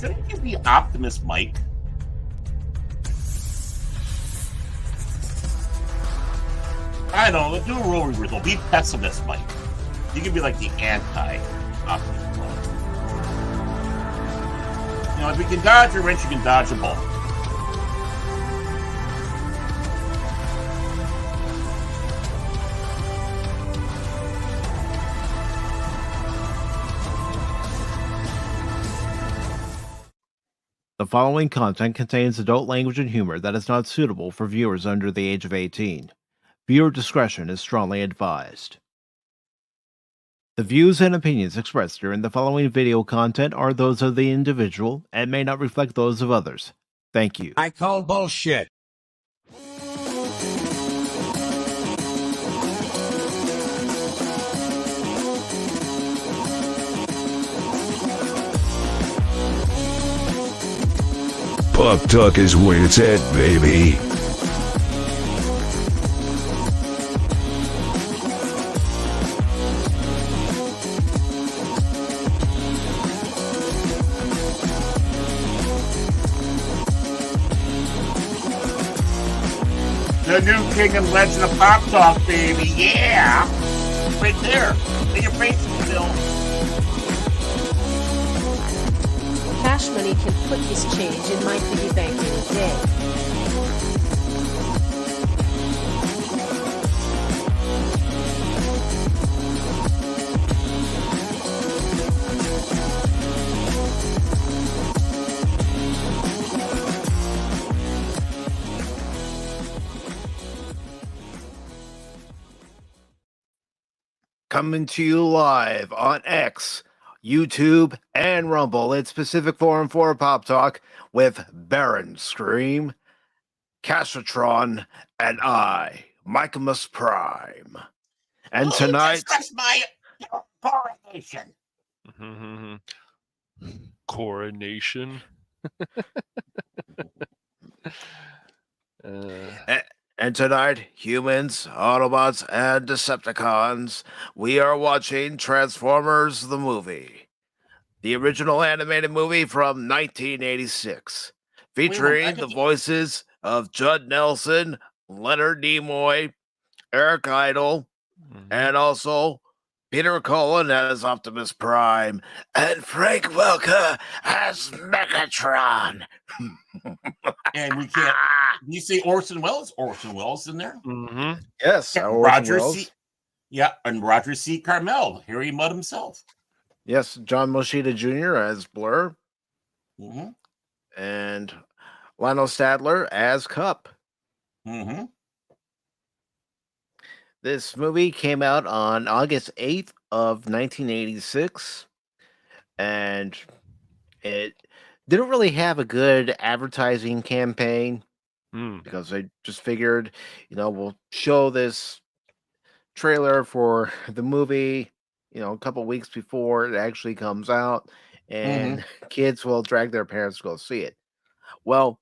should I use the Optimus mic? I don't know. Do a role reversal. Be pessimist, Mike. You can be like the anti-Optimus Prime. You know, if you can dodge a wrench, you can dodge a ball. The following content contains adult language and humor that is not suitable for viewers under the age of 18. Viewer discretion is strongly advised. The views and opinions expressed during the following video content are those of the individual and may not reflect those of others. Thank you. I call bullshit. Pop Talk is where it's at, baby. The new king and legend of Pop Talk, baby. Yeah. Right there. In your face, Bill. Cash Money can put his change in my piggy bank in a day. Coming to you live on X, YouTube, and Rumble. It's Pacific414 Pop Talk with Baron Scream, Casatron, and I, Optimus Prime. And tonight, That's my coronation. Coronation. And tonight, humans, Autobots, and Decepticons, we are watching Transformers the movie. The original animated movie from 1986, featuring the voices of Judd Nelson, Leonard Nimoy, Eric Idle, and also Peter Cullen as Optimus Prime, and Frank Welker as Megatron. And we can't. You see Orson Welles? Orson Welles in there? Mm-hmm. Yes, Roger C. Yeah, and Roger C. Carmel, Harry Mudd himself. Yes, John Moschitta Jr. as Blurr, Mm-hmm. and Lionel Stadler as Cup. Mm-hmm. This movie came out on August 8th of 1986, and it didn't really have a good advertising campaign because they just figured, we'll show this trailer for the movie, a couple weeks before it actually comes out, and kids will drag their parents to go see it. Well,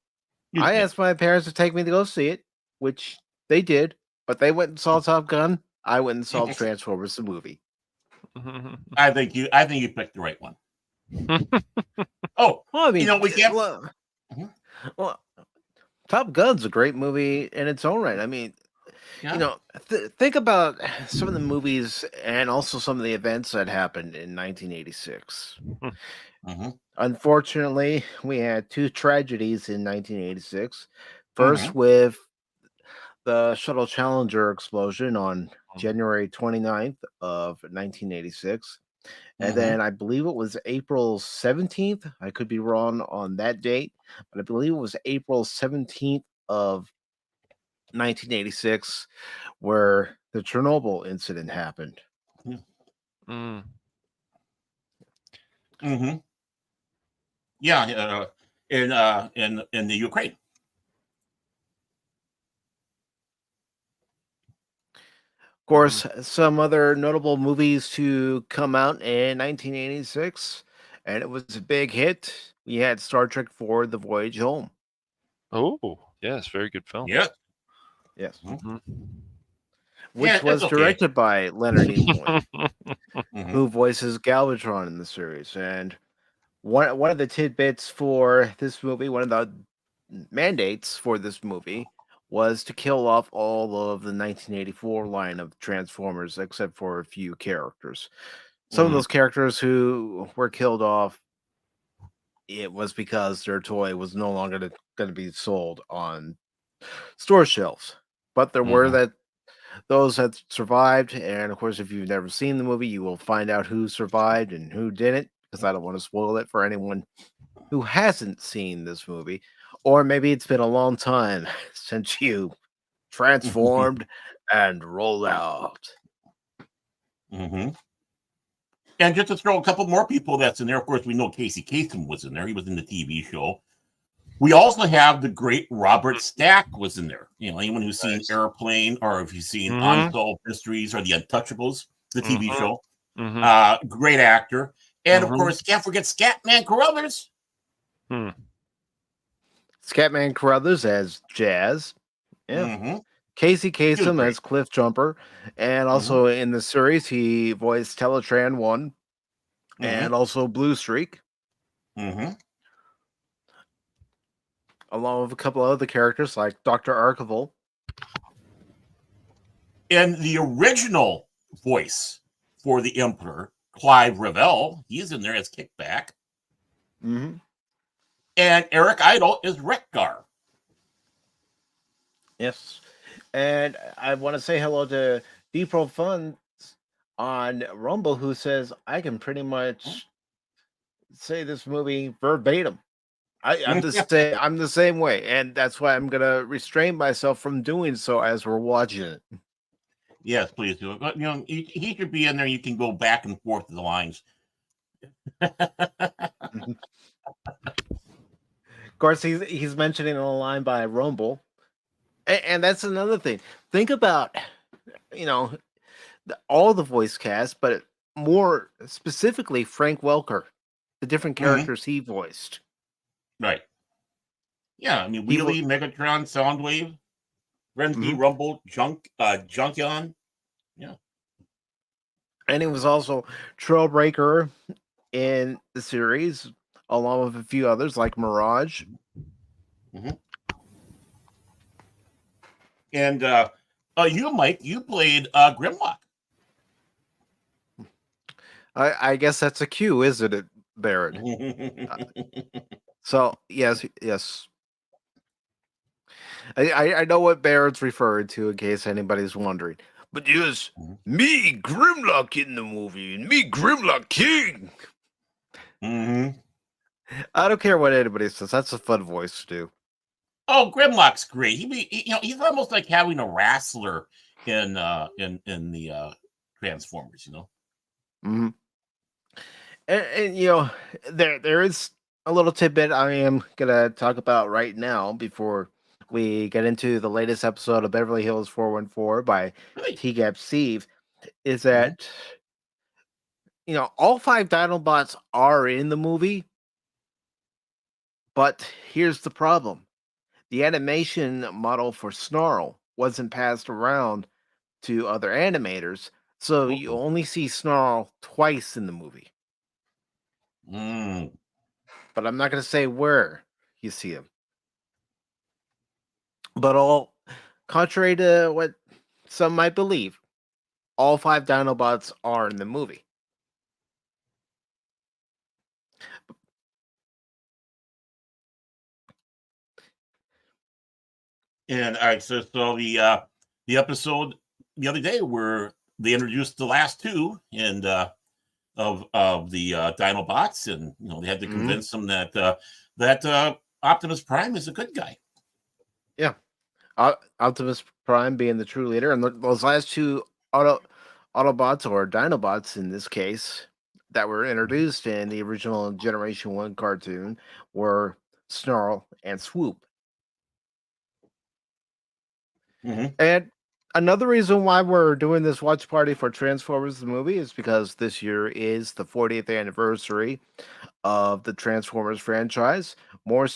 I asked my parents to take me to go see it, which they did, but they went and saw Top Gun. I went and saw Transformers the movie. I think you picked the right one. Oh, well, I mean, we can't. Well, Top Gun's a great movie in its own right. I mean, think about some of the movies and also some of the events that happened in 1986. Unfortunately, we had two tragedies in 1986. First, with the Shuttle Challenger explosion on January 29th of 1986. And then I believe it was April 17th. I could be wrong on that date, but I believe it was April 17th of 1986 where the Chernobyl incident happened. Yeah, in the Ukraine. Of course, some other notable movies to come out in 1986, and it was a big hit. We had Star Trek IV: The Voyage Home. Oh, yes, very good film. Yeah. Yes. Which was directed by Leonard Nimoy, who voices Galvatron in the series. And one of the tidbits for this movie, one of the mandates for this movie was to kill off all of the 1984 line of Transformers, except for a few characters. Some of Mhm. those characters who were killed off, it was because their toy was no longer going to be sold on store shelves. But there were Mhm. those that survived, and of course, if you've never seen the movie, you will find out who survived and who didn't, because I don't want to spoil it for anyone who hasn't seen this movie, or maybe it's been a long time since you transformed and rolled out. Mhm. And just to throw a couple more people that's in there, of course, we know Casey Kasem was in there. He was in the TV show. We also have the great Robert Stack was in there. You know, anyone who's seen Nice. Airplane or if you've seen Mhm. Unsolved Mysteries or The Untouchables, the TV Mhm. show, Mhm. great actor. And of Mhm. course, can't forget Scatman Carruthers. Hmm. Scatman Carruthers as Jazz. Yeah. Mm-hmm. Casey He was Kasem great. as Cliff Jumper. And Mm-hmm. also in the series, he voiced Teletran 1 Mm-hmm. and also Blue Streak, Mm-hmm. along with a couple other characters like Dr. Archival. And the original voice for the Emperor, Clive Revell, he's in there as Kickback. Mm-hmm. And Eric Idle is Wreck-Gar. Yes. And I want to say hello to Depro Funds on Rumble, who says I can pretty much say this movie verbatim. I'm the same way, and that's why I'm gonna restrain myself from doing so as we're watching it. Yes, please do it. But, you know, he should be in there. You can go back and forth the lines. Of course, he's mentioning a line by Rumble, and that's another thing. Think about, you know, all the voice cast, but more specifically Frank Welker, the different Mhm. characters he voiced. Right. Yeah, I mean, He vo- Wheelie, Megatron, Soundwave, Renzi, Mhm. Rumble, Junkion. Yeah. And he was also Trailbreaker in the series, along with a few others like Mirage. Mm-hmm. And you, Mike, you played Grimlock. I guess that's a cue, isn't it, Barrett? So yes. I know what Barrett's referring to in case anybody's wondering. But yes, me Grimlock in the movie, and me Grimlock King. Mm-hmm. I don't care what anybody says. That's a fun voice to do. Oh, Grimlock's great. He's almost like having a wrestler in the Transformers. You know. Mm-hmm. And there is a little tidbit I am gonna talk about right now before we get into the latest episode of Beverly Hills 414 by Really. T-Gap Steve. Is Mm-hmm. that all 5 Dinobots are in the movie, but here's the problem: the animation model for Snarl wasn't passed around to other animators, so you Uh-oh. only see Snarl twice in the movie. Mm. But I'm not going to say where you see him. But contrary to what some might believe, all 5 Dinobots are in the movie. And all right, so the episode the other day where they introduced the last two and of the Dinobots, and they had to convince them that Optimus Prime is a good guy. Yeah, Optimus Prime being the true leader, and those last 2 Autobots or Dinobots in this case that were introduced in the original Generation 1 cartoon were Snarl and Swoop. Mm-hmm. And another reason why we're doing this watch party for Transformers the movie is because this year is the 40th anniversary of the Transformers franchise, more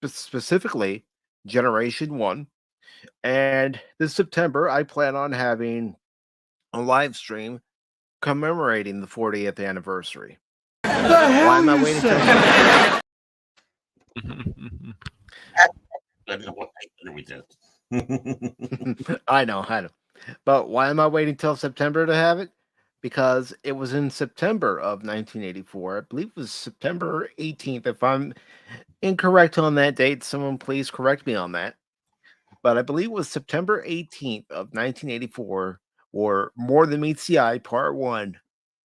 specifically Generation 1. And this September, I plan on having a live stream commemorating the 40th anniversary. Why am I waiting till I don't know what we did. I know. But why am I waiting till September to have it? Because it was in September of 1984. I believe it was September 18th. If I'm incorrect on that date, someone please correct me on that. But I believe it was September 18th of 1984, or More Than Meets the Eye Part 1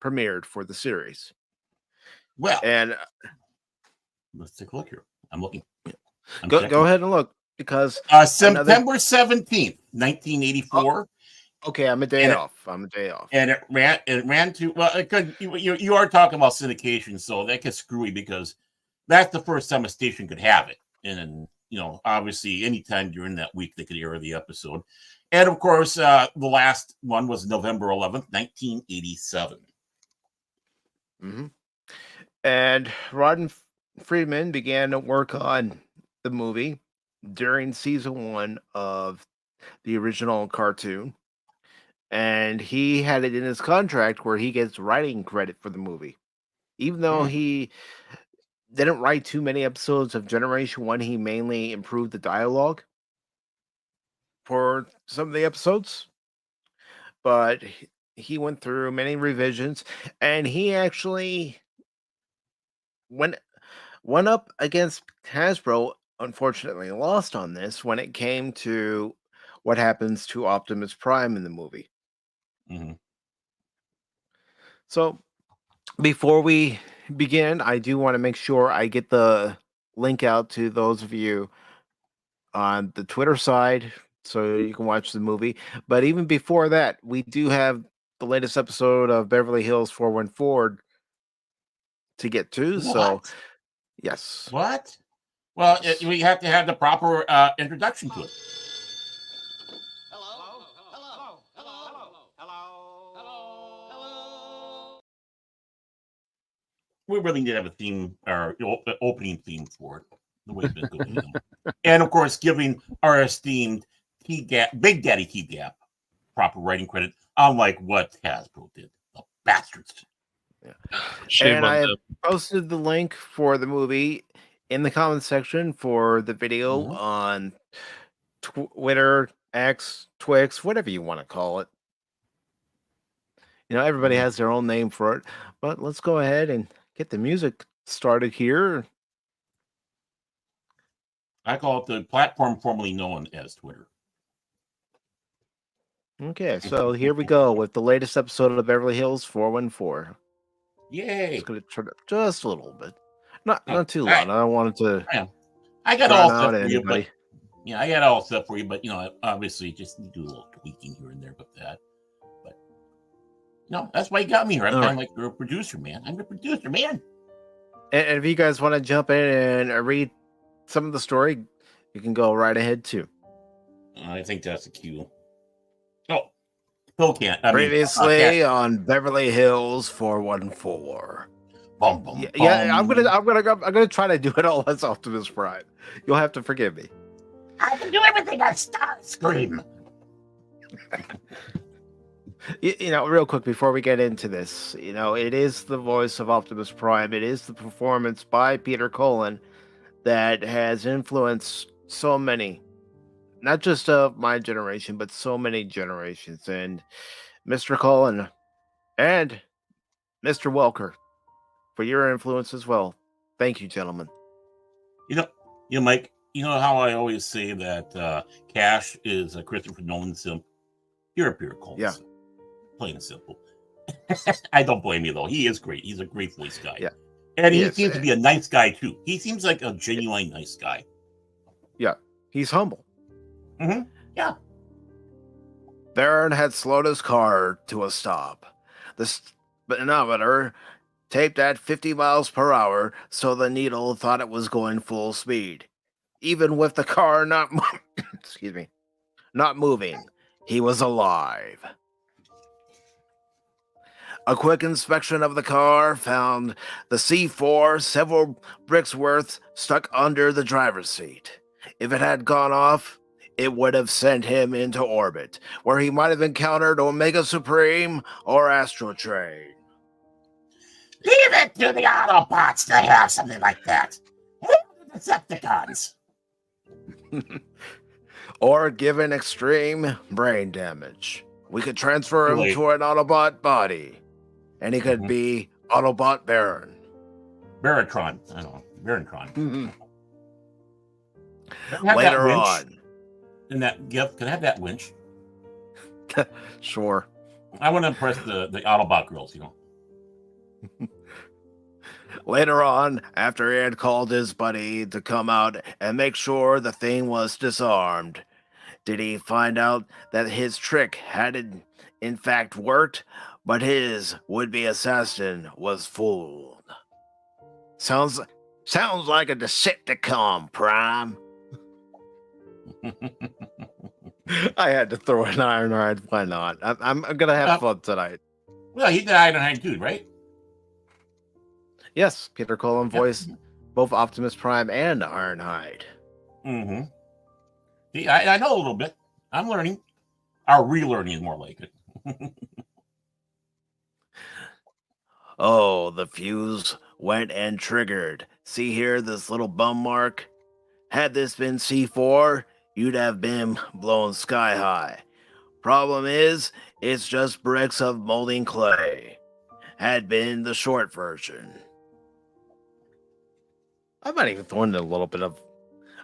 premiered for the series. Well, And let's take a look here. I'm looking. go ahead and look, because September 17th, 1984. Okay, I'm a day off. And it ran to, well, it could, you are talking about syndication, so that gets screwy because that's the first time a station could have it. And, obviously anytime during that week they could air the episode. And of course, the last one was November 11th, 1987. Mm-hmm. And Rod and Friedman began to work on the movie during season 1 of the original cartoon. And he had it in his contract where he gets writing credit for the movie. Even though he didn't write too many episodes of Generation 1, he mainly improved the dialogue for some of the episodes. But he went through many revisions, and he actually went up against Hasbro. Unfortunately, lost on this when it came to what happens to Optimus Prime in the movie. Mm-hmm. So before we begin, I do want to make sure I get the link out to those of you on the Twitter side so you can watch the movie. But even before that, we do have the latest episode of Beverly Hills 414 to get to. What? So, yes. What? Well, we have to have the proper introduction to it. We really need to have a theme or opening theme for it. The way it's been going. And of course, giving our esteemed Big Daddy T-Gap proper writing credit, unlike what Hasbro did. The bastards. Yeah. And I have posted the link for the movie in the comments section for the video on Twitter, X, Twix, whatever you want to call it. Everybody has their own name for it. But let's go ahead and get the music started here. I call it the platform formerly known as Twitter. Okay, so here we go with the latest episode of Beverly Hills 414. Yay! Just going to turn it up just a little bit. Not too loud. I don't want it to. I got all stuff for anybody. you, but I got all stuff for you, but obviously just need to do a little tweaking here and there with that. But no, that's why you got me here. I'm kind of like you're a producer, man. I'm a producer, man. And if you guys want to jump in and read some of the story, you can go right ahead too. I think that's a cue. Oh, Phil can't. Previously on Beverly Hills 414. Boom, boom, yeah, I'm gonna try to do it all as Optimus Prime. You'll have to forgive me. I can do everything on Starsream. Real quick before we get into this, it is the voice of Optimus Prime. It is the performance by Peter Cullen that has influenced so many, not just of my generation, but so many generations. And Mr. Cullen and Mr. Welker, for your influence as well. Thank you, gentlemen. Mike, you know how I always say that Cash is a Christopher Nolan simp? You're a Peter Cullen simp. Plain and simple. I don't blame you, though. He is great. He's a great voice guy. Yeah. And he seems to be a nice guy, too. He seems like a genuine nice guy. Yeah. He's humble. Mm-hmm. Yeah. Baron had slowed his car to a stop. The speedometer taped at 50 miles per hour, so the needle thought it was going full speed. Even with the car not moving, he was alive. A quick inspection of the car found the C4 several bricks worth stuck under the driver's seat. If it had gone off, it would have sent him into orbit, where he might have encountered Omega Supreme or Astro Train. Leave it to the Autobots to have something like that. The Decepticons. Or given extreme brain damage, we could transfer him Really? to an Autobot body, and he could Mhm. be Autobot Baron. Megatron. I don't know. Megatron. Mhm. Have that Later winch on, in that gift. Can I have that winch? sure. I want to impress the Autobot girls, you know. Later on, after he had called his buddy to come out and make sure the thing was disarmed, did he find out that his trick hadn't in fact worked, but his would-be assassin was fooled? Sounds like a Decepticon, Prime. I had to throw an Ironhide. Why not? I'm gonna have fun tonight. Well, he did Ironhide too, right? Yes, Peter Cullen voiced both Optimus Prime and Ironhide. Mm-hmm. I know a little bit. I'm learning. Or relearning is more like it. Oh, the fuse went and triggered. See here, this little bum mark? Had this been C4, you'd have been blown sky high. Problem is, it's just bricks of molding clay. Had been the short version. I might even throw in a little bit of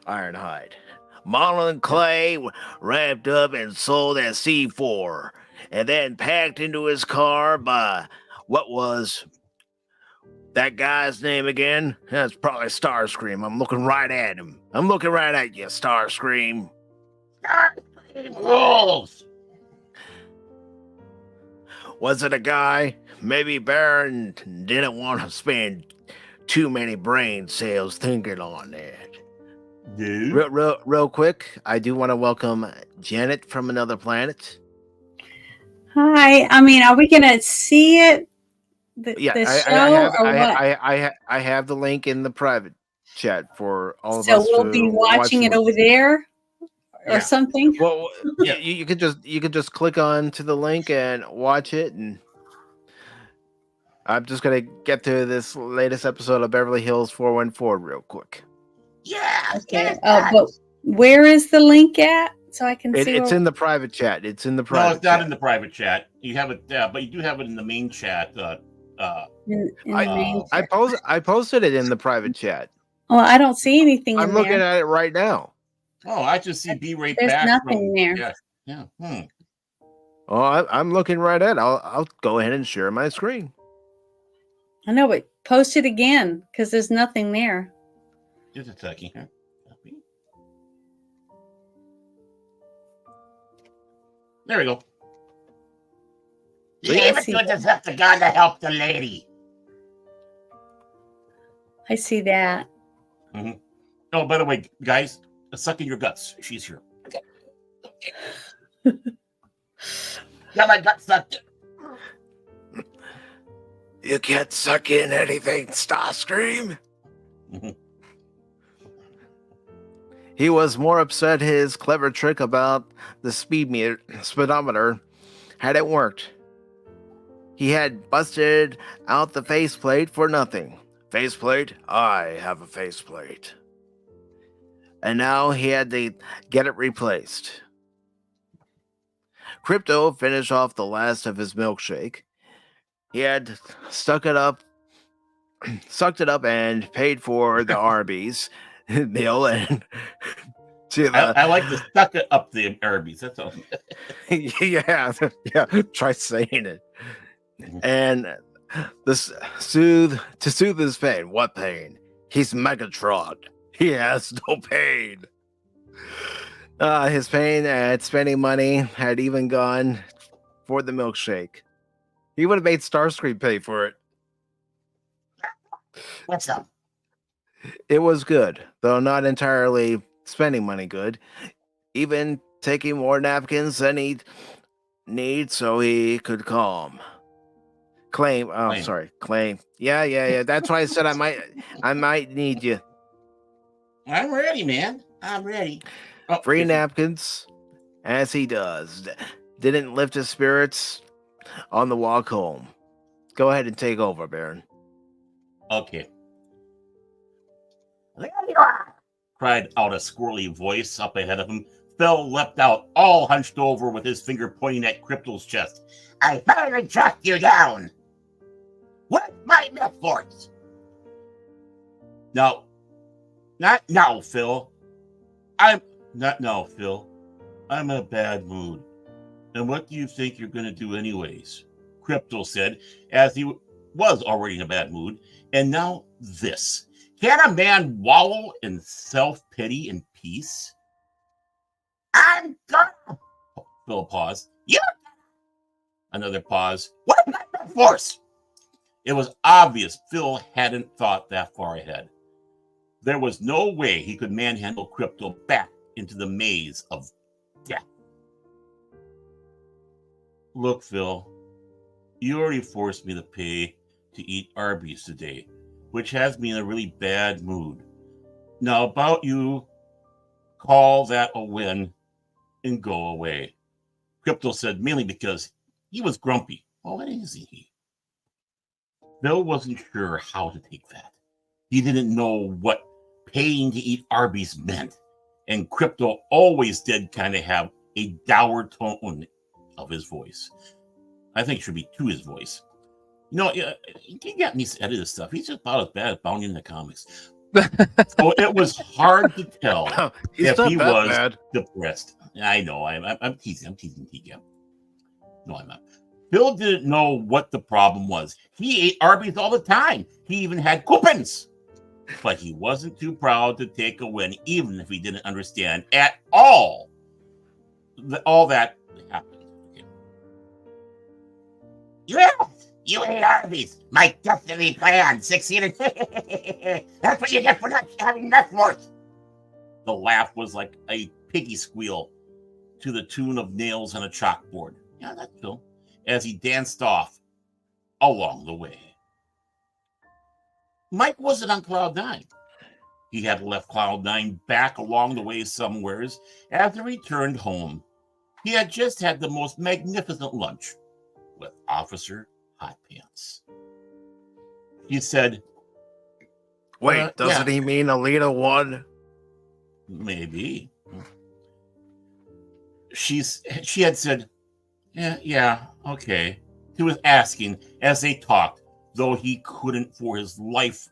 Ironhide. Modeling clay wrapped up and sold as C4, and then packed into his car by what was that guy's name again? That's probably Starscream. I'm looking right at him. I'm looking right at you, Starscream. Rules. Was it a guy? Maybe Baron didn't want to spend too many brain cells thinking on that. Dude. Real quick, I do want to welcome Janet from another planet. Hi. I mean, are we gonna see it? The show or what? I have the link in the private chat for all of So us. we'll to be watching it over there or Yeah. something. Well, Yeah. you could just click on to the link and watch it, and I'm just gonna get to this latest episode of Beverly Hills 414 real quick. Yeah. Okay. But where is the link at? So I can see. It's in the private chat. It's in the private. No, it's not chat. in the private chat. You have it, but you do have it in the main chat. in the main chat. I posted it in the private chat. Well, I don't see anything. I'm in looking there. at it right now. Oh, I just see B right There's back. nothing there. Yeah. Yeah. Oh, I'm looking right at it. I'll go ahead and share my screen. I know, but post it again because there's nothing there. Just a second here. There we go. See? Leave it to the Decepticon to help the lady. I see that. Mm-hmm. Oh, by the way, guys, suck in your guts. She's here. Okay. Got my guts sucked. You can't suck in anything, Starscream. He was more upset his clever trick about the speedometer hadn't worked. He had busted out the faceplate for nothing. Faceplate? I have a faceplate. And now he had to get it replaced. Crypto finished off the last of his milkshake. He had sucked it up and paid for the Arby's meal and to the I like to suck it up the Arby's. That's all. yeah. Try saying it. And this soothe his pain. What pain? He's Megatron. He has no pain. His pain at spending money had even gone for the milkshake. He would have made Starscream pay for it. What's up? It was good, though not entirely spending money good. Even taking more napkins than he'd need so he could claim. Claim. Yeah. That's why I said I might need you. I'm ready, man. I'm ready. Oh, Free napkins, as he does. Didn't lift his spirits on the walk home. Go ahead and take over, Baron. Okay. There you are! Cried out a squirrely voice up ahead of him. Phil leapt out, all hunched over with his finger pointing at Crypto's chest. I finally tracked you down! Where's my net force? No. Not now, Phil. Not now, Phil. I'm in a bad mood. And what do you think you're going to do anyways? Crypto said, as he was already in a bad mood. And now this. Can a man wallow in self-pity and peace? I'm gonna... Phil paused. You... Another pause. What about the force? It was obvious Phil hadn't thought that far ahead. There was no way he could manhandle Crypto back into the maze of death. Look, Phil, you already forced me to pay to eat Arby's today, which has me in a really bad mood. Now, about you, call that a win and go away. Crypto said, mainly because he was grumpy. Oh, what is he? Phil wasn't sure how to take that. He didn't know what paying to eat Arby's meant. And Crypto always did kind of have a dour tone of his voice. I think it should be to his voice. You know, he got me to edit this stuff. He's just about as bad as Bounty in the comics. So it was hard to tell if he was depressed. I know. I'm teasing. I'm teasing TK. No, I'm not. Phil didn't know what the problem was. He ate Arby's all the time. He even had coupons. But he wasn't too proud to take a win, even if he didn't understand at all that happened. Yeah, you ate Arby's. My destiny plan succeeded. That's what you get for not having net worth. The laugh was like a piggy squeal to the tune of nails on a chalkboard. Yeah, that's Phil. As he danced off along the way. Mike wasn't on Cloud 9. He had left Cloud 9 back along the way somewheres as he returned home. He had just had the most magnificent lunch with Officer Hot Pants. He said, wait, doesn't he mean Alita 1? Maybe. She had said, yeah, okay. He was asking as they talked, though he couldn't for his life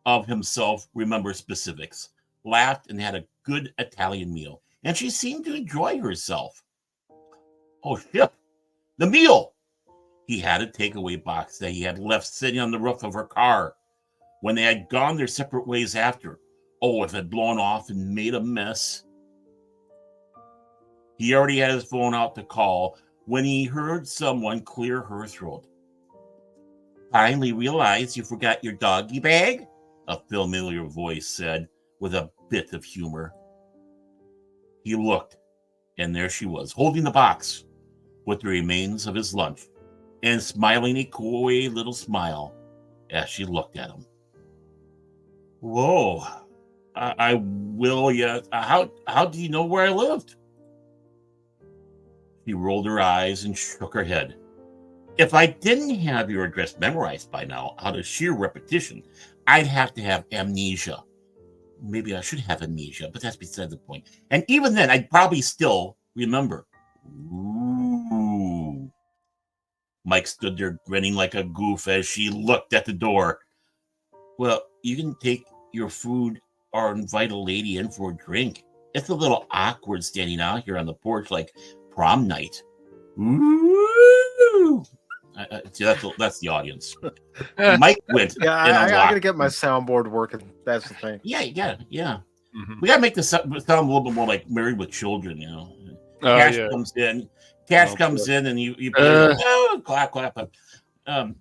of himself remember specifics. Laughed and had a good Italian meal. And she seemed to enjoy herself. Oh, shit. The meal! He had a takeaway box that he had left sitting on the roof of her car when they had gone their separate ways after. Oh, if it had blown off and made a mess. He already had his phone out to call when he heard someone clear her throat. Finally realized you forgot your doggy bag? A familiar voice said with a bit of humor. He looked, and there she was, holding the box with the remains of his lunch and smiling a coy little smile as she looked at him. Whoa, I will, yeah. How do you know where I lived? She rolled her eyes and shook her head. If I didn't have your address memorized by now, out of sheer repetition, I'd have to have amnesia. Maybe I should have amnesia, but that's beside the point. And even then, I'd probably still remember. Ooh. Mike stood there grinning like a goof as she looked at the door. Well, you can take your food or invite a lady in for a drink. It's a little awkward standing out here on the porch like prom night. Ooh. See, that's the audience. Mike went. Yeah, I gotta get my soundboard working. That's the thing. Yeah, you got it. Yeah, we gotta make this sound a little bit more like Married with Children. You know, Cash comes in. Cash comes in, and you clap.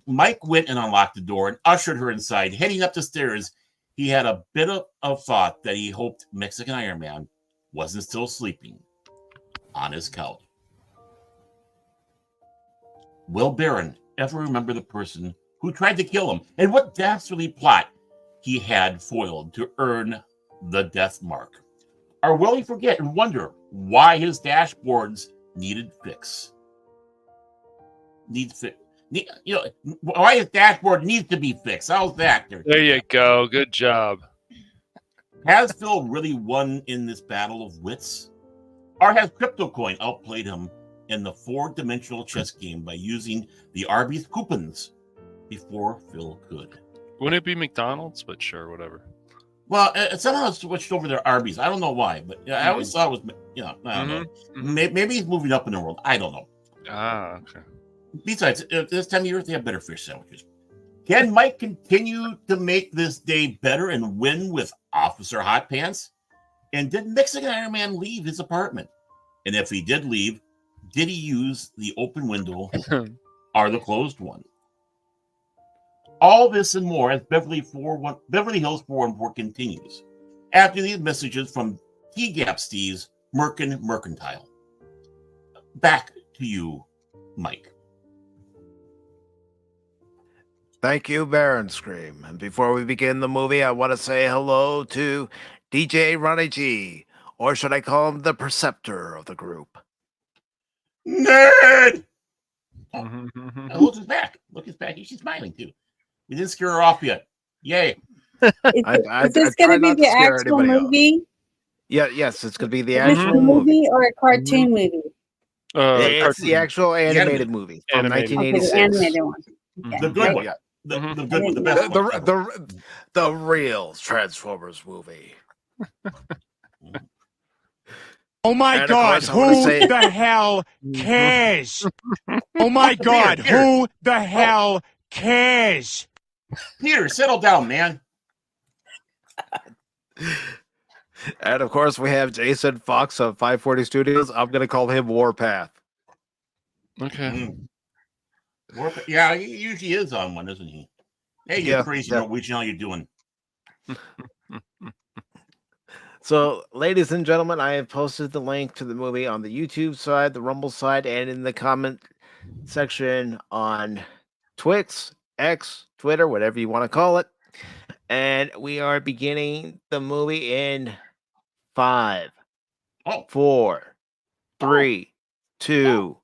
Mike went and unlocked the door and ushered her inside. Heading up the stairs, he had a bit of thought that he hoped Mexican Iron Man wasn't still sleeping on his couch. Will Barron ever remember the person who tried to kill him and what dastardly plot he had foiled to earn the death mark? Or will he forget and wonder why his dashboards needed fix? You know, why his dashboard needs to be fixed. How's that? There you go. Good job. Has Phil really won in this battle of wits? Or has CryptoCoin outplayed him in the 4-dimensional chess game by using the Arby's coupons before Phil could? Wouldn't it be McDonald's? But sure, whatever. Well, somehow it's switched over to Arby's. I don't know why, but I always thought it was, I don't know. Maybe he's moving up in the world. I don't know. Ah, okay. Besides, this time of year, they have better fish sandwiches. Can Mike continue to make this day better and win with Officer Hot Pants? And did Mexican Iron Man leave his apartment? And if he did leave, did he use the open window or the closed one? All this and more as Beverly Hills 414 continues. After these messages from T-Gap Steve's Merkin Mercantile. Back to you, Mike. Thank you, Baron Scream. And before we begin the movie, I want to say hello to DJ Ronnie G, or should I call him the Perceptor of the group? Nerd! Look, his back. Look, his back. She's smiling, too. We didn't scare her off yet. Yay. Is this going to be the actual movie? Yes, it's going to be the Is this actual a movie or a cartoon movie? It's the actual animated movie from 1986. Okay, the animated one. Okay. The good one. The good one, the best one. The real Transformers movie. Oh my God, who the hell cares? Oh my God, who the hell cares? Peter, settle down, man. And of course, we have Jason Fox of 540 Studios. I'm going to call him Warpath. Okay. Warpath. Yeah, he usually is on one, isn't he? Hey, you're crazy Norwegian. How you doing? So, ladies and gentlemen, I have posted the link to the movie on the YouTube side, the Rumble side, and in the comment section on Twix, X, Twitter, whatever you want to call it. And we are beginning the movie in 5, 4, 3, 2,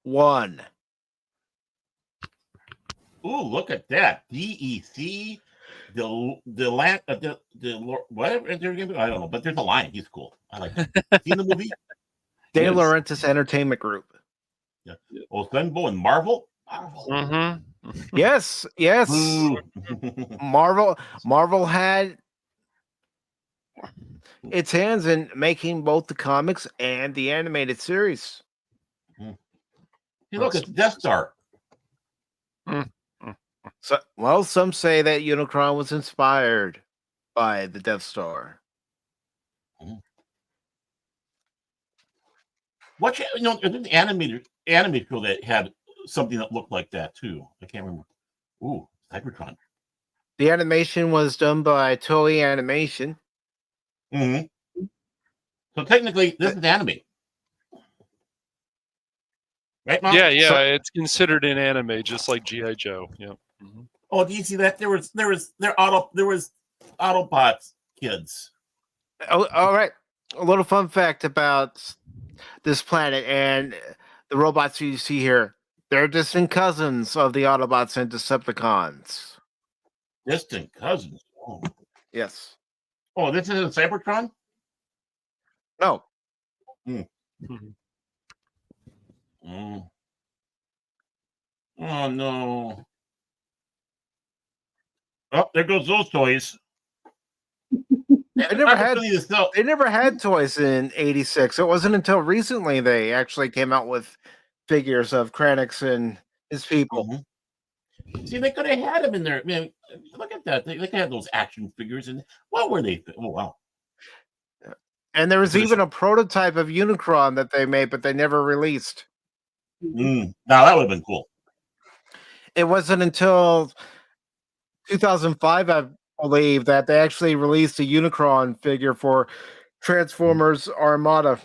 1. Ooh, look at that. DEC, the land, whatever. I don't know, but there's a lion. He's cool. I like him. Seen the movie? De Laurentiis Entertainment Group. Yeah. Osenbo and Marvel? Yes. Marvel had its hands in making both the comics and the animated series. Hey, look, it's Death Star. So, well, some say that Unicron was inspired by the Death Star. What there's an animated show that had something that looked like that too. I can't remember. Ooh, Cybertron. The animation was done by Toei Animation. So technically, this is anime, right, Mom? Yeah, it's considered an anime, just like G.I. Joe. Yep. Oh, do you see that? There was Autobots kids. Oh, all right. A little fun fact about this planet and the robots you see here. They're distant cousins of the Autobots and Decepticons. Distant cousins? Oh. Yes. Oh, this is a Cybertron? No. Oh, no. Oh, there goes those toys. They never had toys in '86. It wasn't until recently they actually came out with figures of Kranix and his people. See, they could have had him in there. Man, look at that. They could have those action figures. And what were they? Oh, wow. And there was even a prototype of Unicron that they made, but they never released. Now, that would have been cool. It wasn't until 2005, I believe, that they actually released a Unicron figure for Transformers Armada.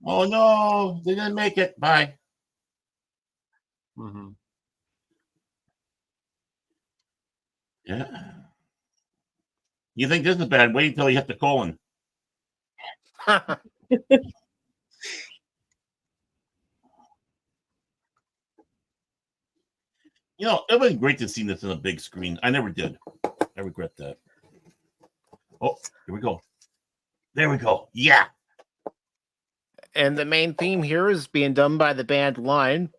Oh, no. They didn't make it. Bye. Yeah. You think this is bad? Wait until you hit the colon. You know, it would be great to see this on a big screen. I never did. I regret that. Oh, here we go. There we go. Yeah. And the main theme here is being done by the band Line.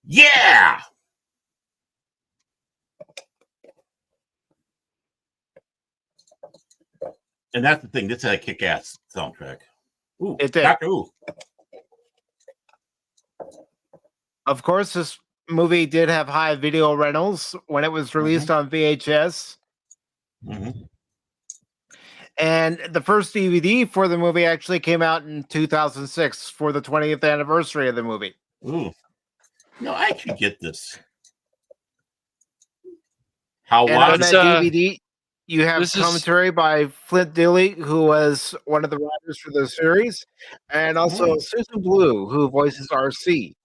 Yeah. And that's the thing. This had a kick-ass soundtrack. Ooh, It did. Doctor Who. Of course, this movie did have high video rentals when it was released on VHS. And the first DVD for the movie actually came out in 2006 for the 20th anniversary of the movie. Ooh. No, I should get this. How And on that DVD, you have commentary by Flint Dille, who was one of the writers for the series, and also Susan Blue, who voices Arcee.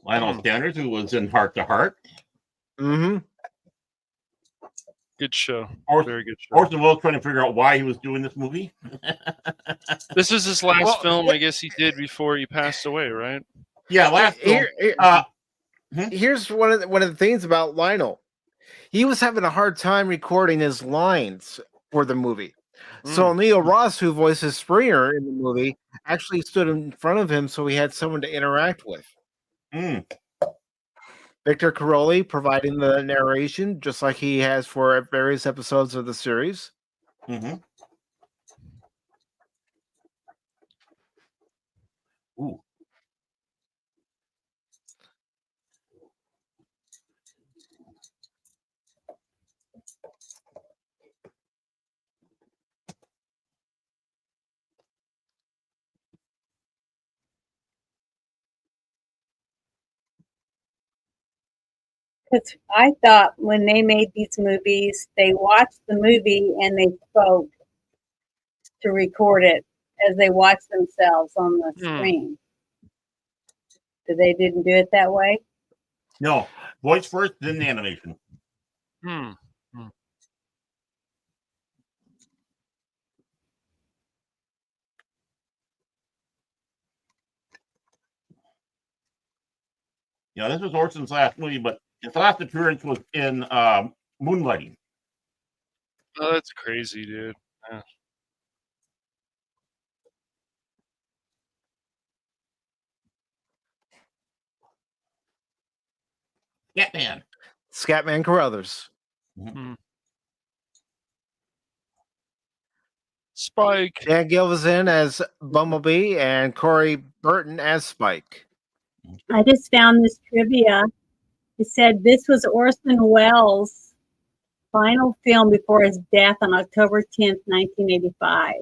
Lionel Standard, who was in Heart to Heart. Good show. Very good show. Orson Welles trying to figure out why he was doing this movie. This is his last film, I guess he did before he passed away, right? Yeah, last film. Here's one of the things about Lionel. He was having a hard time recording his lines for the movie. So Neil Ross, who voices Springer in the movie, actually stood in front of him so he had someone to interact with. Victor Caroli providing the narration, just like he has for various episodes of the series. Ooh. Because I thought when they made these movies, they watched the movie and they spoke to record it as they watched themselves on the screen. So they didn't do it that way? No. Voice first, then the animation. Yeah, this was Orson's last movie, but his last appearance was in Moonlighting. Oh, that's crazy, dude. Yeah. Scatman. Scatman Carruthers. Spike. Dan Gill was in as Bumblebee and Corey Burton as Spike. I just found this trivia. It said this was Orson Welles' final film before his death on October 10th, 1985,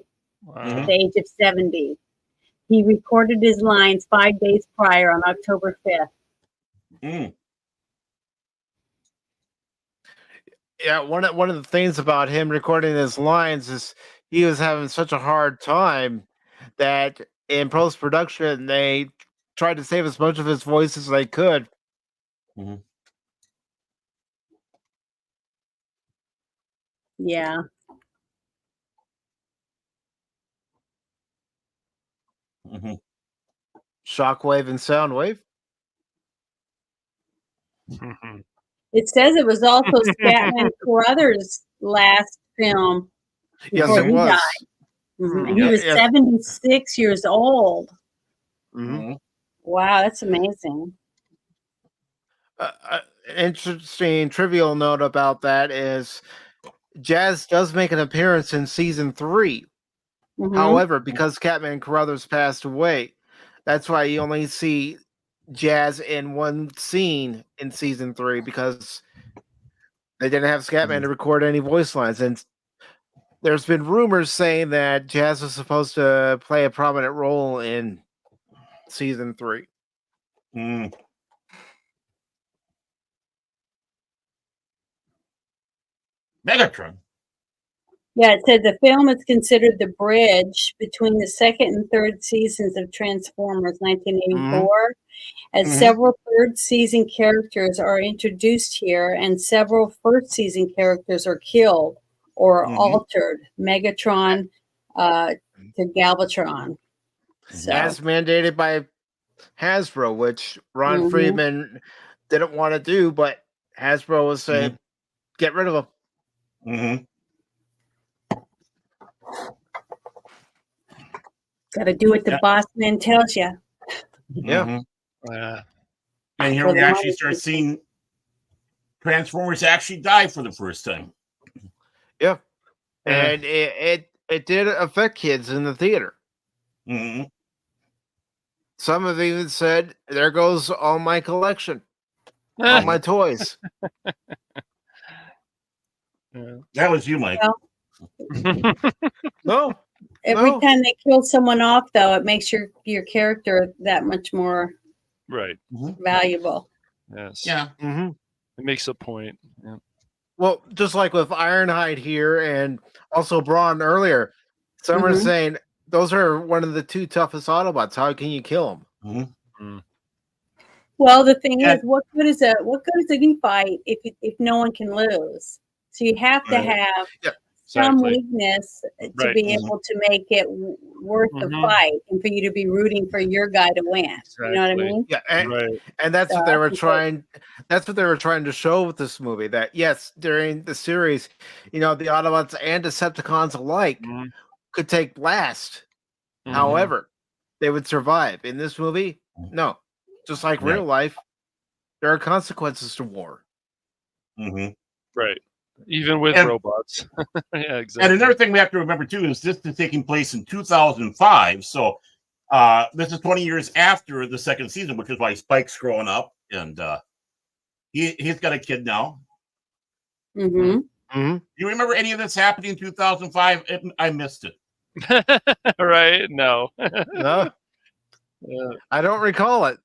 at the age of 70. He recorded his lines 5 days prior on October 5th. Yeah, one of the things about him recording his lines is he was having such a hard time that in post-production they tried to save as much of his voice as they could. Yeah. Shockwave and Soundwave. It says it was also Scatman Carruthers' last film. Yes, it was. And he was 76 years old. Wow, that's amazing. Interesting trivial note about that is Jazz does make an appearance in season 3. However, because Scatman Carruthers passed away, that's why you only see Jazz in one scene in season 3, because they didn't have Scatman to record any voice lines. And there's been rumors saying that Jazz was supposed to play a prominent role in season 3. Megatron. Yeah, it said the film is considered the bridge between the second and third seasons of Transformers 1984, as several third season characters are introduced here and several first season characters are killed or altered. Megatron, to Galvatron. So, As mandated by Hasbro, which Ron Mhm. Friedman didn't want to do, but Hasbro was saying, get rid of him. Mm-hmm. got to do what the Yeah. boss man tells you. Yeah. Mm-hmm. And here For we the actually money. start seeing Transformers actually die for the first time. Yeah. And it did affect kids in the theater. Mm-hmm. Some have even said, there goes all my collection, all my toys. That was you, Mike. Well, No. every No. time they kill someone off, though, it makes your character that much more Right. valuable. Yes. Yeah. Mm-hmm. It makes a point. Yeah. Well, just like with Ironhide here and also Brawn earlier, some are Mhm. saying those are one of the two toughest Autobots. How can you kill them? Well, the thing Yeah. is, what good is a good fight if no one can lose? So you have to Right. have Yeah, some exactly. weakness to Right. be able to make it worth the Mhm. fight and for you to be rooting for your guy to win. You know what I Exactly. mean? Yeah, Right. and that's So what they I were think trying. That's what they were trying to show with this movie. That yes, during the series, the Autobots and Decepticons alike Mhm. could take blast. Mhm. However, they would survive. In this movie, no. Just like real Right. life, there are consequences to war. Mm-hmm. Right. Even with And- robots. Yeah, And exactly. another thing we have to remember too is this is taking place in 2005. So this is 20 years after the second season, which is why Spike's growing up, and he's got a kid now. Mm-hmm. Mm-hmm. Do you remember any of this happening in 2005? I missed it. Right? No. No, Yeah. I don't recall it.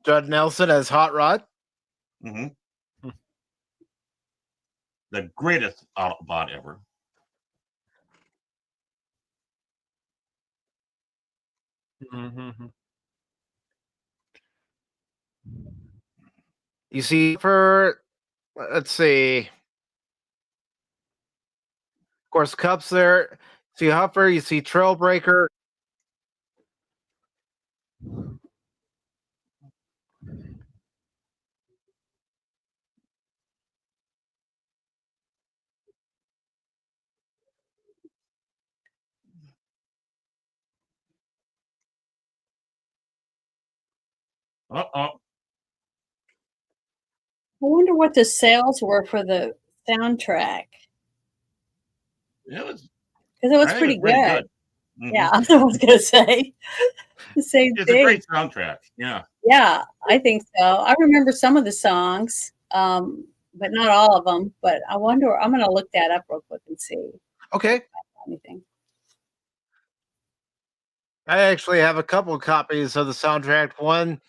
Judd Nelson as Hot Rod. Mm-hmm. The greatest Autobot ever. Mhm. You see, for let's see, of course, Cups there. See Huffer. You see Trailbreaker. Uh-oh. I wonder what the sales were for the soundtrack It was, because it was I think pretty it was pretty good. good. Mhm. Yeah, I was gonna say the same It's a thing. great soundtrack. Yeah. Yeah, I think so. I remember some of the songs, but not all of them. But I wonder. I'm gonna look that up real quick and see Okay, anything. I actually have a couple of copies of the soundtrack. One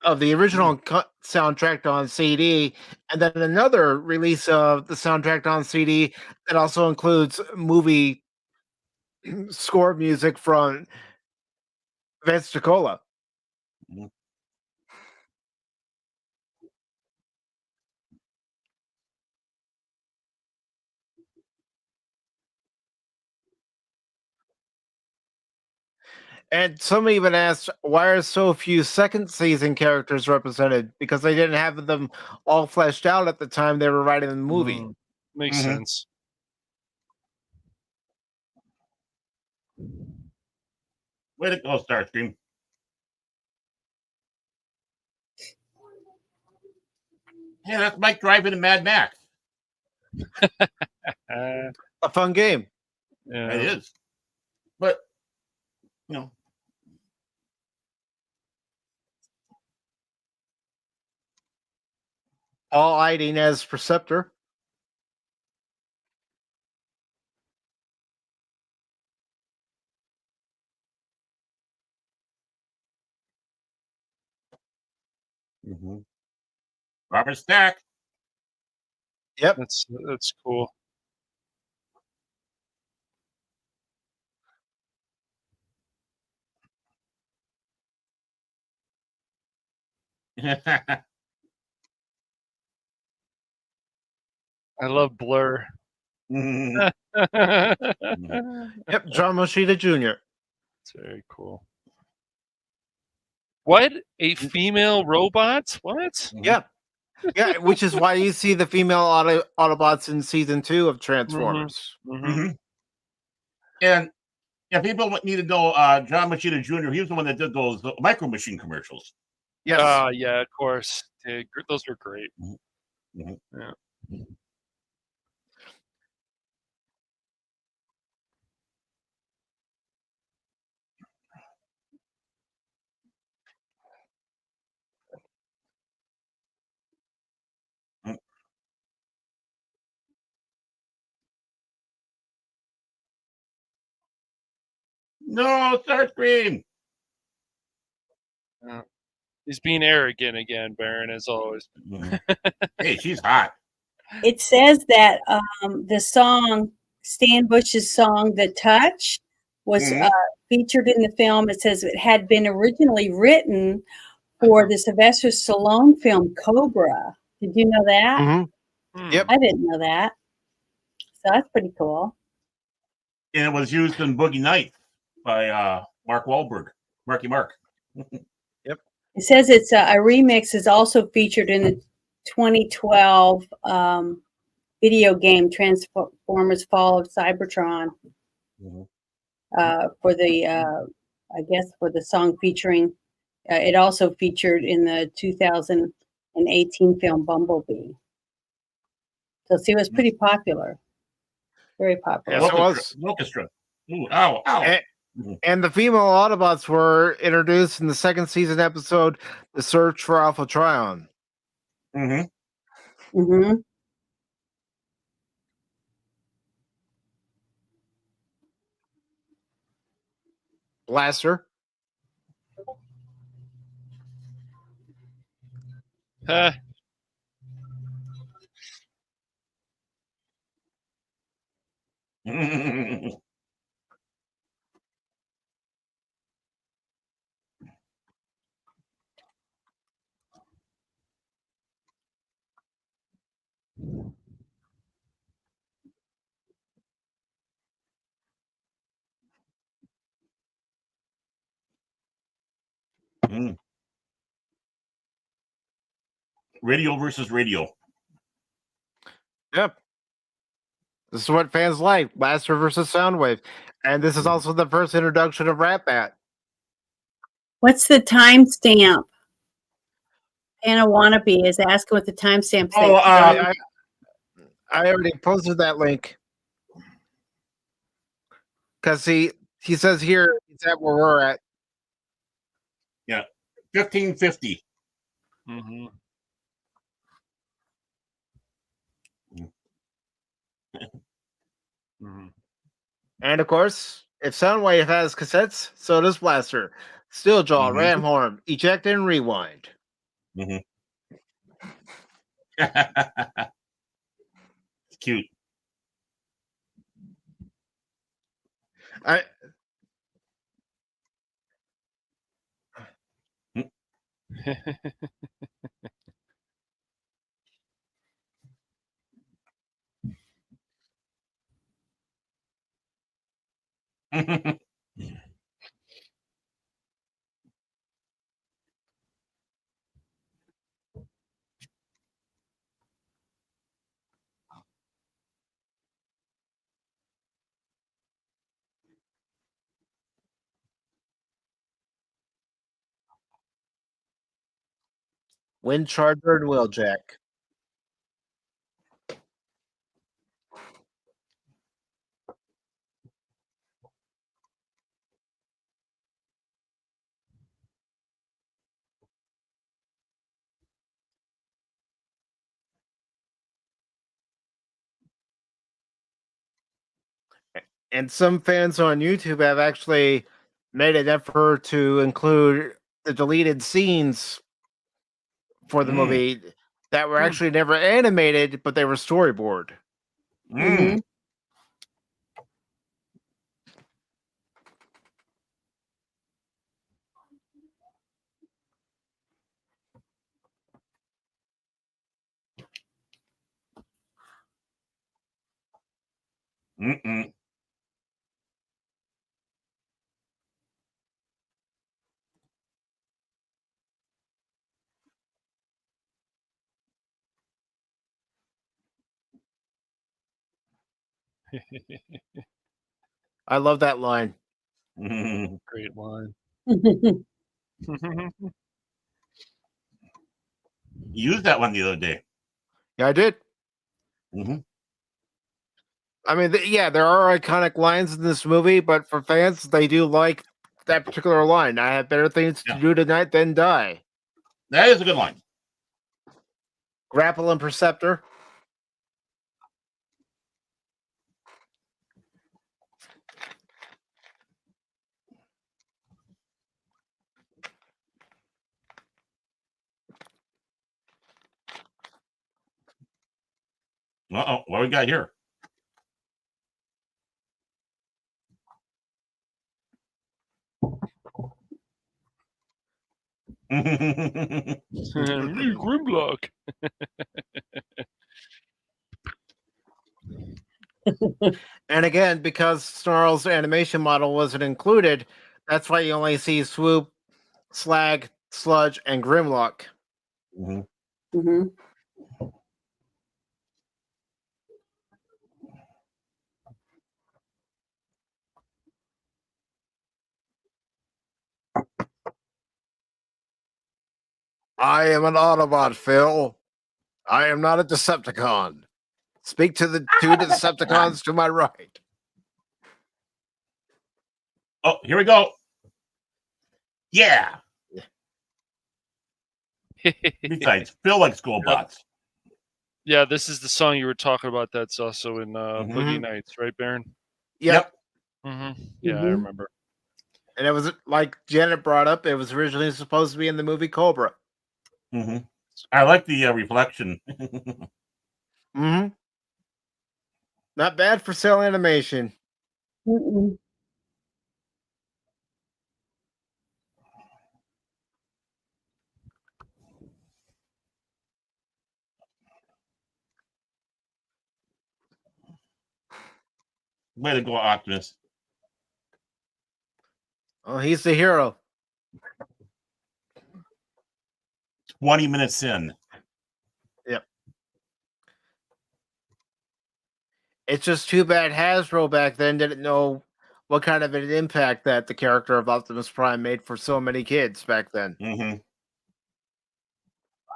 of the original soundtrack on CD, and then another release of the soundtrack on CD that also includes movie score music from Vince Nicola. Mhm. And some even asked, why are so few second season characters represented? Because they didn't have them all fleshed out at the time they were writing the movie. Makes Mhm. sense. Way to go, Starscream. Yeah, that's Mike driving a Mad Max. Uh, A fun game. yeah. It is. But, you know, All hiding as Perceptor. Robert Stack. Yep. That's cool. I love Blurr. Mhm. Yep, John Moschitta Jr. It's very cool. What? A female robot? What? Yep. Yeah, which is why you see the female Autobots in season 2 of Transformers. Mhm. And people need to know John Moschitta Jr. He was the one that did those Micro Machine commercials. Yes. Yeah, of course. Those are great. Mhm. Yeah. Mm. No, Starsream. He's being arrogant again, Baron, as always. Mhm. Hey, she's hot. It says that the song, Stan Bush's song, The Touch, was Mhm. featured in the film. It says it had been originally written for the Sylvester Stallone film Cobra. Did you know that? Mm-hmm. Yep. I didn't know that. So that's pretty cool. And it was used in Boogie Nights by Mark Wahlberg. Marky Mark. Yep. It says it's a remix is also featured in the 2012 video game Transformers Fall of Cybertron. Mhm. For the I guess for the song featuring it also featured in the 2018 film Bumblebee. So see, it was pretty popular, very popular. Yes, it was. Orchestra. Ooh, ow, ow. And the female Autobots were introduced in the second season episode, The Search for Alpha Trion. Mm-hmm. Mm-hmm. Blaster. Radio versus radio. Yep. This is what fans like. Blaster versus Soundwave. And this is also the first introduction of Ratbat. What's the timestamp? Anna Wannabe is asking what the timestamp Oh, is. I already posted that link. Because he says here he's at where we're at. Yeah. 1550. Mm-hmm. Mm-hmm. And of course, if Soundwave has cassettes, so does Blaster. Steel Jaw, Ram Horn, Eject and Rewind. Mm-hmm. It's cute. Wind Charger and Wheeljack. And some fans on YouTube have actually made an effort to include the deleted scenes for the movie that were actually never animated, but they were storyboard. Mm-hmm. Mm-mm. I love that line. Great line. Used that one the other day. Yeah, I did. Mm-hmm. I mean, yeah, there are iconic lines in this movie, but for fans, they do like that particular line. I have better things to do tonight than die. That is a good line. Grapple and Perceptor. Uh-oh, what we got here? Grimlock. And again, because Snarl's animation model wasn't included, that's why you only see Swoop, Slag, Sludge, and Grimlock. Mm-hmm. Mm-hmm. I am an Autobot, Phil. I am not a Decepticon. Speak to the two Decepticons to my right. Oh, here we go. Yeah. Besides, Phil likes GoBots. Yeah, this is the song you were talking about. That's also in Boogie Nights, right, Baron? Yep. Mm-hmm. Yeah, I remember. And it was like Janet brought up. It was originally supposed to be in the movie Cobra. Mm-hmm. I like the reflection. Mm-hmm. Not bad for cell animation. Mm-mm. Way to go, Optimus. Oh, he's the hero. 20 minutes in. Yep. It's just too bad Hasbro back then didn't know what kind of an impact that the character of Optimus Prime made for so many kids back then. Mm-hmm.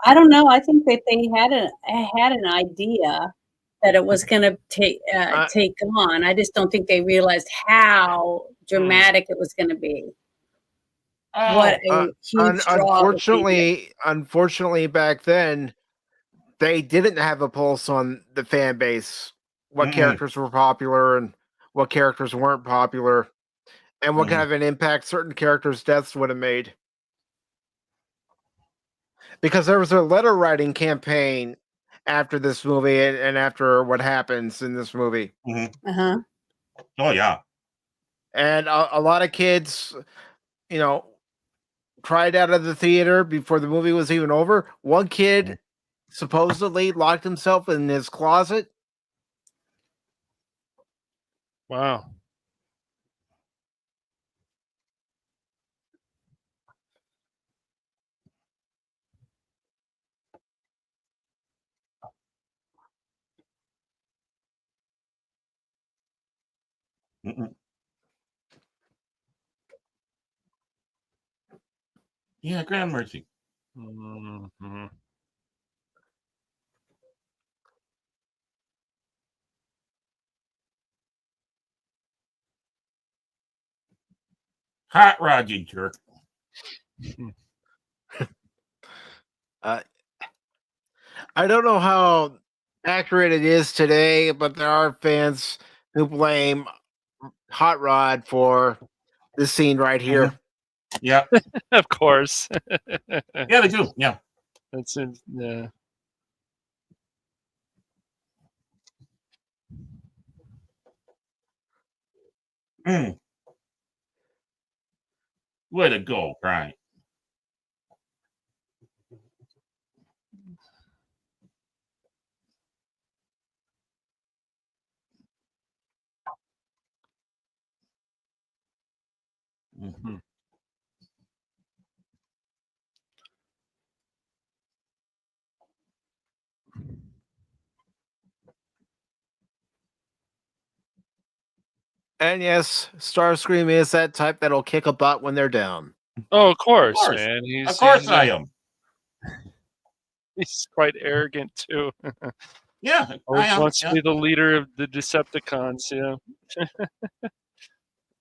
I don't know. I think that they had an idea that it was going to take on. I just don't think they realized how dramatic it was going to be. What a huge draw it would be. Unfortunately, back then they didn't have a pulse on the fan base. What characters were popular and what characters weren't popular, and what kind of an impact certain characters' deaths would have made. Because there was a letter writing campaign after this movie and after what happens in this movie. Mm-hmm. Uh-huh. Oh, yeah. And a lot of kids, cried out of the theater before the movie was even over. One kid supposedly locked himself in his closet. Wow. Mm-mm. Yeah, Grand Mercy. Mm-hmm. Hot Rod, you jerk. I don't know how accurate it is today, but there are fans who blame Hot Rod for this scene right here. Yeah. Of course. Yeah, they do. Yeah. That's it. Yeah. Way to go, Prime. Mm-hmm. And yes, Starscream is that type that'll kick a butt when they're down. Oh, of course, man. Of course I am. He's quite arrogant too. Yeah, Always wants to be the leader of the Decepticons. Yeah,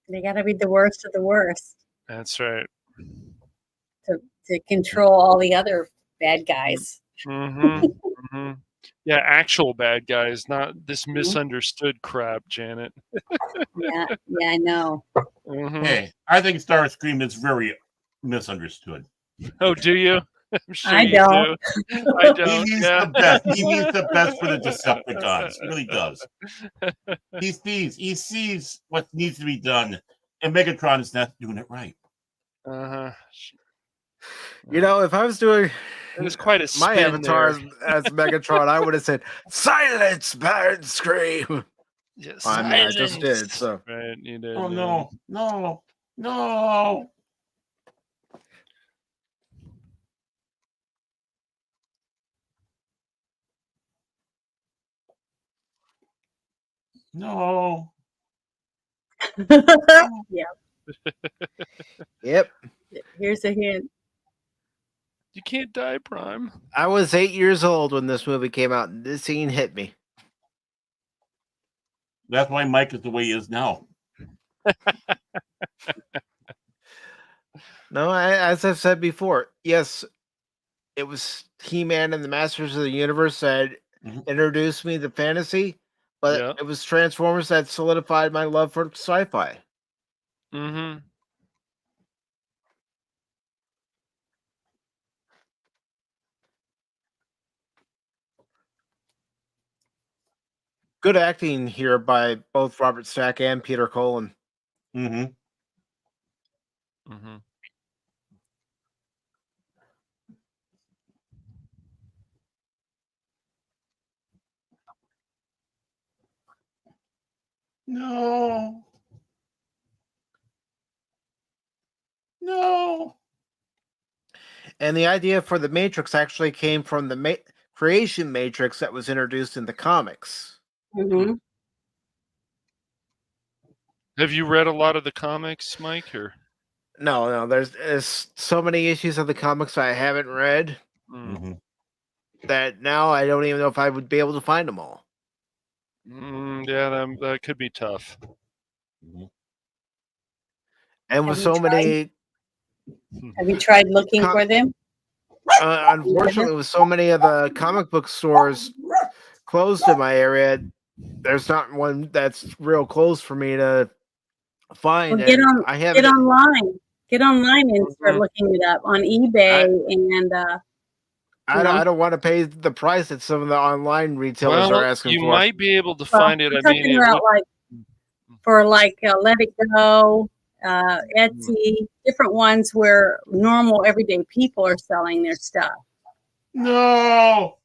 They got to be the worst of the worst that's right. to control all the other bad guys. Mm-hmm. Mm-hmm. Yeah, actual bad guys, not this misunderstood crap, Janet. Yeah, I know. Mm-hmm. Hey, I think Starscream is very misunderstood. Oh, do you? I'm sure I you don't. do. I don't. He means yeah. the best. He means the best for the Decepticons. He really does. He sees what needs to be done, and Megatron is not doing it right. Uh-huh. You know, if I was doing It was quite a my spin avatar there. as Megatron, I would have said, "Silence, bird scream." Yes, I mean, I just did. So, right, you did. Oh yeah. no! No! Yeah. yep. Here's a hint. You can't die, Prime. I was 8 years old when this movie came out, and this scene hit me. That's why Mike is the way he is now. No, as I've said before, yes, it was He-Man and the Masters of the Universe that introduced me to fantasy, but Yeah. it was Transformers that solidified my love for sci-fi. Mm-hmm. Good acting here by both Robert Stack and Peter Cullen. Mm-hmm. Mm-hmm. No! No! And the idea for the Matrix actually came from the creation Matrix that was introduced in the comics. Mm-hmm. Have you read a lot of the comics, Mike? Or No, there's so many issues of the comics I haven't read Mm-hmm. that now I don't even know if I would be able to find them all. Yeah, that could be tough. Mm-hmm. And with so many, Have you tried looking for them? unfortunately, with so many of the comic book stores closed in my area, there's not one that's real close for me to find. Well, get online. Get online and start looking it up on eBay and. I don't want to pay the price that some of the online retailers are asking you for. might be able to find it. I'm I mean, talking about Let It Go, Etsy, different ones where normal everyday people are selling their stuff. No!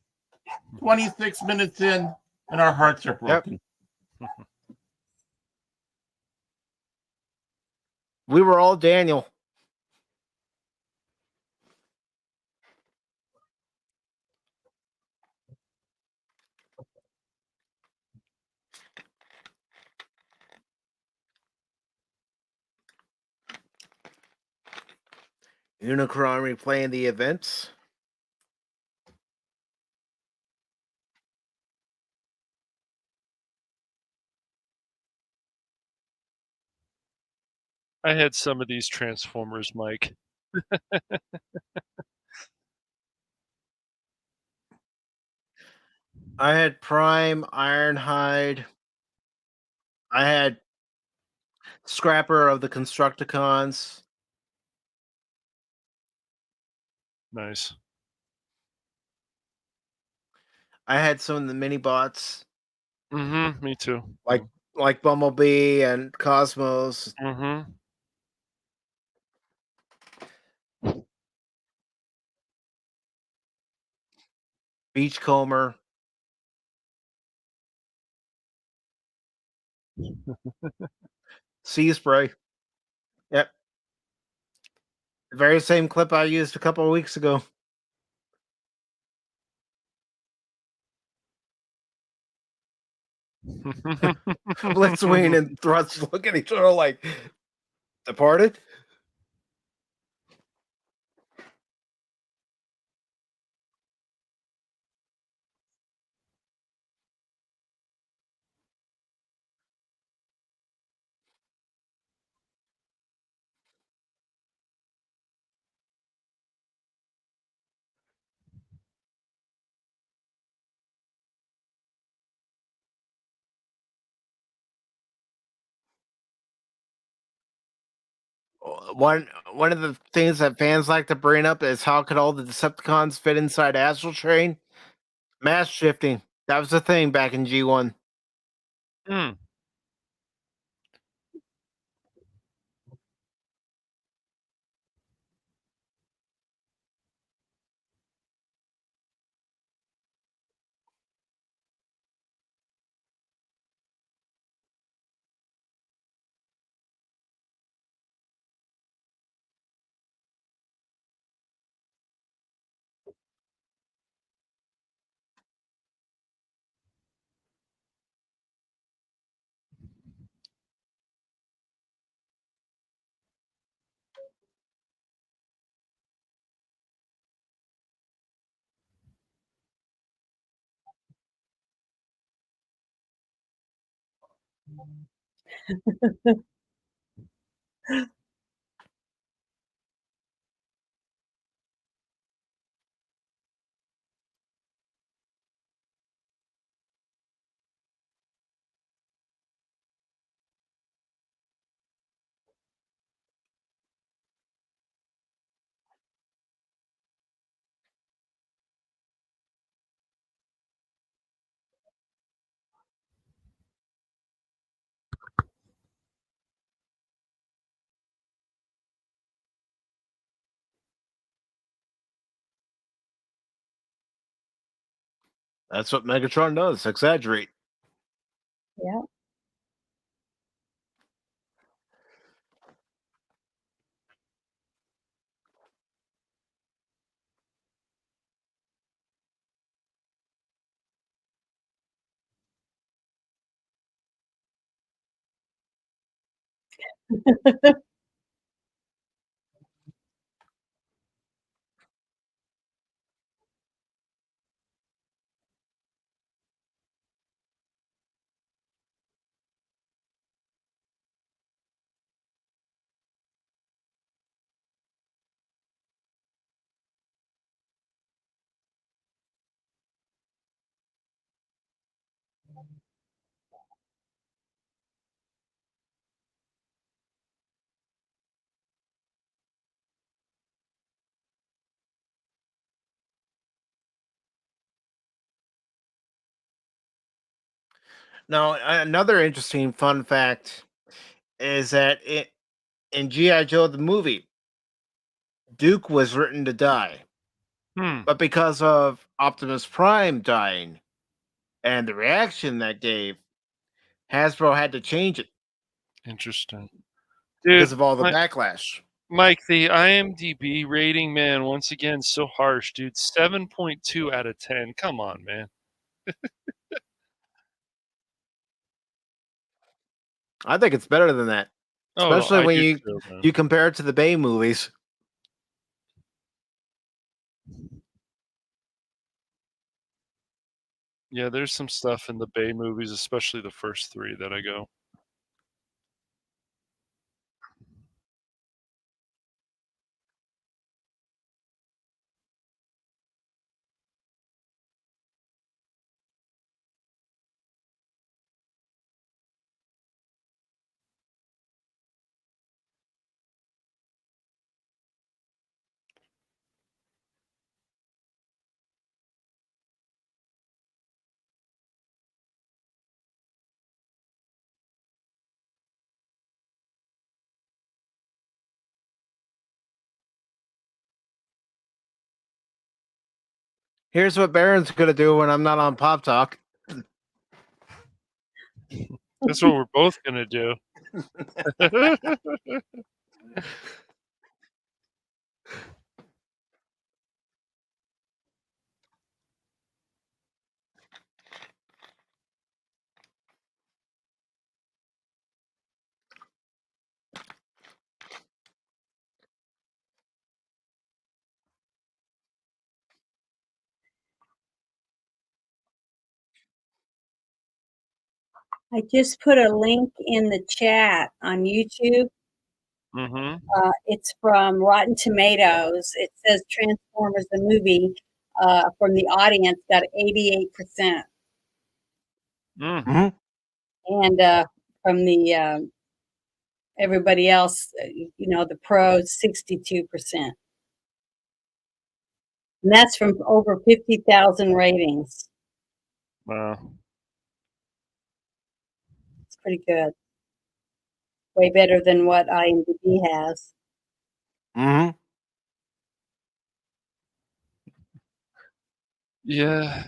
26 minutes in, and our hearts are broken. Yep. We were all Daniel. Unicron replaying the events. I had some of these Transformers, Mike. I had Prime, Ironhide. I had Scrapper of the Constructicons. Nice. I had some of the mini bots. Mm-hmm. Me too. Like Bumblebee and Cosmos. Mm-hmm. Beachcomber. Sea Spray. Yep. The very same clip I used a couple of weeks ago. Blitzwing and Thrust look at each other like, departed? One of the things that fans like to bring up is how could all the Decepticons fit inside Astral Train? Mass shifting. That was the thing back in G1. Hmm. That's what Megatron does, exaggerate. Yeah. Now, another interesting fun fact is that in G.I. Joe the movie, Duke was written to die. But because of Optimus Prime dying and the reaction that gave, Hasbro had to change it Interesting. because Dude, of all the backlash. Mike, the IMDb rating, man, once again, so harsh, dude. 7.2 out of 10. Come on, man. I think it's better than that, especially I when do too, man. you compare it to the Bay movies. Yeah, there's some stuff in the Bay movies, especially the first three, that I go, Here's what Baron's going to do when I'm not on Pop Talk. that's what we're both going to do. I just put a link in the chat on YouTube. Mm-hmm. It's from Rotten Tomatoes. It says Transformers the movie from the audience got 88%, Mm. and from the everybody else, the pros, 62%. And that's from over 50,000 ratings. Wow. It's pretty good. Way better than what IMDb has. Mm-hmm. Yeah.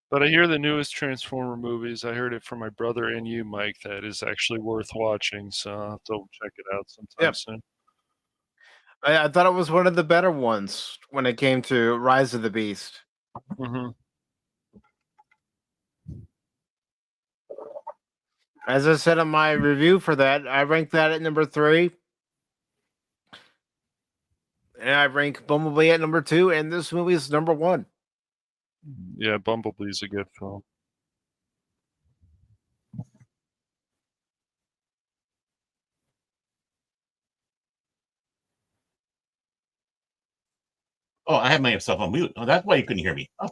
But I hear the newest Transformer movies. I heard it from my brother and you, Mike, that is actually worth watching. So I'll have to check it out sometime soon. I thought it was one of the better ones when it came to Rise of the Beast. Mm-hmm. As I said in my review for that, I ranked that at number 3. And I rank Bumblebee at number 2, and this movie is number 1. Yeah, Bumblebee's a good film. Oh, I have myself on mute. Oh, that's why you couldn't hear me. Oh,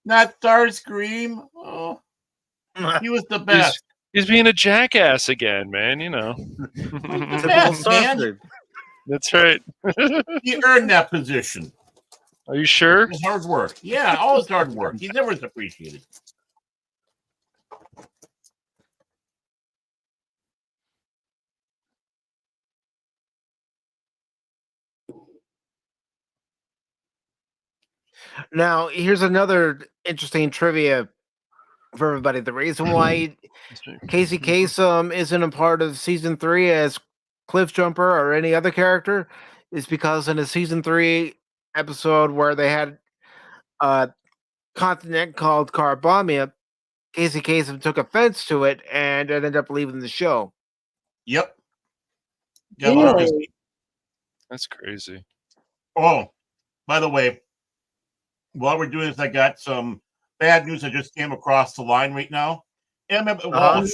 not Starscream. Oh, he was the best. He's being a jackass again, man. You know. Best, man. That's right. He earned that position. Are you sure? His hard work. Yeah, all his hard work. He never was appreciated. Now, here's another interesting trivia for everybody. The reason why Casey Kasem isn't a part of season 3 as Cliff Jumper or any other character is because in a season 3 episode where they had a continent called Carbomia, Casey Kasem took offense to it and ended up leaving the show. Yep. Really? That's crazy. Oh, by the way, while we're doing this, I got some bad news that just came across the line right now. Emmett Walsh,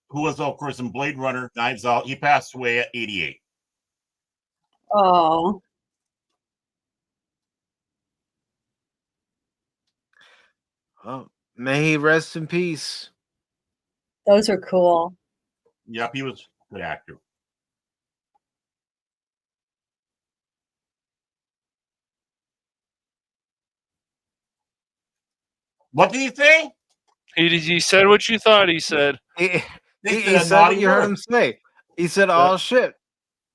who was, of course, in Blade Runner, Knives Out, he passed away at 88. Oh. Oh, may he rest in peace. Those are cool. Yep, he was a good actor. What did he say? He said what you thought he said. He said what you heard him say. He said, "Oh shit!"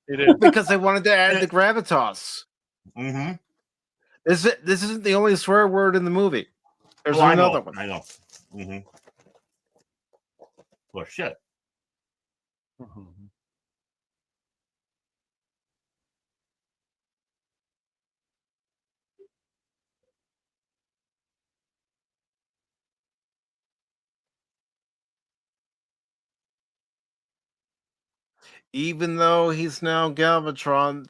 He did. Because they wanted to add the gravitas. Mm-hmm. This isn't the only swear word in the movie. There's I another know, one. I know. Mm-hmm. Well, shit. Even though he's now Galvatron,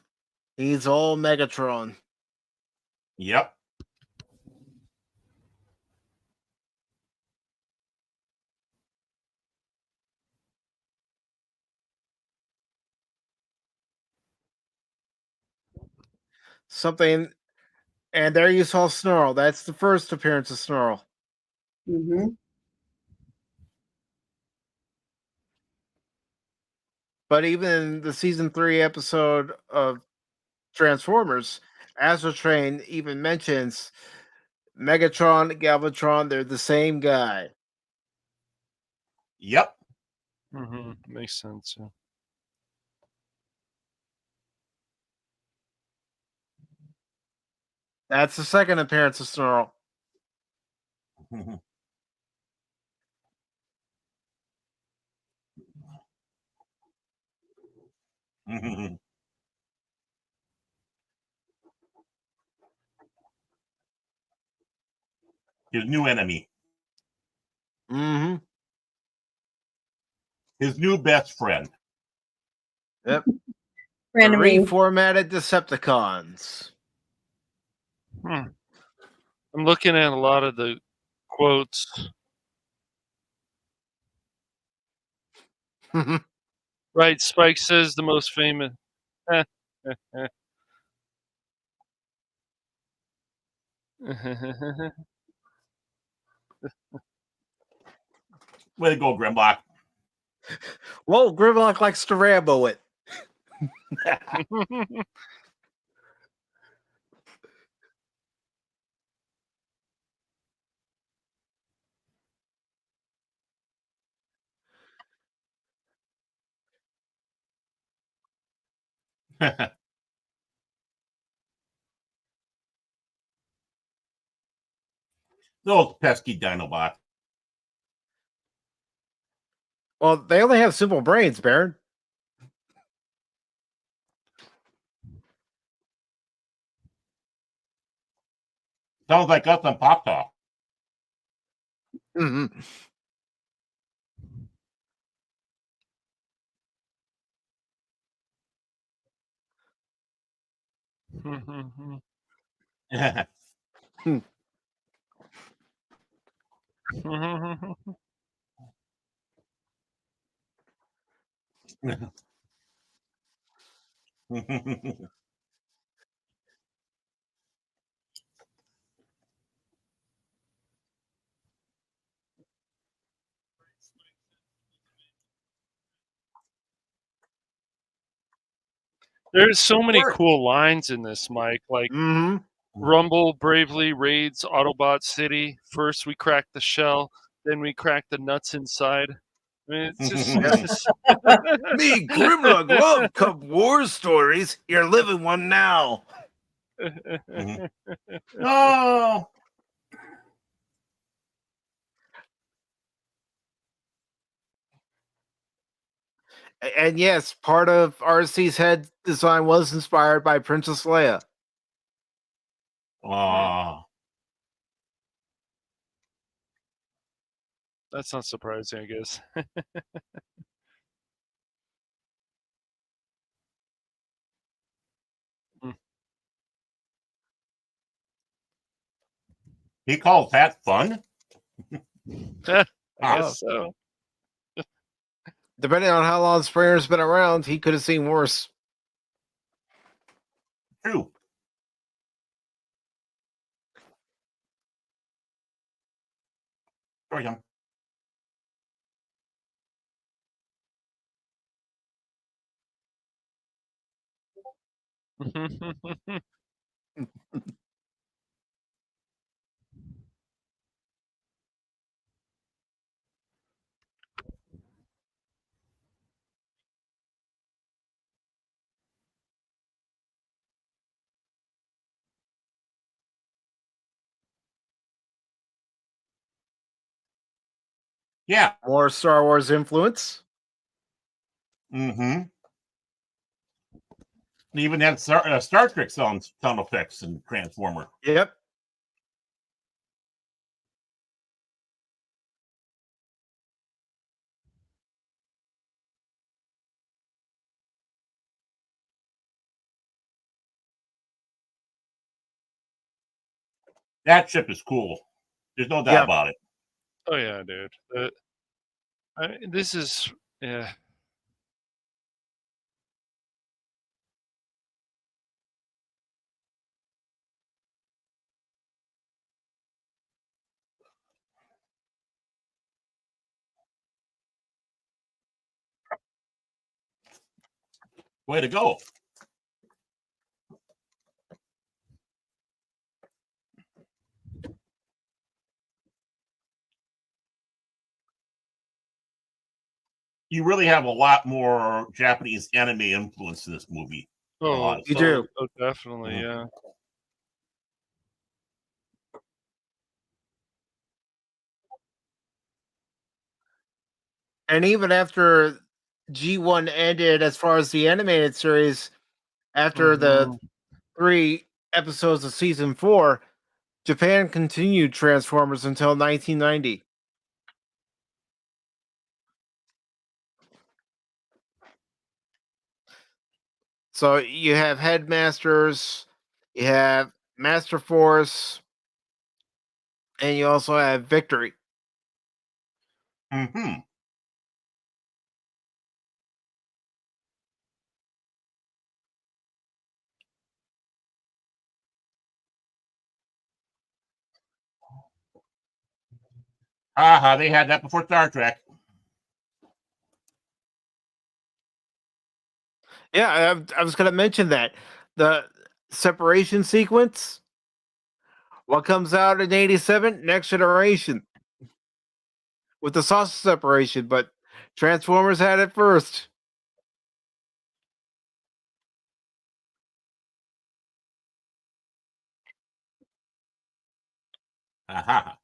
he's all Megatron. Yep. Something, and there you saw Snarl. That's the first appearance of Snarl. Mm-hmm. But even in the season 3 episode of Transformers, Astro Train even mentions Megatron, Galvatron, they're the same guy. Yep. Mm-hmm. Makes sense. Yeah. That's the second appearance of Snarl. His new enemy. Mm-hmm. His new best friend. Yep. Friend of me. Reformatted Decepticons. I'm looking at a lot of the quotes. Right, Spike says the most famous. Way to go, Grimlock. Well, Grimlock likes to Rambo it. Those pesky Dinobots. Well, they only have simple brains, Baron. Sounds like us on Pop Talk. Mm-hmm. There's so many cool lines in this, Mike. Like Rumble bravely raids Autobot City. First we crack the shell, then we crack the nuts inside. I mean, it's just Me, Grimlock, love Cub War stories. You're living one now. Oh. And yes, part of Arcee's head design was inspired by Princess Leia. That's not surprising, I guess. He calls that fun? I guess so. Depending on how long Springer's been around, he could have seen worse. True. Sorry, John. Yeah. More Star Wars influence. Mm-hmm. They even had Star Trek sound effects in Transformer. Yep. That ship is cool. There's no doubt about it. Oh yeah, dude. This is Way to go. You really have a lot more Japanese anime influence in this movie. Oh, you do. Oh, definitely, yeah. And even after G1 ended, as far as the animated series, after the 3 episodes of season 4, Japan continued Transformers until 1990. So you have Headmasters, you have Master Force, and you also have Victory. Mm-hmm. They had that before Star Trek. Yeah, I was going to mention that. The separation sequence, what comes out in 87? Next Generation. With the sausage separation, but Transformers had it first. Aha.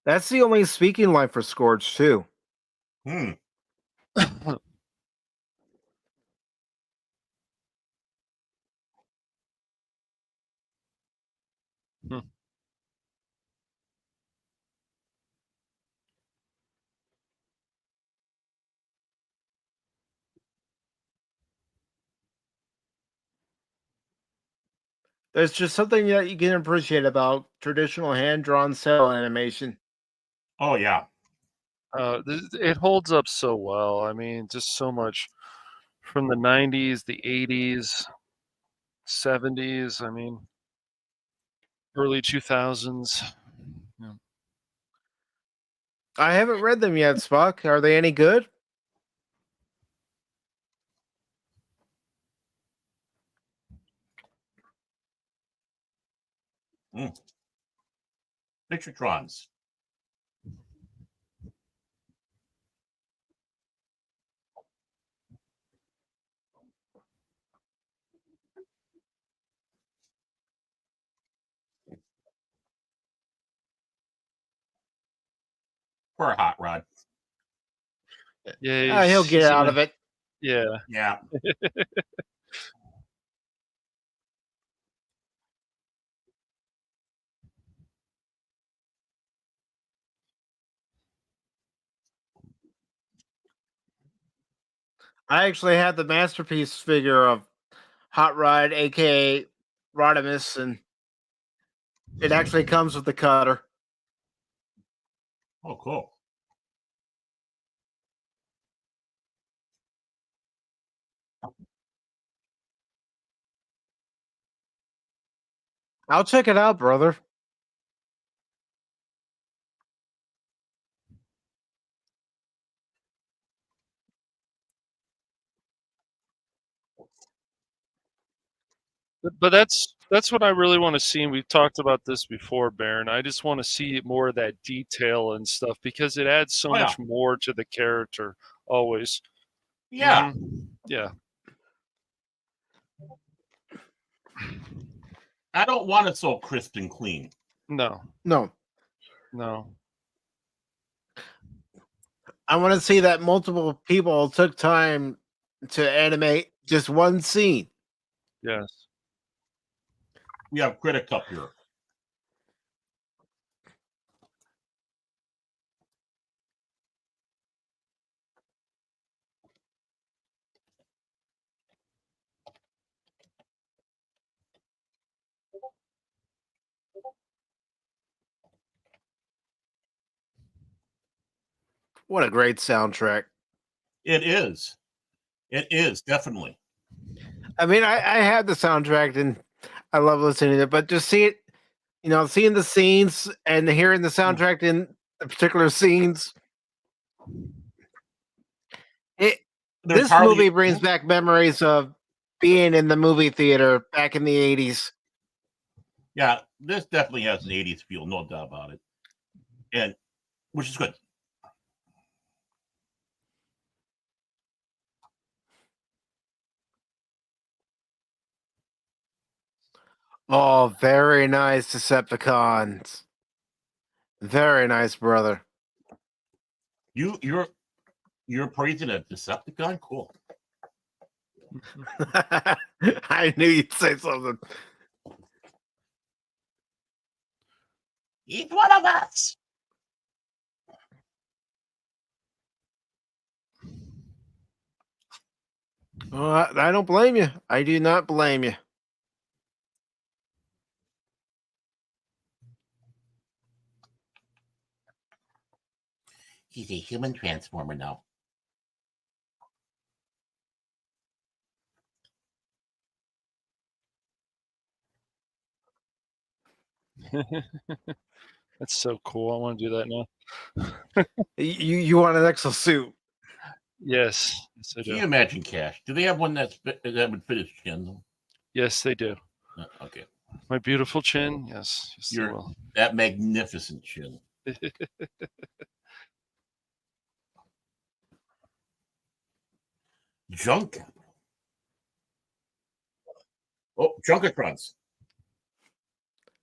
That's the only speaking line for Scourge, too. Hmm. There's just something that you can appreciate about traditional hand-drawn cell animation. Oh, yeah. It holds up so well. I mean, just so much from the 90s, the 80s, 70s. I mean, early 2000s. Yeah. I haven't read them yet, Spock. Are they any good? Picturetrons. Poor Hot Rod. Yeah, He'll get he's out of it. Yeah. Yeah. I actually have the masterpiece figure of Hot Rod, aka Rodimus, and it actually comes with the cutter. Oh, cool. I'll check it out, brother. But that's what I really want to see, and we've talked about this before, Baron. I just want to see more of that detail and stuff because it adds so Oh, yeah. much more to the character. Always. Yeah. Yeah. I don't want it so crisp and clean. No. No. I want to see that multiple people took time to animate just one scene. Yes. We have Critic up here. What a great soundtrack. It is. It is, definitely. I mean, I had the soundtrack and I love listening to it, but just see it, seeing the scenes and hearing the soundtrack in the particular scenes. This movie brings back memories of being in the movie theater back in the 80s. Yeah, this definitely has an 80s feel, no doubt about it. And which is good. Oh, very nice Decepticons. Very nice, brother. You're praising a Decepticon? Cool. I knew you'd say something. He's one of us. I don't blame you. I do not blame you. He's a human transformer now. That's so cool. I want to do that now. You want an exosuit? Yes, I do. Can you imagine, Cash? Do they have one that would fit his chin? Yes, they do. Okay. My beautiful chin. Yes, they will. That magnificent chin. Junk. Oh, Junkatrons.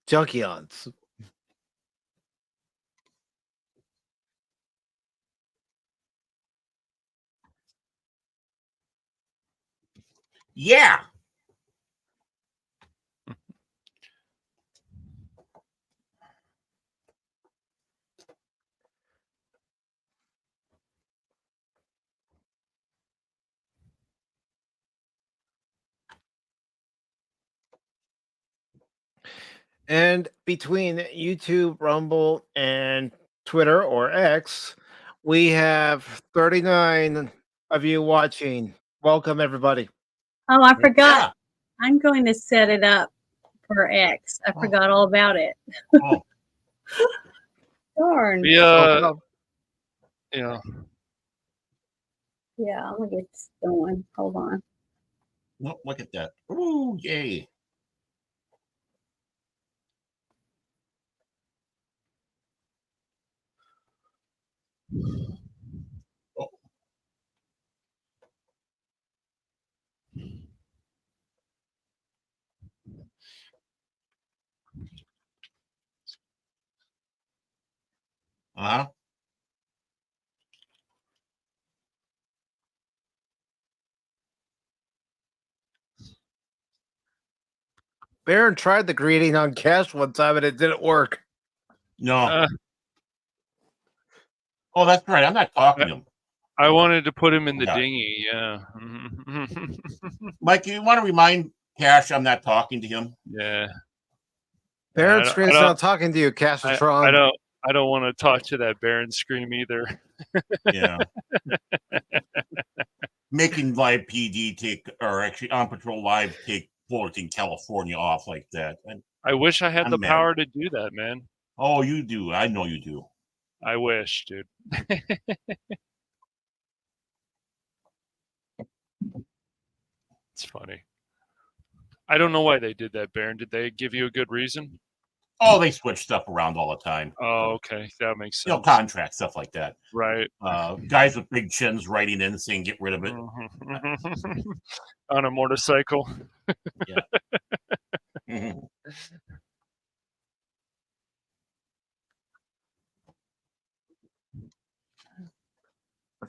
Junkions. Yeah. And between YouTube, Rumble, and Twitter or X, we have 39 of you watching. Welcome, everybody. Oh, I forgot. Yeah. I'm going to set it up for X. I forgot all about it. Oh. Darn. Yeah. Yeah, I'm going to get this going. Hold on. Oh, look at that. Ooh, yay. Oh. Uh-huh. Baron tried the greeting on Cash one time and it didn't work. No. Oh, that's right. I'm not talking to him. I wanted to put him in the dinghy. Yeah. Mike, you want to remind Cash I'm not talking to him? Yeah. Baron Scream's not talking to you, Castratron. I don't want to talk to that Baron Scream either. Yeah. Making Live PD take, or actually On Patrol Live take Fullerton, California off like that. I wish I had the power to do that, man. Oh, you do. I know you do. I wish, dude. It's funny. I don't know why they did that, Baron. Did they give you a good reason? Oh, they switch stuff around all the time. Oh, okay. That makes sense. You know, contract, stuff like that. Right. Guys with big chins writing in saying get rid of it. On a motorcycle. Yeah. The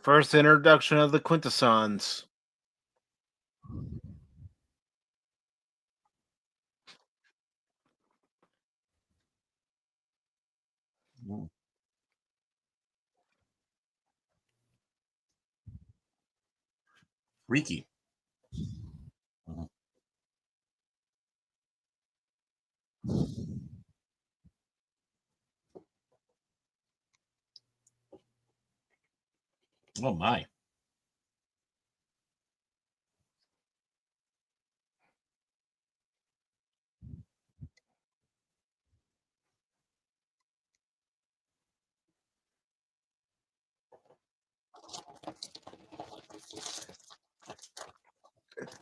first introduction of the Quintessons. Freaky. Oh my.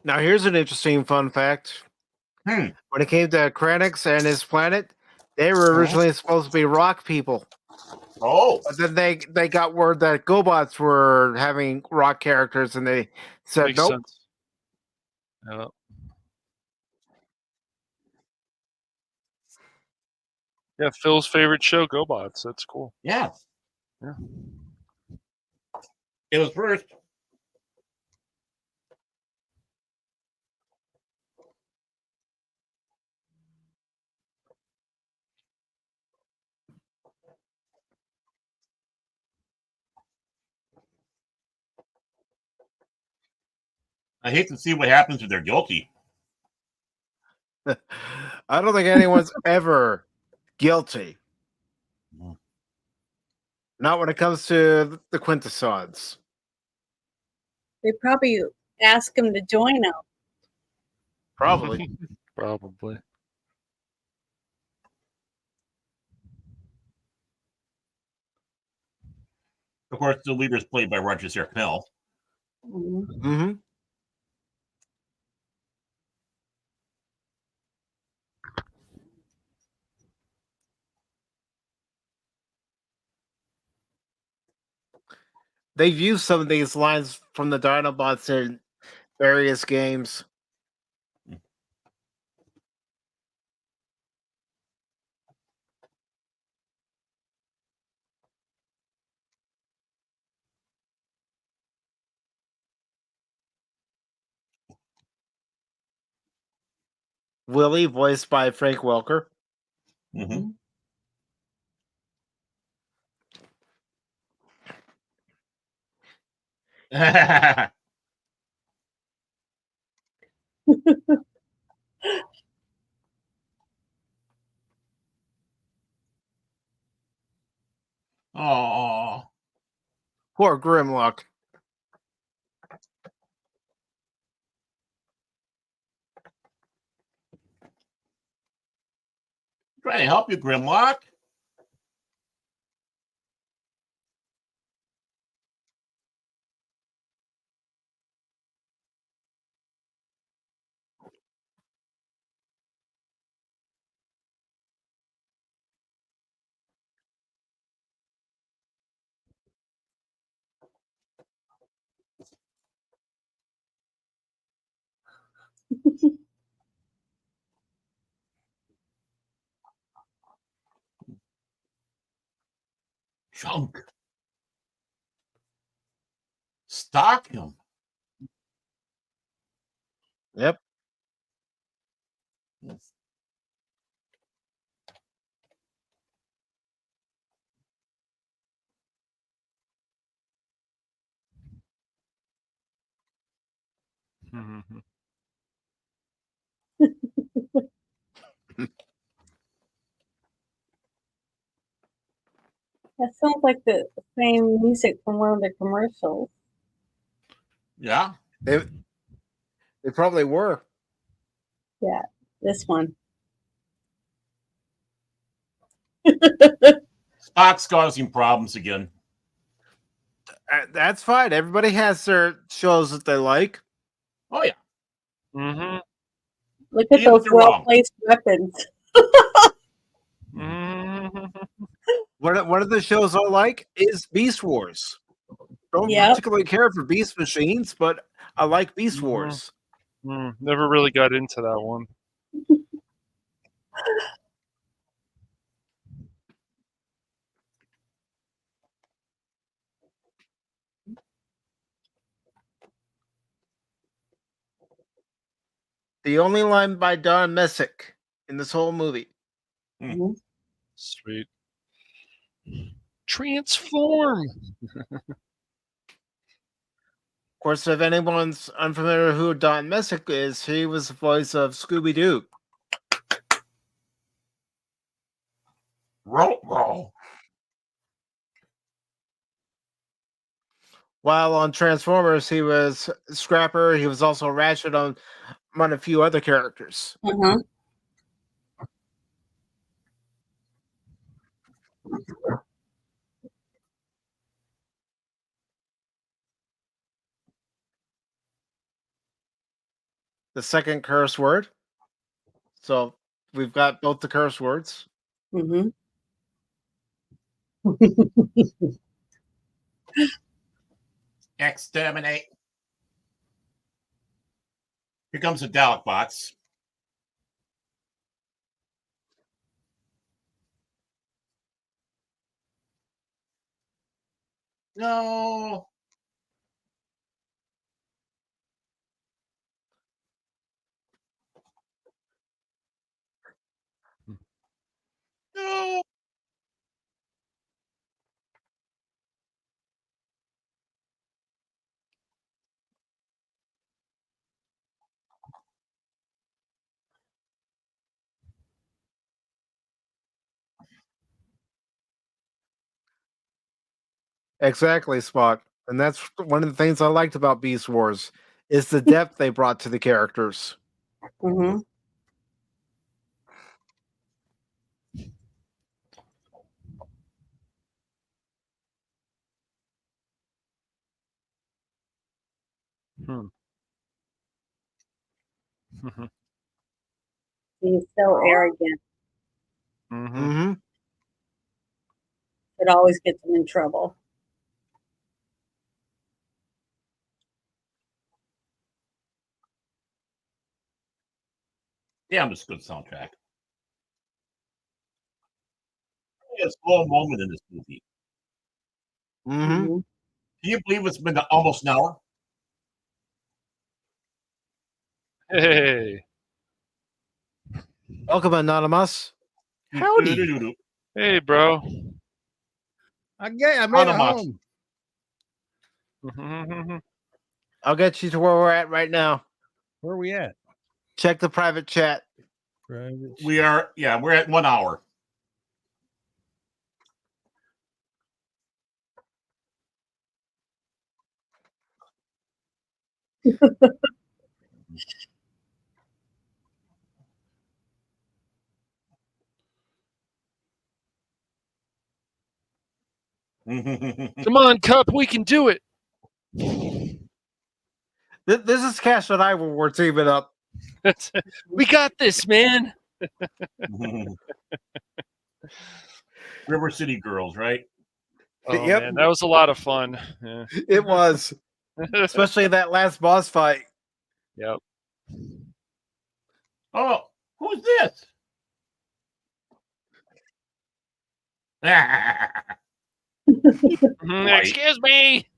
Now, here's an interesting fun fact. When it came to Kranix and his planet, they were originally supposed to be rock people. Oh. But then they got word that GoBots were having rock characters, and they said, Makes nope. sense. Yeah. Yeah, Phil's favorite show, GoBots. That's cool. Yeah. Yeah. It was first. I hate to see what happens if they're guilty. I don't think anyone's ever guilty. Not when it comes to the Quintessons. They probably ask him to join them. Probably. Probably. Of course, the leader is played by Roger Serpell. Mm-hmm. They've used some of these lines from the Dinobots in various games. Wheelie, voiced by Frank Welker. Mm-hmm. Oh, Poor Grimlock. trying to help you, Grimlock. Chunk. Stop him. Yep. That sounds like the same music from one of the commercials. Yeah. They probably were. Yeah, this one. Spot's causing problems again. That's fine. Everybody has their shows that they like. Oh, yeah. Mm-hmm. Look at Even if those they're wrong. well-placed weapons. One of the shows I like is Beast Wars. Don't Yep. particularly care for Beast Machines, but I like Beast Wars. Never really got into that one. The only line by Don Messick in this whole movie. Mhm. Sweet. Transform. Of course, if anyone's unfamiliar who Don Messick is, he was the voice of Scooby-Doo. Roll. While on Transformers, he was Scrapper. He was also Ratchet on a few other characters. Uh-huh. The second curse word. So we've got both the curse words. Mm-hmm. Exterminate. Here comes the Dalek bots. No. No. Exactly, Spock. And that's one of the things I liked about Beast Wars is the depth they brought to the characters. Mm-hmm. He's so arrogant. Mm-hmm. It always gets him in trouble. Yeah, it's a good soundtrack. A slow moment in this movie. Mm-hmm. Can you believe it's been almost an hour? Hey. Welcome, Anonymous. Howdy. Hey, bro. I made it Autobots. home. I'll get you to where we're at right now. Where are we at? Check the private chat. We're at 1 hour. Come on, Cup, we can do it. This is Cash and I when we're teaming up. We got this, man. River City Girls, right? Oh, Yep. man, that was a lot of fun. Yeah. It was. Especially that last boss fight. Yep. Oh, who's this? Excuse me.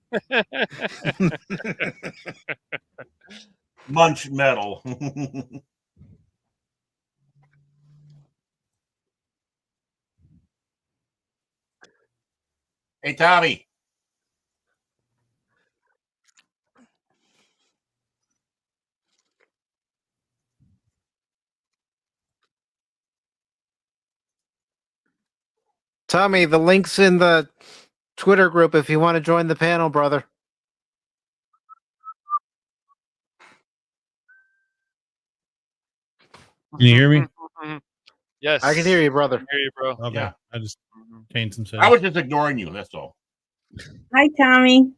Munch metal. Hey, Tommy. Tommy, the link's in the Twitter group if you want to join the panel, brother. Can you hear me? Yes. I can hear you, brother. I can hear you, bro. Okay. Yeah. I just changed some I settings. was just ignoring you. That's all. Hi, Tommy.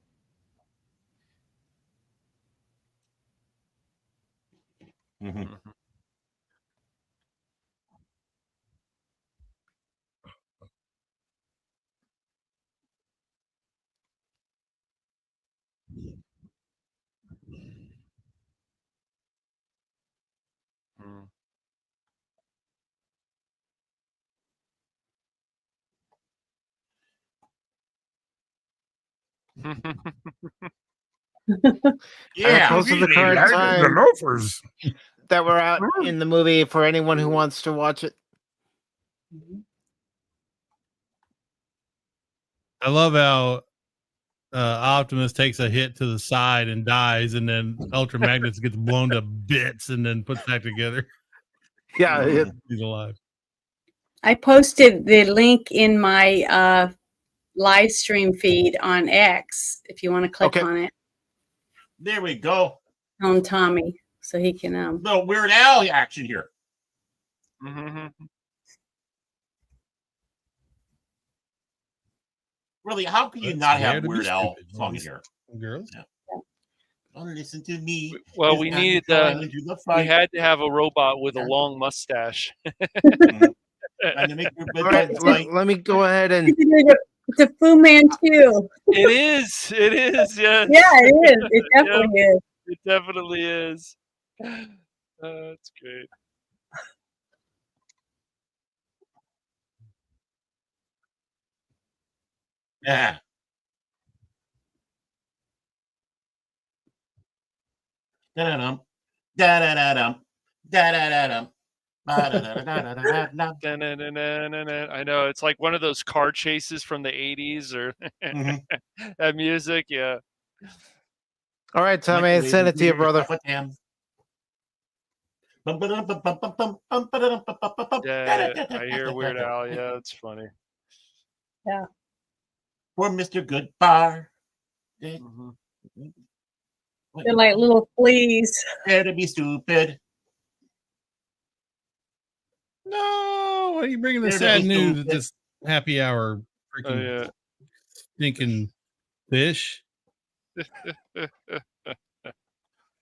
Yeah. Close to the current The time loafers. that we're out in the movie for anyone who wants to watch it. I love how Optimus takes a hit to the side and dies, and then Ultra Magnus gets blown to bits and then puts back together. Yeah, He's alive. I posted the link in my live stream feed on X if you want to click on it. There we go. On Tommy, so he can Little Weird Al action here. Really, how can you not have Weird Al song in here? Girls? Yeah. Don't listen to me. Well, we needed we had to have a robot with a long mustache. All right, let me go ahead and it's a Fu Manchu. It is. It is. Yes. Yeah, it is. It definitely is. It definitely is. That's great. Yeah. Da-da-dum. Da-da-da-dum. Da-da-da-dum. I know it's like one of those car chases from the 80s or that music. Yeah. All right, Tommy, I sent it to you, brother. Yeah, I hear Weird Al. Yeah, it's funny. Yeah. for Mr. Goodbar. Mm-hmm. They're like little fleas. Dare to be stupid. No, why are you bringing the Dare to sad be news at stupid. this happy hour? Freaking stinking fish.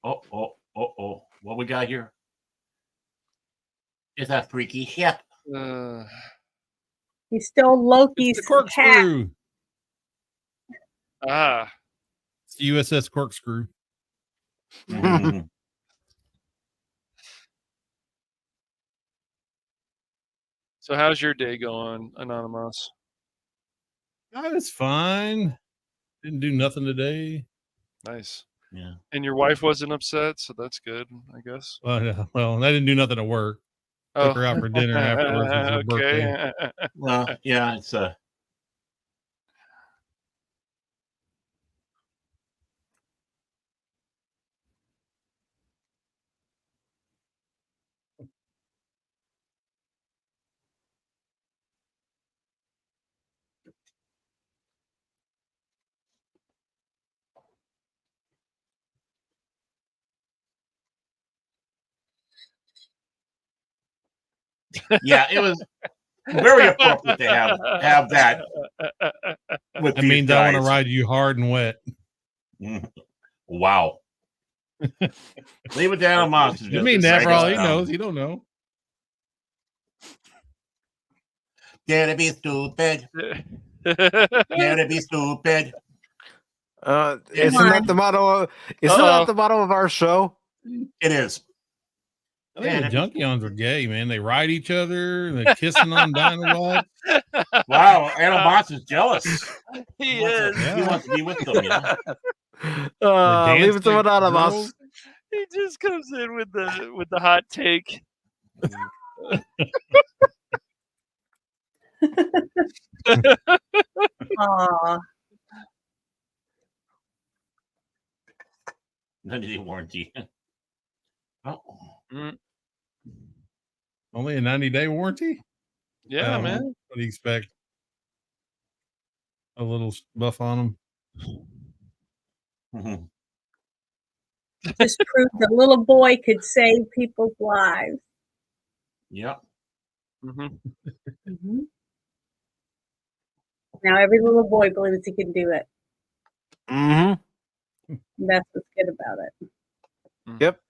Oh. What we got here? Is that freaky ship? He stole Loki's It's the corkscrew. It's the USS Corkscrew. Mhm. So how's your day going, Anonymous? Oh, it's fine. Didn't do nothing today. Nice. Yeah. And your wife wasn't upset, so that's good, I guess. Well, I didn't do nothing at work. Took her out for dinner afterwards. It was her birthday. Well, yeah, it's yeah, it was very appropriate to have that. With That means I want to ride you hard and wet. Wow. Leave it down, monsters. You mean that for all he knows? You don't know. Dare to be stupid. Dare to be stupid. Isn't that the motto? Isn't that the motto of our show? It is. I think the Junkions are gay, man. They ride each other and they're kissing on Dinobots. Wow, Autobots is jealous. He is. He wants to be with them, you know? Leave it to Anonymous. He just comes in with the hot take. Aw. 90-day warranty. Oh. Only a 90-day warranty? Yeah, man. What do you expect? A little buff on them. Just proved the little boy could save people's lives. Yep. Mm-hmm. Now every little boy believes he can do it. Mm-hmm. That's what's good about it. Yep.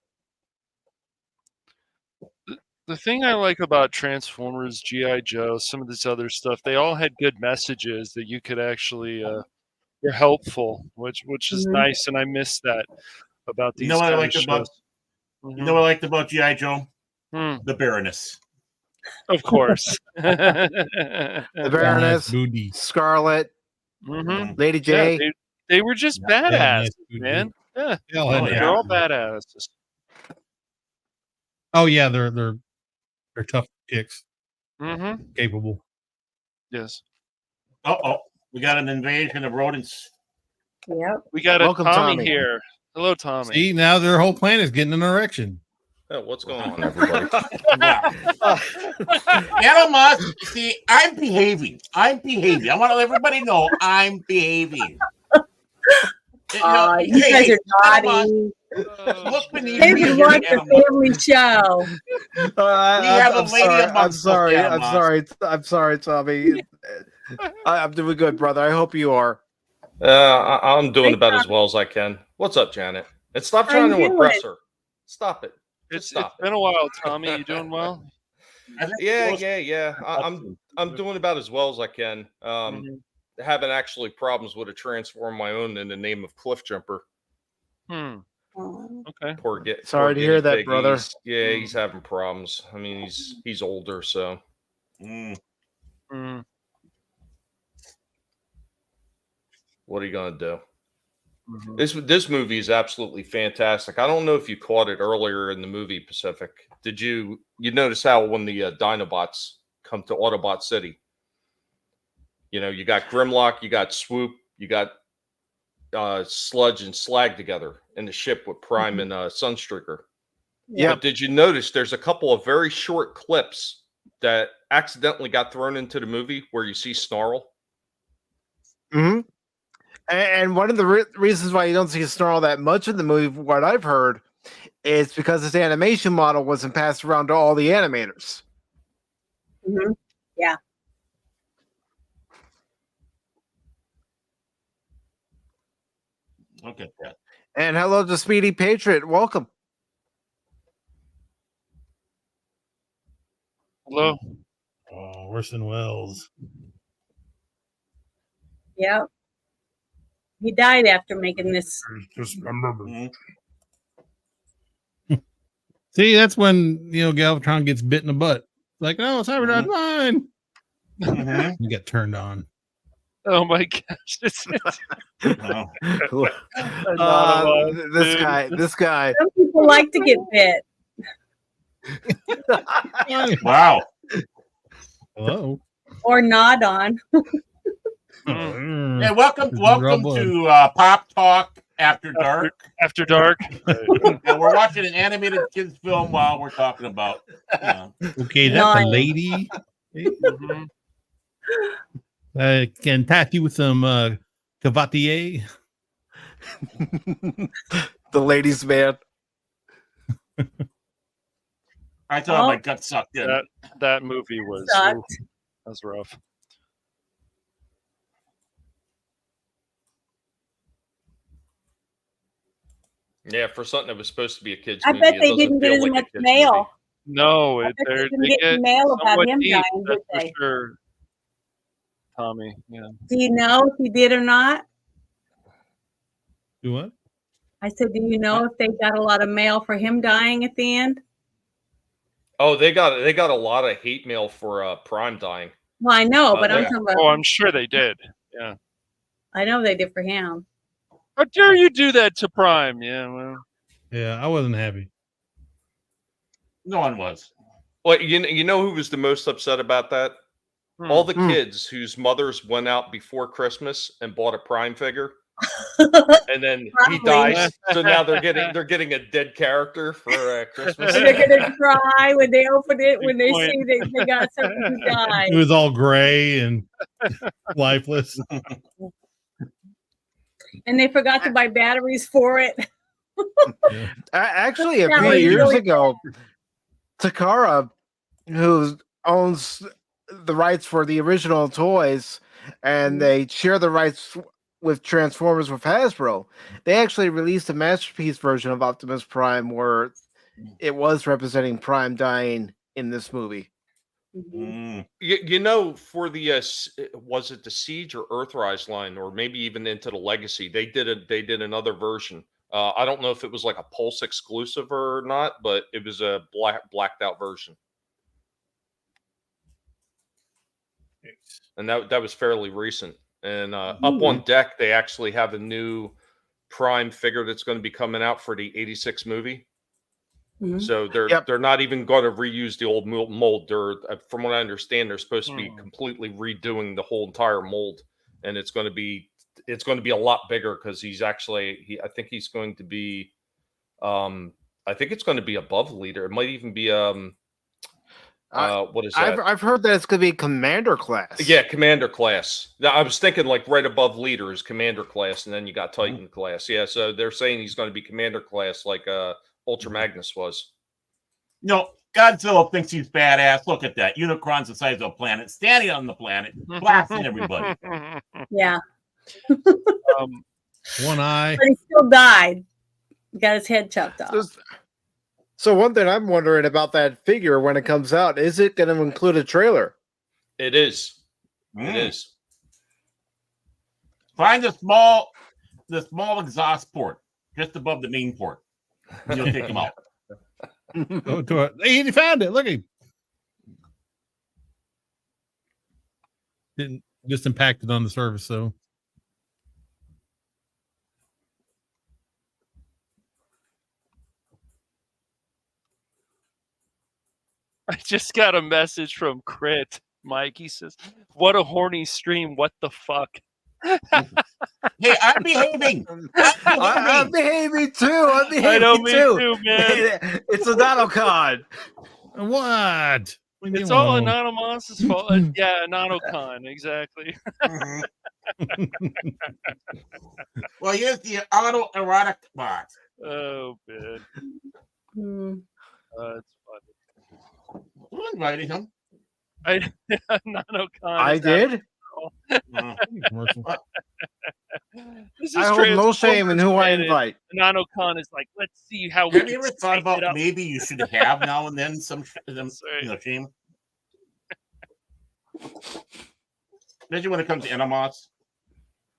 The thing I like about Transformers, G.I. Joe, some of this other stuff, they all had good messages that you could actually they're helpful, which is nice, and I miss that about these. You know what I liked shows. about? You know what I liked about G.I. Joe? The Baroness. Of course. The Baroness, Scarlet, Lady J. Yeah, they were just badass, man. Yeah, they're all badasses. Oh yeah, they're tough kicks. Capable. Yes. We got an invasion of rodents. Yep. We got Welcome, Tommy Tommy here. Hello, Tommy. See, now their whole planet's getting an erection. Oh, what's going on, everybody? Animals, see, I'm behaving. I want to let everybody know I'm behaving. You guys are naughty. Look beneath Maybe me. watch the family show. I'm sorry, Tommy. I'm doing good, brother. I hope you are. I'm doing about as well as I can. What's up, Janet? And stop trying to impress her. Stop it. It's been a while, Tommy. You doing well? Yeah. I'm doing about as well as I can. Having actually problems with a transform my own in the name of Cliff Jumper. Okay. Sorry to hear that, brother. He's having problems. I mean, he's older, so. What are you gonna do? This movie is absolutely fantastic. I don't know if you caught it earlier in the movie Pacific. Did you notice how when the Dinobots come to Autobot City, you got Grimlock, you got Swoop, you got Sludge and Slag together in the ship with Prime and Sunstreaker. Yeah. But did you notice there's a couple of very short clips that accidentally got thrown into the movie where you see Snarl? Mm-hmm. And one of the reasons why you don't see Snarl that much in the movie, what I've heard, is because his animation model wasn't passed around to all the animators. Mm-hmm. Yeah. Okay. Yeah. And hello to Speedy Patriot. Welcome. Hello. Oh, Orson Welles. Yep. He died after making this. Just remember. See, that's when Galvatron gets bit in the butt. Like, oh, Cybertron's mine. You get turned on. Oh my gosh! This guy. Some people like to get bit. Wow. Hello. Or nod on. Hey, welcome to Pop Talk After Dark. After Dark. And we're watching an animated kids film while we're talking about. Okay, that's a lady. I can tap you with some cavatier. The ladies' man. I thought my gut sucked in. That movie was rough. Yeah, for something that was supposed to be a kid's I movie, bet it they doesn't didn't get feel as like a much kid's mail. movie. No, I bet they didn't they get get mail about somewhat him deep, dying, that's did for they? sure. Tommy, yeah. Do you know if he did or not? Do what? I said, do you know if they got a lot of mail for him dying at the end? Oh, they got a lot of hate mail for Prime dying. Well, I know, but I'm yeah. talking about. Oh, I'm sure they did. Yeah. I know they did for him. How dare you do that to Prime? Yeah, well. Yeah, I wasn't happy. No one was. Well, you know who was the most upset about that? All the kids whose mothers went out before Christmas and bought a Prime figure, and then he dies. So now they're getting a dead character for Christmas. And they're gonna cry when they open it when they see they got something to die. It was all gray and lifeless. And they forgot to buy batteries for it. Actually, a few years ago, Takara, who owns the rights for the original toys, and they share the rights with Transformers with Hasbro, they actually released a masterpiece version of Optimus Prime where it was representing Prime dying in this movie. You know, for the was it the Siege or Earthrise line, or maybe even into the Legacy, they did another version. I don't know if it was like a Pulse exclusive or not, but it was a blacked out version, and that was fairly recent. And up on deck, they actually have a new Prime figure that's going to be coming out for the '86 movie. So they're not even going to reuse the old mold. They're, from what I understand, they're supposed to be completely redoing the whole entire mold, and it's going to be a lot bigger because he's actually I think he's going to be I think it's going to be above leader. It might even be what is that? I've heard that it's going to be Commander class. Yeah, Commander class. I was thinking like right above leader is Commander class, and then you got Titan class. Yeah, so they're saying he's going to be Commander class like Ultra Magnus was. No, Godzilla thinks he's badass. Look at that. Unicron's the size of a planet, standing on the planet, blasting everybody. Yeah. One eye. But he still died. Got his head chopped off. So one thing I'm wondering about that figure when it comes out, is it going to include a trailer? It is. It is. Find the small exhaust port just above the main port. You'll take him out. Go to it. He found it. Look at him. Didn't just impacted on the surface, so. I just got a message from Crit, Mike. He says, "What a horny stream! What the fuck?" Hey, I'm behaving. I'm behaving too. I'm behaving I know, me too. too, man. It's a Nanocon. What? It's all Anonymous' fault. Yeah, Nanocon, exactly. Well, here's the autoerotic bot. Oh, man. That's funny. Who invited him? Nanocon. I did. This I is hold no shame in who I Transformers invite. planet. Nanocon is like, let's see how we Have you can ever thought spice it about up. maybe you should have now and then some shame? Especially when it comes to Animals.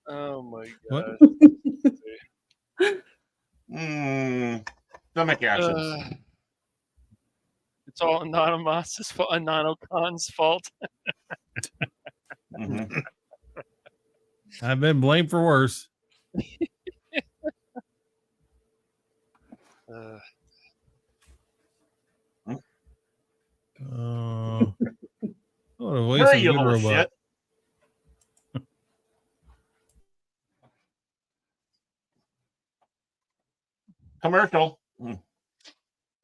Oh my What? god. Stomach actions. It's all Anonymous's fault, Nanocon's fault. Mm-hmm. I've been blamed for worse. What a waste Hurry, of you good little robot. shit. Commercial.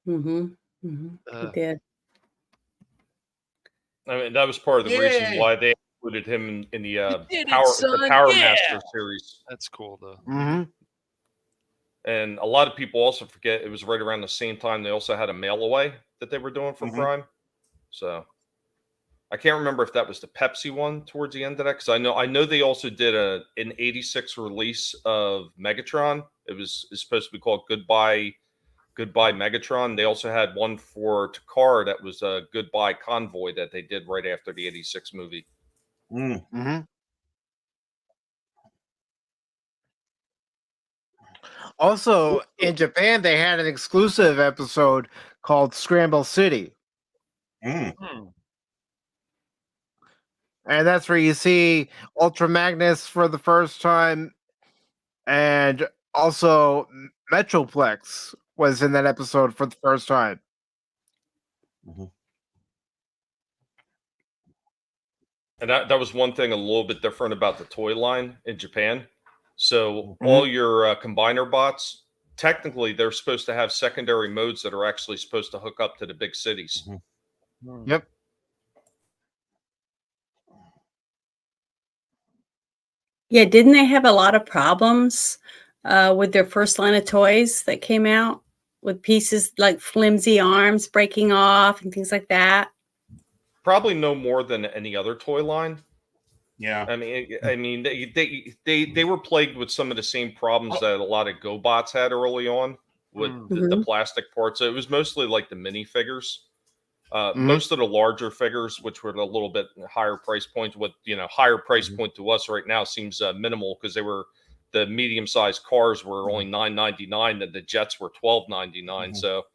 It did. I mean, that was part of the reason why they included him in the Power Master series. That's cool, though. And a lot of people also forget it was right around the same time they also had a mail away that they were doing for Prime. So I can't remember if that was the Pepsi one towards the end of that, because I know they also did an '86 release of Megatron. It's supposed to be called Goodbye Megatron. They also had one for Takara that was a Goodbye Convoy that they did right after the '86 movie. Also, in Japan, they had an exclusive episode called Scramble City. And that's where you see Ultra Magnus for the first time. And also, Metroplex was in that episode for the first time. And that was one thing a little bit different about the toy line in Japan. So all your combiner bots, technically, they're supposed to have secondary modes that are actually supposed to hook up to the big cities. Yep. Yeah, didn't they have a lot of problems with their first line of toys that came out with pieces like flimsy arms breaking off and things like that? Probably no more than any other toy line. Yeah. I mean, they were plagued with some of the same problems that a lot of GoBots had early on with the plastic parts. So it was mostly like the minifigures. Most of the larger figures, which were a little bit higher price point, higher price point to us right now seems minimal, because the medium-sized cars were only $9.99 and the jets were $12.99. So,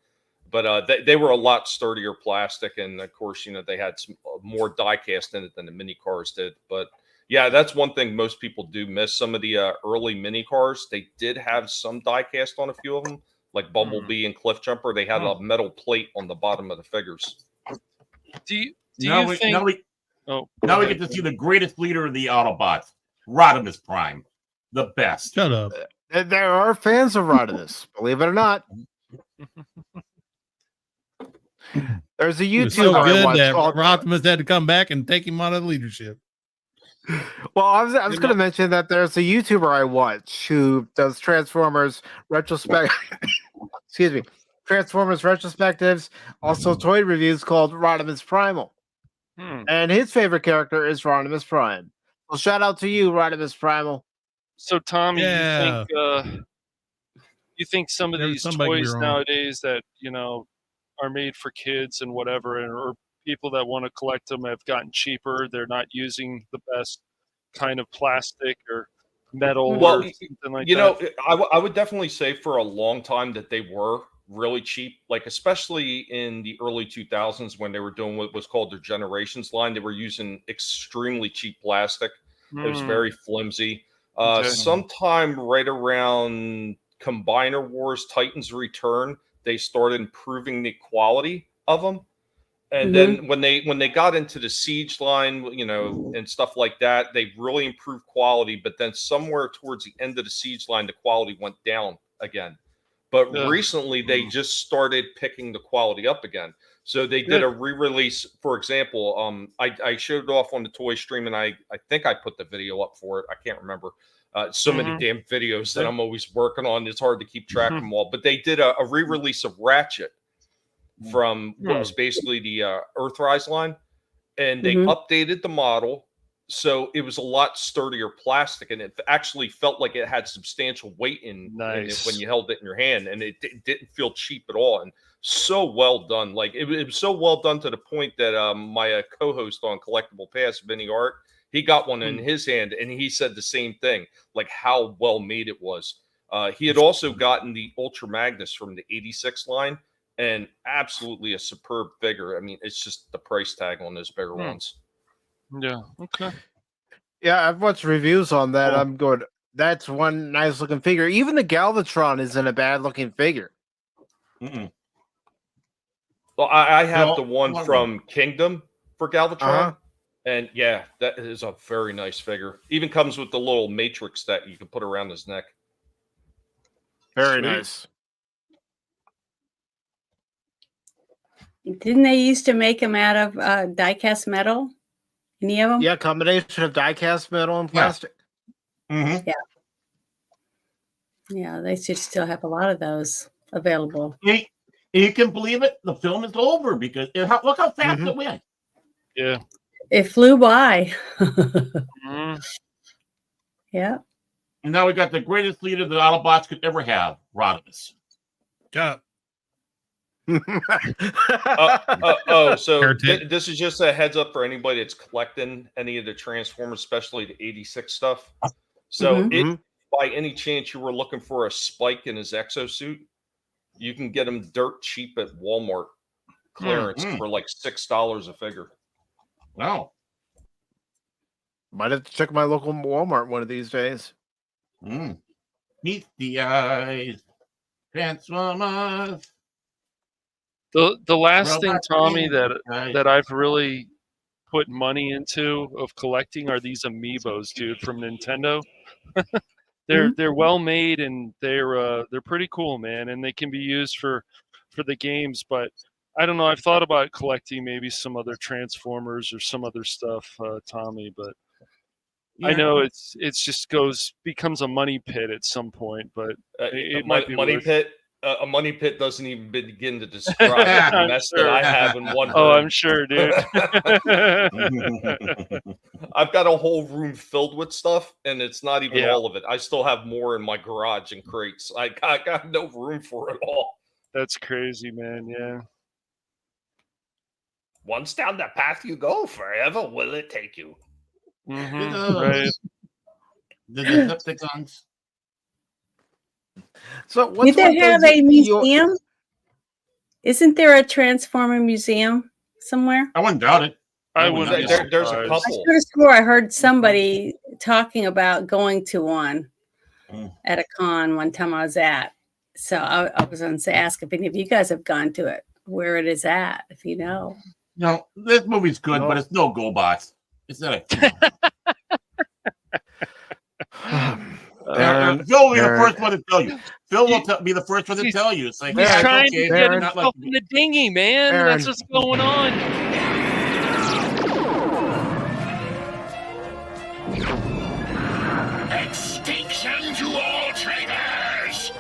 but they were a lot sturdier plastic, and of course, they had some more die cast in it than the mini cars did. But yeah, that's one thing most people do miss. Some of the early mini cars, they did have some die cast on a few of them, like Bumblebee and Cliff Jumper. They had a metal plate on the bottom of the figures. Now we get to see the greatest leader of the Autobots, Rodimus Prime, the best. Shut up. There are fans of Rodimus, believe it or not. There's a It was YouTuber so I good watched that called- Optimus had to come back and take him out of leadership. Well, I was going to mention that there's a YouTuber I watch who does Transformers retrospect. Excuse me, Transformers retrospectives, also toy reviews, called Rodimus Primal, and his favorite character is Rodimus Prime. Well, shout out to you, Rodimus Primal. So, Tommy, Yeah. you think some of There was these somebody we toys were on. nowadays that are made for kids and whatever, or people that want to collect them have gotten cheaper? They're not using the best kind of plastic or metal or something like that. I would definitely say for a long time that they were really cheap, like especially in the early 2000s when they were doing what was called their Generations line. They were using extremely cheap plastic. It was very flimsy. Sometime right around Combiner Wars, Titans Return, they started improving the quality of them. And then when they got into the Siege line, and stuff like that, they really improved quality. But then somewhere towards the end of the Siege line, the quality went down again. But recently, they just started picking the quality up again. So they did a re-release. For example, I showed it off on the toy stream, and I think I put the video up for it. I can't remember. So many damn videos that I'm always working on. It's hard to keep track of them all. But they did a re-release of Ratchet from what was basically the Earthrise line, and they updated the model. So it was a lot sturdier plastic, and it actually felt like it had substantial weight in it when you held it in your hand, and it didn't feel cheap at all. And so well done. Like it was so well done to the point that my co-host on Collectible Pass, Vinny Art, he got one in his hand, and he said the same thing, like how well made it was. He had also gotten the Ultra Magnus from the '86 line, and absolutely a superb figure. I mean, it's just the price tag on those bigger ones. Yeah. Okay. Yeah, I've watched reviews on that. I'm going, that's one nice looking figure. Even the Galvatron isn't a bad looking figure. Well, I have the one from Kingdom for Galvatron. And yeah, that is a very nice figure. Even comes with the little matrix that you can put around his neck. Very nice. Didn't they used to make them out of die-cast metal? Any of them? Yeah, combination of die-cast metal and plastic. Yeah. Yeah, they should still have a lot of those available. You can believe it. The film is over because look how fast it went. Yeah. It flew by. Yeah. And now we got the greatest leader the Autobots could ever have, Rodimus. Yeah. So this is just a heads up for anybody that's collecting any of the Transformers, especially the '86 stuff. So if by any chance you were looking for a Spike in his exosuit, you can get him dirt cheap at Walmart clearance for like $6 a figure. Wow. Might have to check my local Walmart one of these days. Meet the eyes, Transformers. The last thing, Tommy, that I've really put money into of collecting are these amiibos, dude, from Nintendo. They're well made, and they're pretty cool, man, and they can be used for the games. But I don't know. I've thought about collecting maybe some other Transformers or some other stuff, Tommy. But I know it's just becomes a money pit at some point. But it might be money pit. A money pit doesn't even begin to describe the mess that I have in one room. Oh, I'm sure, dude. I've got a whole room filled with stuff, and it's not even all of it. I still have more in my garage and crates. I got no room for it all. That's crazy, man. Yeah. Once down the path you go, forever will it take you. Right. The Decepticons. So did they have a museum? Isn't there a Transformer museum somewhere? I wouldn't doubt it. There's a couple. I could have swore I heard somebody talking about going to one at a con one time I was at. So I was going to ask if any of you guys have gone to it, where it is at, if you know. No, this movie's good, but it's no GoBots. It's not a. Phil will be the first one to tell you. Phil will be the first one to tell you. It's like he's trying to get himself in the dinghy, man. That's what's going on. Extinction to all traitors!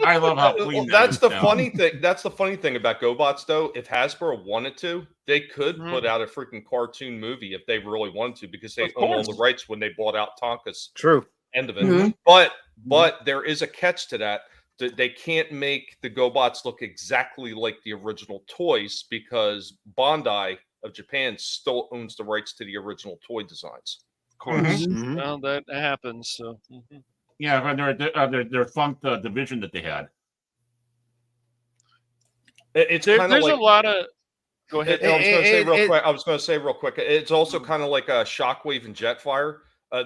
I love how clean that's the funny thing. That's the funny thing about GoBots, though. If Hasbro wanted to, they could put out a freaking cartoon movie if they really wanted to, because they own all the rights when they bought out Tonka's end of it. But there is a catch to that. They can't make the GoBots look exactly like the original toys, because Bandai of Japan still owns the rights to the original toy designs. Of course. Well, that happens. So. Yeah, their funked division that they had. It's there's like, a lot of. Go ahead. I was going to say real quick. It's also kind of like a Shockwave and Jetfire.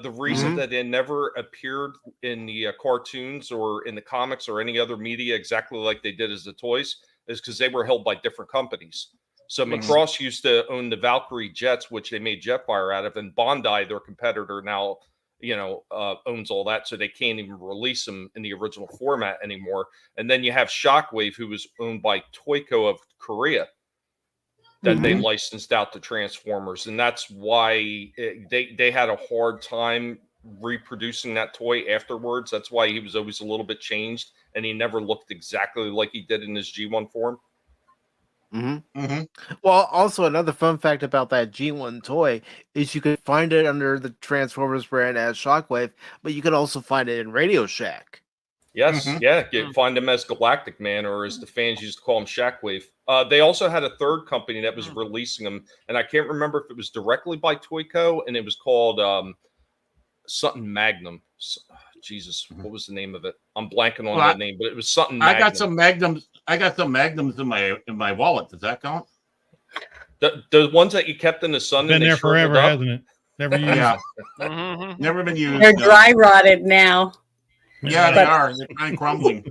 The reason that they never appeared in the cartoons or in the comics or any other media exactly like they did as the toys is because they were held by different companies. So Macross used to own the Valkyrie jets, which they made Jetfire out of, and Bandai, their competitor now, owns all that, so they can't even release them in the original format anymore. And then you have Shockwave, who was owned by Toyco of Korea, that they licensed out to Transformers, and that's why they had a hard time reproducing that toy afterwards. That's why he was always a little bit changed, and he never looked exactly like he did in his G1 form. Well, also another fun fact about that G1 toy is you could find it under the Transformers brand as Shockwave, but you could also find it in Radio Shack. Yes, yeah, you find him as Galactic Man, or as the fans used to call him, Shockwave. They also had a third company that was releasing them, and I can't remember if it was directly by Toyco, and it was called something Magnum. Jesus, what was the name of it? I'm blanking on that name, but it was something Magnum. I got some Magnums in my wallet. Does that count? The ones that you kept in the sun. Been there forever, hasn't it? Never used. Yeah. Never been used. They're dry rotted now. Yeah, they are. They're kind of crumbling.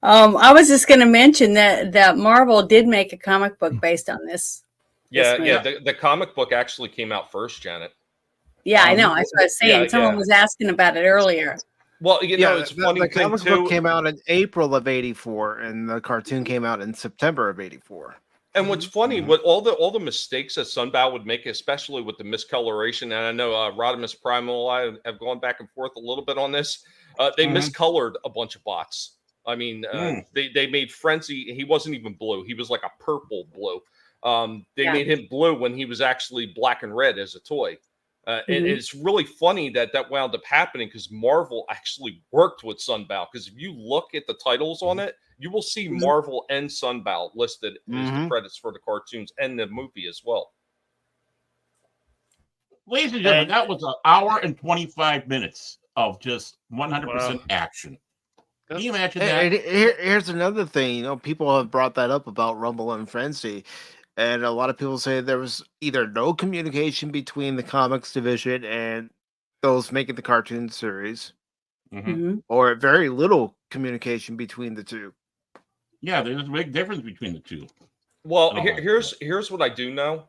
I was just going to mention that Marvel did make a comic book based on this. Yeah. The comic book actually came out first, Janet. Yeah, I know. That's what I was saying. Someone was asking about it earlier. Well, it's funny. The comic book came out in April of '84, and the cartoon came out in September of '84. And what's funny, what all the mistakes that Sunbow would make, especially with the miscoloration, and I know Rodimus Prime and I have gone back and forth a little bit on this. They miscolored a bunch of bots. I mean, they made Frenzy. He wasn't even blue. He was like a purple blue. They made him blue when he was actually black and red as a toy. And it's really funny that wound up happening because Marvel actually worked with Sunbow. Because if you look at the titles on it, you will see Marvel and Sunbow listed as the credits for the cartoons and the movie as well. Ladies and gentlemen, that was an hour and 25 minutes of just 100% action. Can you imagine that? Here's another thing. People have brought that up about Rumble and Frenzy. And a lot of people say there was either no communication between the comics division and those making the cartoon series, or very little communication between the two. Yeah, there's a big difference between the two. Well, here's what I do know.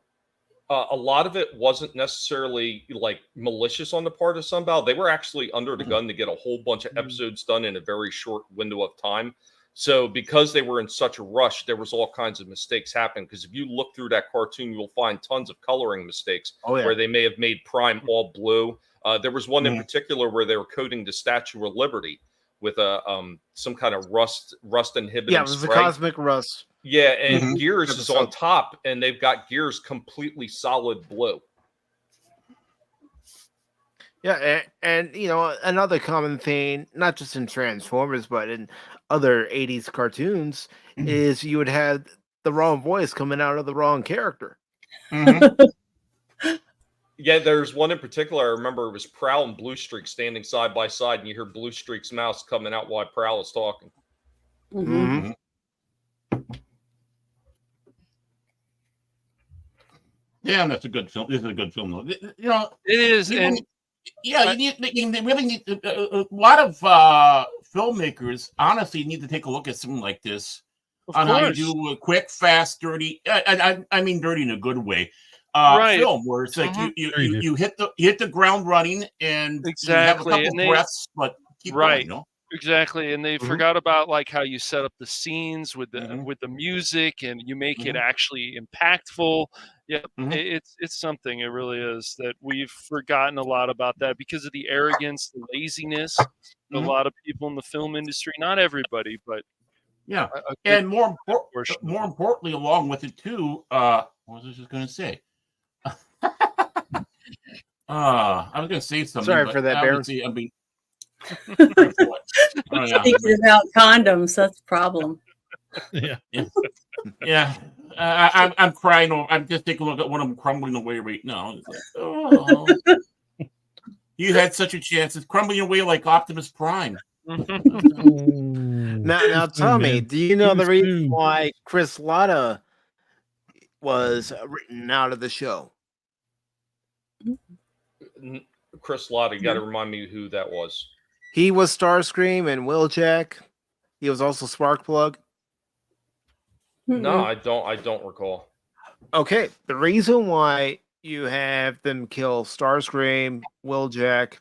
A lot of it wasn't necessarily like malicious on the part of Sunbow. They were actually under the gun to get a whole bunch of episodes done in a very short window of time. So because they were in such a rush, there was all kinds of mistakes happening. Because if you look through that cartoon, you'll find tons of coloring mistakes where they may have made Prime all blue. There was one in particular where they were coating the Statue of Liberty with some kind of rust inhibiting. Yeah, it was the cosmic rust. Yeah, and Gears is on top, and they've got Gears completely solid blue. Yeah, and another common thing, not just in Transformers, but in other 80s cartoons, is you would have the wrong voice coming out of the wrong character. Yeah, there's one in particular. I remember it was Prowl and Blue Streak standing side by side, and you hear Blue Streak's mouse coming out while Prowl is talking. Yeah, and that's a good film. This is a good film, though. It is, and you really need a lot of filmmakers. Honestly, need to take a look at something like this on how you do a quick, fast, dirty. I mean, dirty in a good way. Film where it's like you hit the ground running and you have a couple breaths, but keep going. Exactly, and they forgot about like how you set up the scenes with the music, and you make it actually impactful. Yeah, it's something. It really is that we've forgotten a lot about that because of the arrogance, the laziness of a lot of people in the film industry. Not everybody, but and more importantly, along with it too. What was I just going to say? I was going to say something. Sorry for that, Baron. Speaking about condoms, that's a problem. I'm crying. I'm just taking a look at one of them crumbling away right now. It's like, oh, you had such a chance. It's crumbling away like Optimus Prime. Now, Tommy, do you know the reason why Chris Latta was written out of the show? Chris Latta, you got to remind me who that was. He was Starscream and Wheeljack. He was also Sparkplug. No, I don't recall. Okay, the reason why you have them kill Starscream, Wheeljack,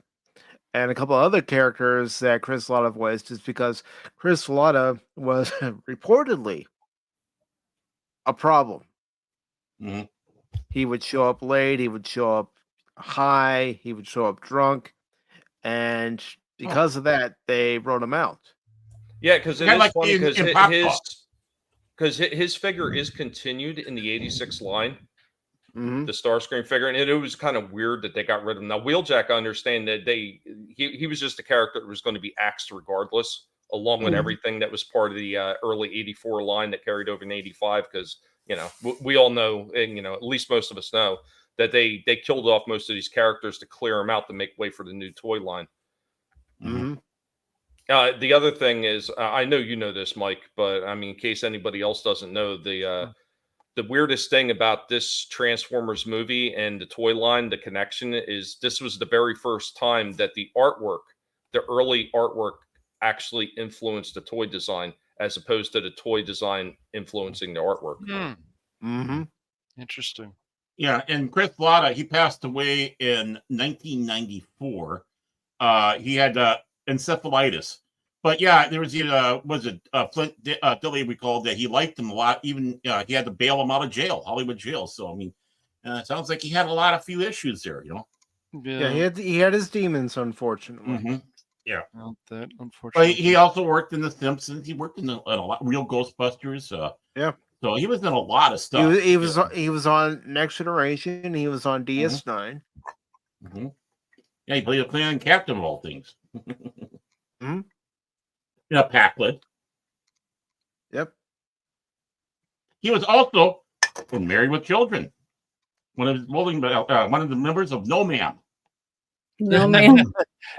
and a couple other characters that Chris Latta voiced, just because Chris Latta was reportedly a problem. Mhm. He would show up late, he would show up high, he would show up drunk, and because of that, they wrote him out. Yeah, because it Kinda is like funny in because Pop his Talk. because his figure is continued in the 86 line, Mhm. the Starscream figure, and it was kind of weird that they got rid of him. Now, Wheeljack, I understand that he was just a character that was going to be axed regardless, along with Mhm. everything that was part of the early 84 line that carried over in 85, because, we all know, and, at least most of us know, that they killed off most of these characters to clear them out to make way for the new toy line. Mm-hmm. The other thing is, I know you know this, Mike, but I mean, in case anybody else doesn't know, the weirdest thing about this Transformers movie and the toy line, the connection is this was the very first time that the early artwork actually influenced the toy design as opposed to the toy design influencing the artwork. Mm-hmm. Interesting. Yeah, and Chris Latta, he passed away in 1994. He had encephalitis. But yeah, there was Flint Dille recalled that he liked him a lot. Even he had to bail him out of jail, Hollywood jail. So I mean, it sounds like he had a few issues there. Yeah, he had his demons, unfortunately. Mm-hmm. Yeah, that but unfortunately. he also worked in The Simpsons. He worked in a lot, Real Ghostbusters. Yeah, so he was in a lot of stuff. He was on Next Generation. He was on DS9. Mm-hmm. Yeah, he played a clan captain of all things. Mm-hmm. Packlet. Yep. He was also in Married with Children. One of the members of No Man. No Man.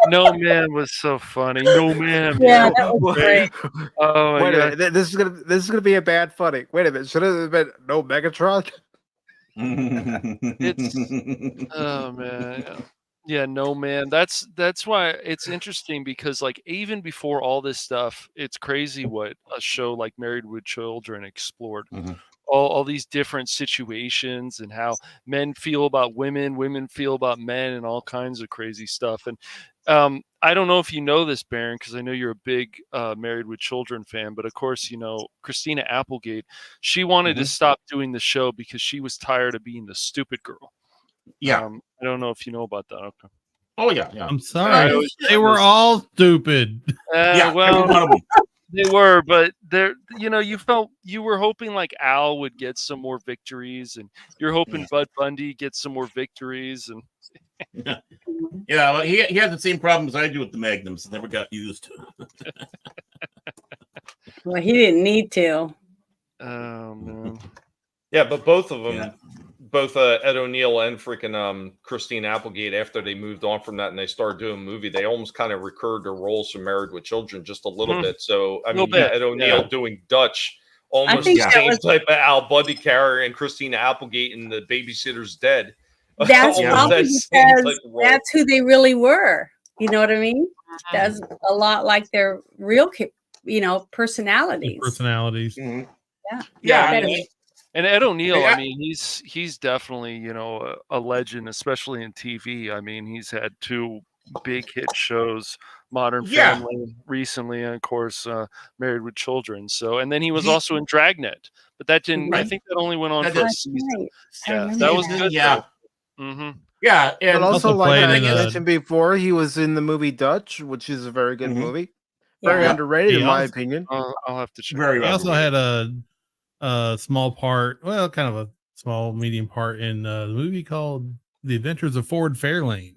No Man was so funny. No Man. Yeah, that was great. Oh my Wait a god. minute, this is gonna be a bad funny. Wait a minute, should it have been No Megatron? Oh man. Yeah, No Man. That's why it's interesting, because like even before all this stuff, it's crazy what a show like Married with Children explored. Mhm. All these different situations and how men feel about women, women feel about men, and all kinds of crazy stuff. And I don't know if you know this, Baron, because I know you're a big Married with Children fan, but of course, Christina Applegate, she wanted to stop doing the show because she was tired of being the stupid girl. Yeah. I don't know if you know about that. Okay. Oh yeah. I'm sorry. They were all stupid. Yeah, well, every one of them. They were, but you were hoping like Al would get some more victories, and you're hoping Bud Bundy gets some more victories, and yeah, well, he had the same problems I do with the Magnums. Never got used. Well, he didn't need to. Oh man. Yeah, but both of them, both Ed O'Neill and freaking Christine Applegate, after they moved on from that and they started doing a movie, they almost kind of recurred their roles from Married with Children just a little bit. So I mean, Ed O'Neill doing Dutch, almost the same type of Al Bundy character, and Christina Applegate in The Babysitter's Dead. That's probably because that's who they really were. You know what I mean? That's a lot like their real, personalities. Personalities. Yeah. Yeah. And Ed O'Neill, I mean, he's definitely, a legend, especially in TV. I mean, he's had 2 big hit shows, Modern Family recently, and of course, Married with Children. So, and then he was also in Dragnet, but that didn't. I think that only went on for a season. Yeah, that was good. Yeah. Mm-hmm. Yeah, and but also like I mentioned before, he was in the movie Dutch, which is a very good movie, very underrated in my opinion. I'll have to check. He also had a small part, well, kind of a small medium part in the movie called The Adventures of Ford Fairlane.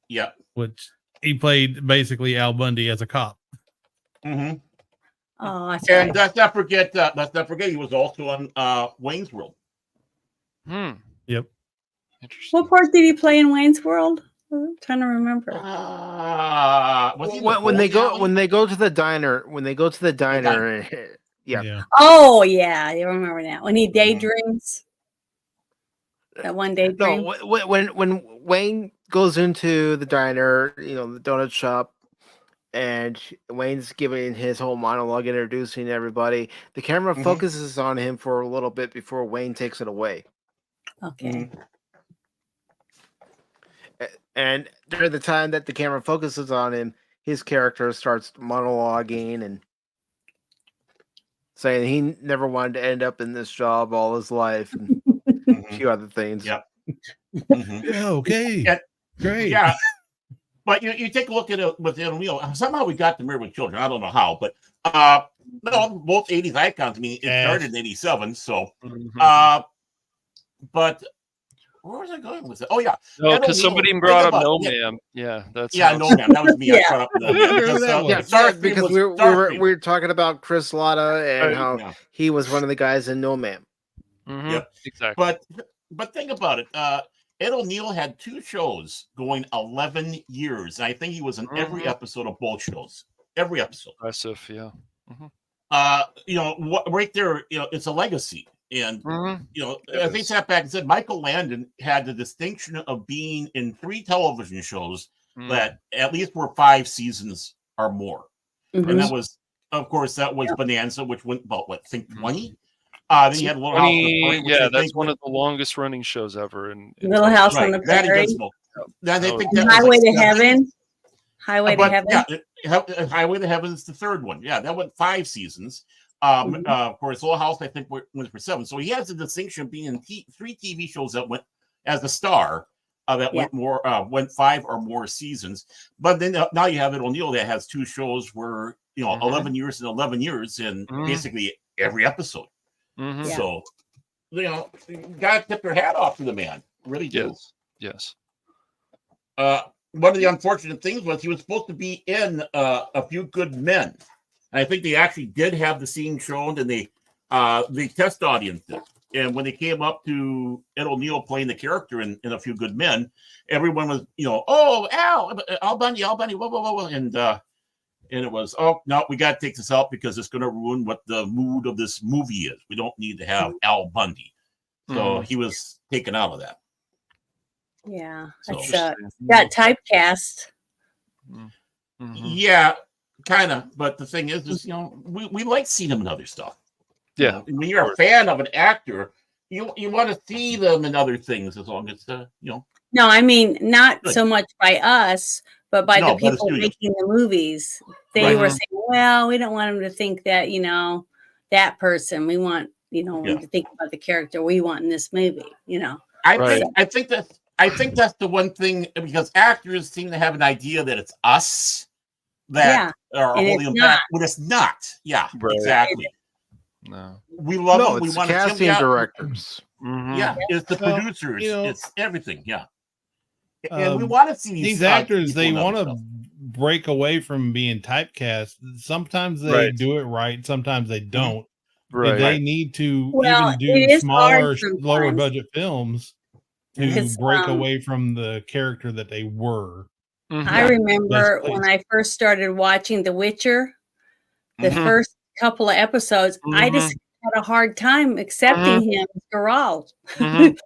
Yeah, which he played basically Al Bundy as a cop. Mm-hmm. Oh, that's and right. let's not forget he was also on Wayne's World. Yep. Interesting. What part did he play in Wayne's World? I'm trying to remember. When they go to the diner, yeah. Oh yeah, I remember that. When he daydreams. That one daydream. No, when Wayne goes into the diner, the donut shop, and Wayne's giving his whole monologue, introducing everybody, the camera focuses on him for a little bit before Wayne takes it away. Okay. And during the time that the camera focuses on him, his character starts monologuing and saying he never wanted to end up in this job all his life and a few other things. Yep. Yeah, okay. Great. Yeah. But you take a look at it with somehow we got to Married with Children. I don't know how, but no, both 80s icons. I mean, it started in 87, so but where was I going with it? Oh yeah. No, because somebody brought up No Man. Yeah, that's No Man. That was me. I brought up No Man. Because we were talking about Chris Latta and how he was one of the guys in No Man. Yep, exactly. But think about it. Ed O'Neill had 2 shows going 11 years. And I think he was in every episode of both shows. Every episode. Impressive, yeah. Right there, it's a legacy. And, I think sat back and said Michael Landon had the distinction of being in 3 television shows that at least were 5 seasons or more. And that was, of course, Bonanza, which went about, 20? Then you had Little House on the Prairie, yeah, that's one of the longest running shows ever. In Little House on the Prairie. Highway to Heaven. Highway to Heaven. Yeah, Highway to Heaven is the 3rd one. Yeah, that went 5 seasons. Of course, Little House, I think, went for 7. So he has the distinction of being in 3 TV shows that went as a star that went 5 or more seasons. But then now you have Ed O'Neill that has 2 shows where 11 years and 11 years in basically every episode. So, you gotta tip your hat off to the man. Really do. Yes. One of the unfortunate things was he was supposed to be in A Few Good Men. And I think they actually did have the scene shown, and the test audience did. And when they came up to Ed O'Neill playing the character in A Few Good Men, everyone was, oh, Al Bundy, blah, blah, blah. And it was, oh, no, we got to take this out because it's going to ruin what the mood of this movie is. We don't need to have Al Bundy. So he was taken out of that. Yeah. That's got typecast. Yeah, kind of. But the thing is we like seeing him in other stuff. Yeah. When you're a fan of an actor, you want to see them in other things as long as, No, I mean, not so much by us, but by the people making the movies. They were saying, well, we don't want him to think that, that person. We want, him to think about the character we want in this movie, I think that's the one thing, because actors seem to have an idea that it's us that are holding them back, but it's not. Yeah, exactly. No. We love them. We it's want casting directors. Yeah, it's the producers. It's everything. Yeah. And we want to see these actors. They want to break away from being typecast. Sometimes they do it right. Sometimes they don't. Right. They need to even do smaller, lower budget films to break away from the character that they were. I remember when I first started watching The Witcher, the first couple of episodes, I just had a hard time accepting him as Geralt with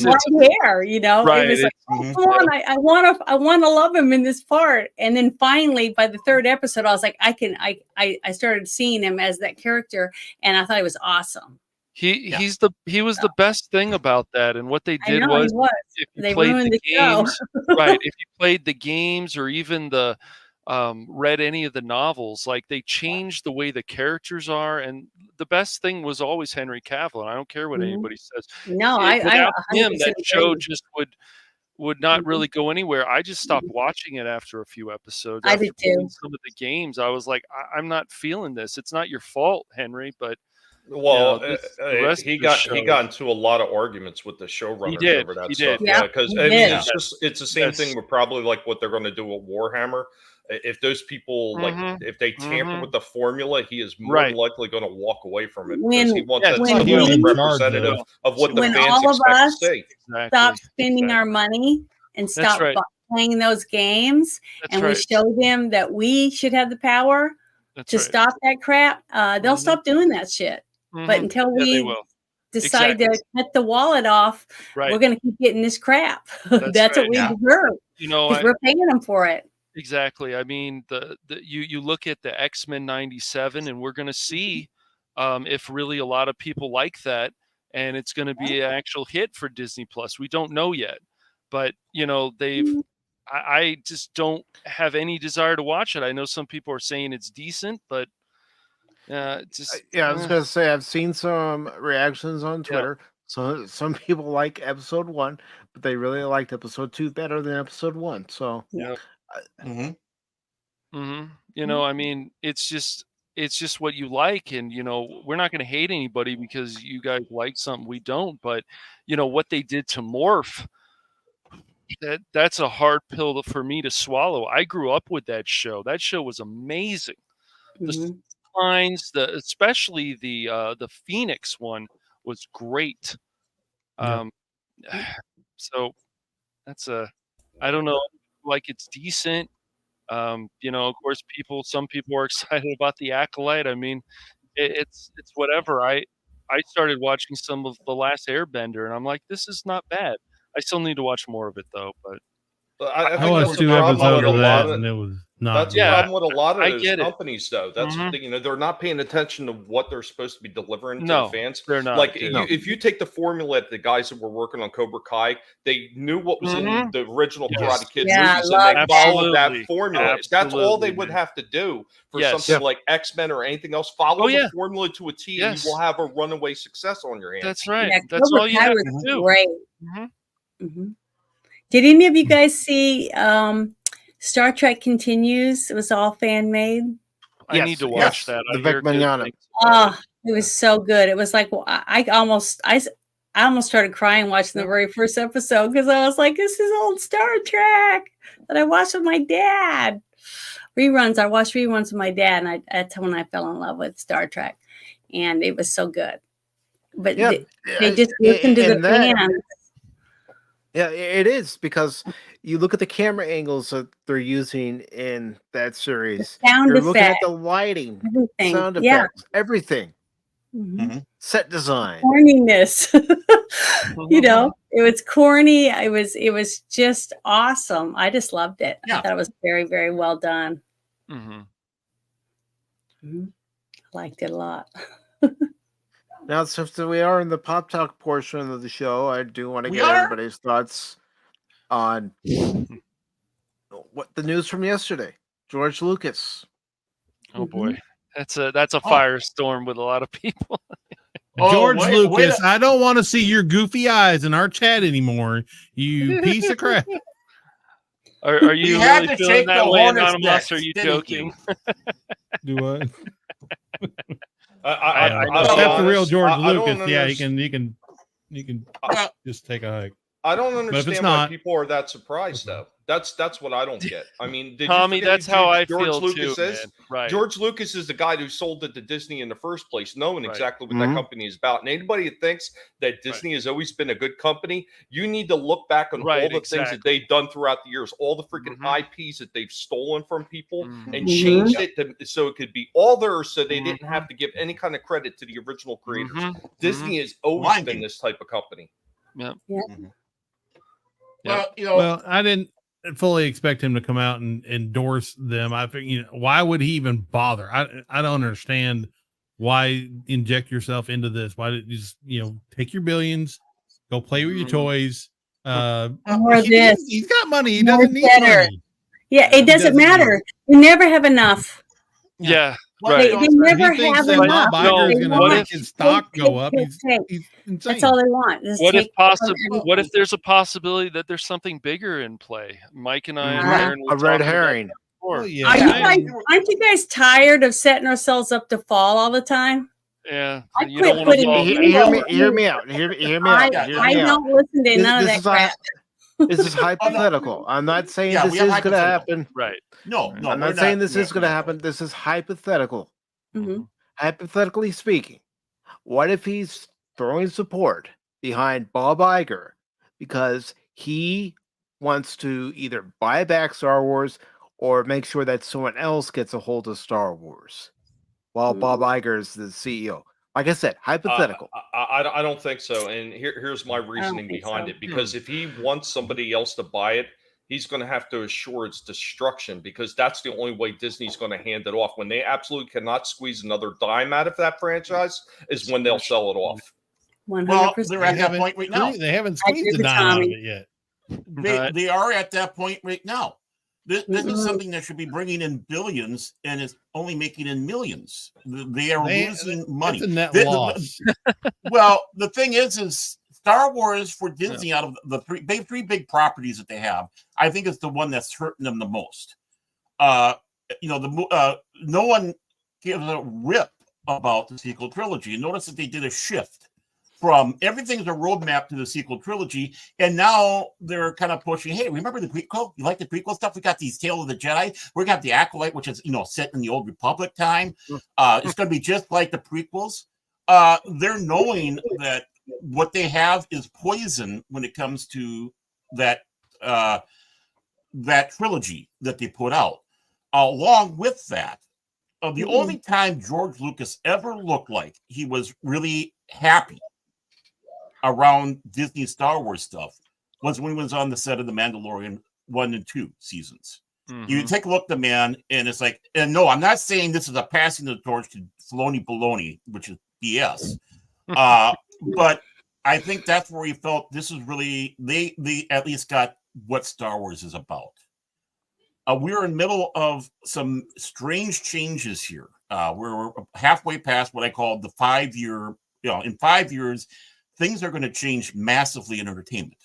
white hair. It was like, oh, come on, I want to love him in this part. And then finally, by the 3rd episode, I was like, I started seeing him as that character, and I thought it was awesome. He was the best thing about that, and what they did was if you played the games, right? If you played the games or even the read any of the novels, like they changed the way the characters are, and the best thing was always Henry Cavill. And I don't care what anybody says. No, without him, that show just would not really go anywhere. I just stopped watching it after a few episodes. I did too. Some of the games, I was like, I'm not feeling this. It's not your fault, Henry, but. Well, he got into a lot of arguments with the showrunners over that stuff. Yeah, because it's the same thing with probably like what they're going to do with Warhammer. If those people if they tamper with the formula, he is more likely going to walk away from it because he wants that to be representative of what the fans expect to see. Stop spending our money and stop playing those games, and we show them that we should have the power to stop that crap. They'll stop doing that shit. But until we decide to cut the wallet off, we're going to keep getting this crap. That's what we deserve. Because we're paying them for it. Exactly. I mean, you look at the X-Men '97, and we're going to see if really a lot of people like that, and it's going to be an actual hit for Disney Plus. We don't know yet, but they've I just don't have any desire to watch it. I know some people are saying it's decent, but just I was gonna say I've seen some reactions on Twitter. So some people like episode 1, but they really liked episode 2 better than episode 1. So you know, I mean, it's just what you like, and you know, we're not going to hate anybody because you guys like something we don't. But you know what they did to Morph. That's a hard pill for me to swallow. I grew up with that show. That show was amazing. The lines, especially the Phoenix one was great. So that's I don't know, like it's decent. You know, of course, some people are excited about the Acolyte. I mean, it's whatever. I started watching some of The Last Airbender, and I'm like, this is not bad. I still need to watch more of it though, but I watched 2 episodes of that, and it was not. That's the problem with a lot of those get it. companies, though. That's the thing, you know, they're not paying attention to what they're supposed to be delivering to No, the fans. they're not. Like, No. if you take the formula that the guys that were working on Cobra Kai, they knew what was in the original Karate Kid movies, and they followed that formula. That's all they would have to do for something like X-Men or anything else. Follow the formula to a T, and you will have a runaway success on your hands. That's right. Yeah, That's Cobra all you Kai have was to do. Great. Did any of you guys see Star Trek Continues? It was all fan made. I need to watch that. The Vic Mignogna. Oh, it was so good. It was like I almost started crying watching the very first episode because I was like, "This is old Star Trek that I watched with my dad." Reruns. I watched reruns with my dad, and that's when I fell in love with Star Trek, and it was so good. But they just listened to the fans. Yeah, it is, because you look at the camera angles that they're using in that series. You're looking at the lighting, everything. sound effects, everything. Set design. Corniness. You know, it was corny. It was just awesome. I just loved it. I thought it was very, very well done. Liked it a lot. Now, since we are in the pop talk portion of the show, I do want to get everybody's thoughts on what the news from yesterday. George Lucas. Oh boy, that's a firestorm with a lot of people. George Lucas, I don't want to see your goofy eyes in our chat anymore. You piece of crap. Are you really feeling that way, Anonymous? Or are you joking? Do what? That's the real George Lucas. Yeah, he can just take a hike. I don't understand why people are that surprised, though. That's what I don't get. I mean, Tommy, that's how I feel Lucas too, is? man. Right. George Lucas is the guy who sold it to Disney in the first place, knowing exactly what that company is about. And anybody that thinks that Disney has always been a good company, you need to look back on all the things that they've done throughout the years, all the freaking IPs that they've stolen from people and changed it so it could be all theirs, so they didn't have to give any kind of credit to the original creators. Disney has always been this type of company. Yeah. Well, I didn't fully expect him to come out and endorse them. I think, why would he even bother? I don't understand why inject yourself into this. Why did you just, take your billions, go play with your toys? He's got money. He doesn't need money. Yeah, it doesn't matter. You never have enough. Yeah. Right. They never have enough. What if his stock go up? He's insane. That's all they want. What if there's a possibility that there's something bigger in play? Mike and I a red herring. Aren't you guys tired of setting ourselves up to fall all the time? Yeah. You don't want to hear me out. Hear me out. I don't listen to none of that crap. This is hypothetical. I'm not saying this is going to happen. Right. No, I'm not saying this is going to happen. This is hypothetical. Hypothetically speaking, what if he's throwing support behind Bob Iger because he wants to either buy back Star Wars or make sure that someone else gets a hold of Star Wars while Bob Iger is the CEO? Like I said, hypothetical. I don't think so. And here's my reasoning behind it. Because if he wants somebody else to buy it, he's going to have to assure its destruction, because that's the only way Disney's going to hand it off. When they absolutely cannot squeeze another dime out of that franchise is when they'll sell it off. 100%. Well, they're at that point right now. They haven't squeezed the dime out of it yet. They are at that point right now. This is something that should be bringing in billions, and it's only making in millions. They are losing money. It's a net loss. Well, the thing is Star Wars for Disney, out of the three big properties that they have, I think it's the one that's hurting them the most. No one gives a rip about the sequel trilogy. And notice that they did a shift from everything's a roadmap to the sequel trilogy, and now they're kind of pushing, hey, remember the prequel? You like the prequel stuff? We got these Tale of the Jedi. We're gonna have the Acolyte, which is set in the Old Republic time. It's gonna be just like the prequels. They're knowing that what they have is poison when it comes to that trilogy that they put out. Along with that, the only time George Lucas ever looked like he was really happy around Disney Star Wars stuff was when he was on the set of The Mandalorian 1 and 2 seasons. You take a look at the man, and it's like, and no, I'm not saying this is a passing of the torch to Filoni baloney, which is BS. But I think that's where he felt this is really, they at least got what Star Wars is about. We're in the middle of some strange changes here. We're halfway past what I call the 5-year, in 5 years, things are going to change massively in entertainment.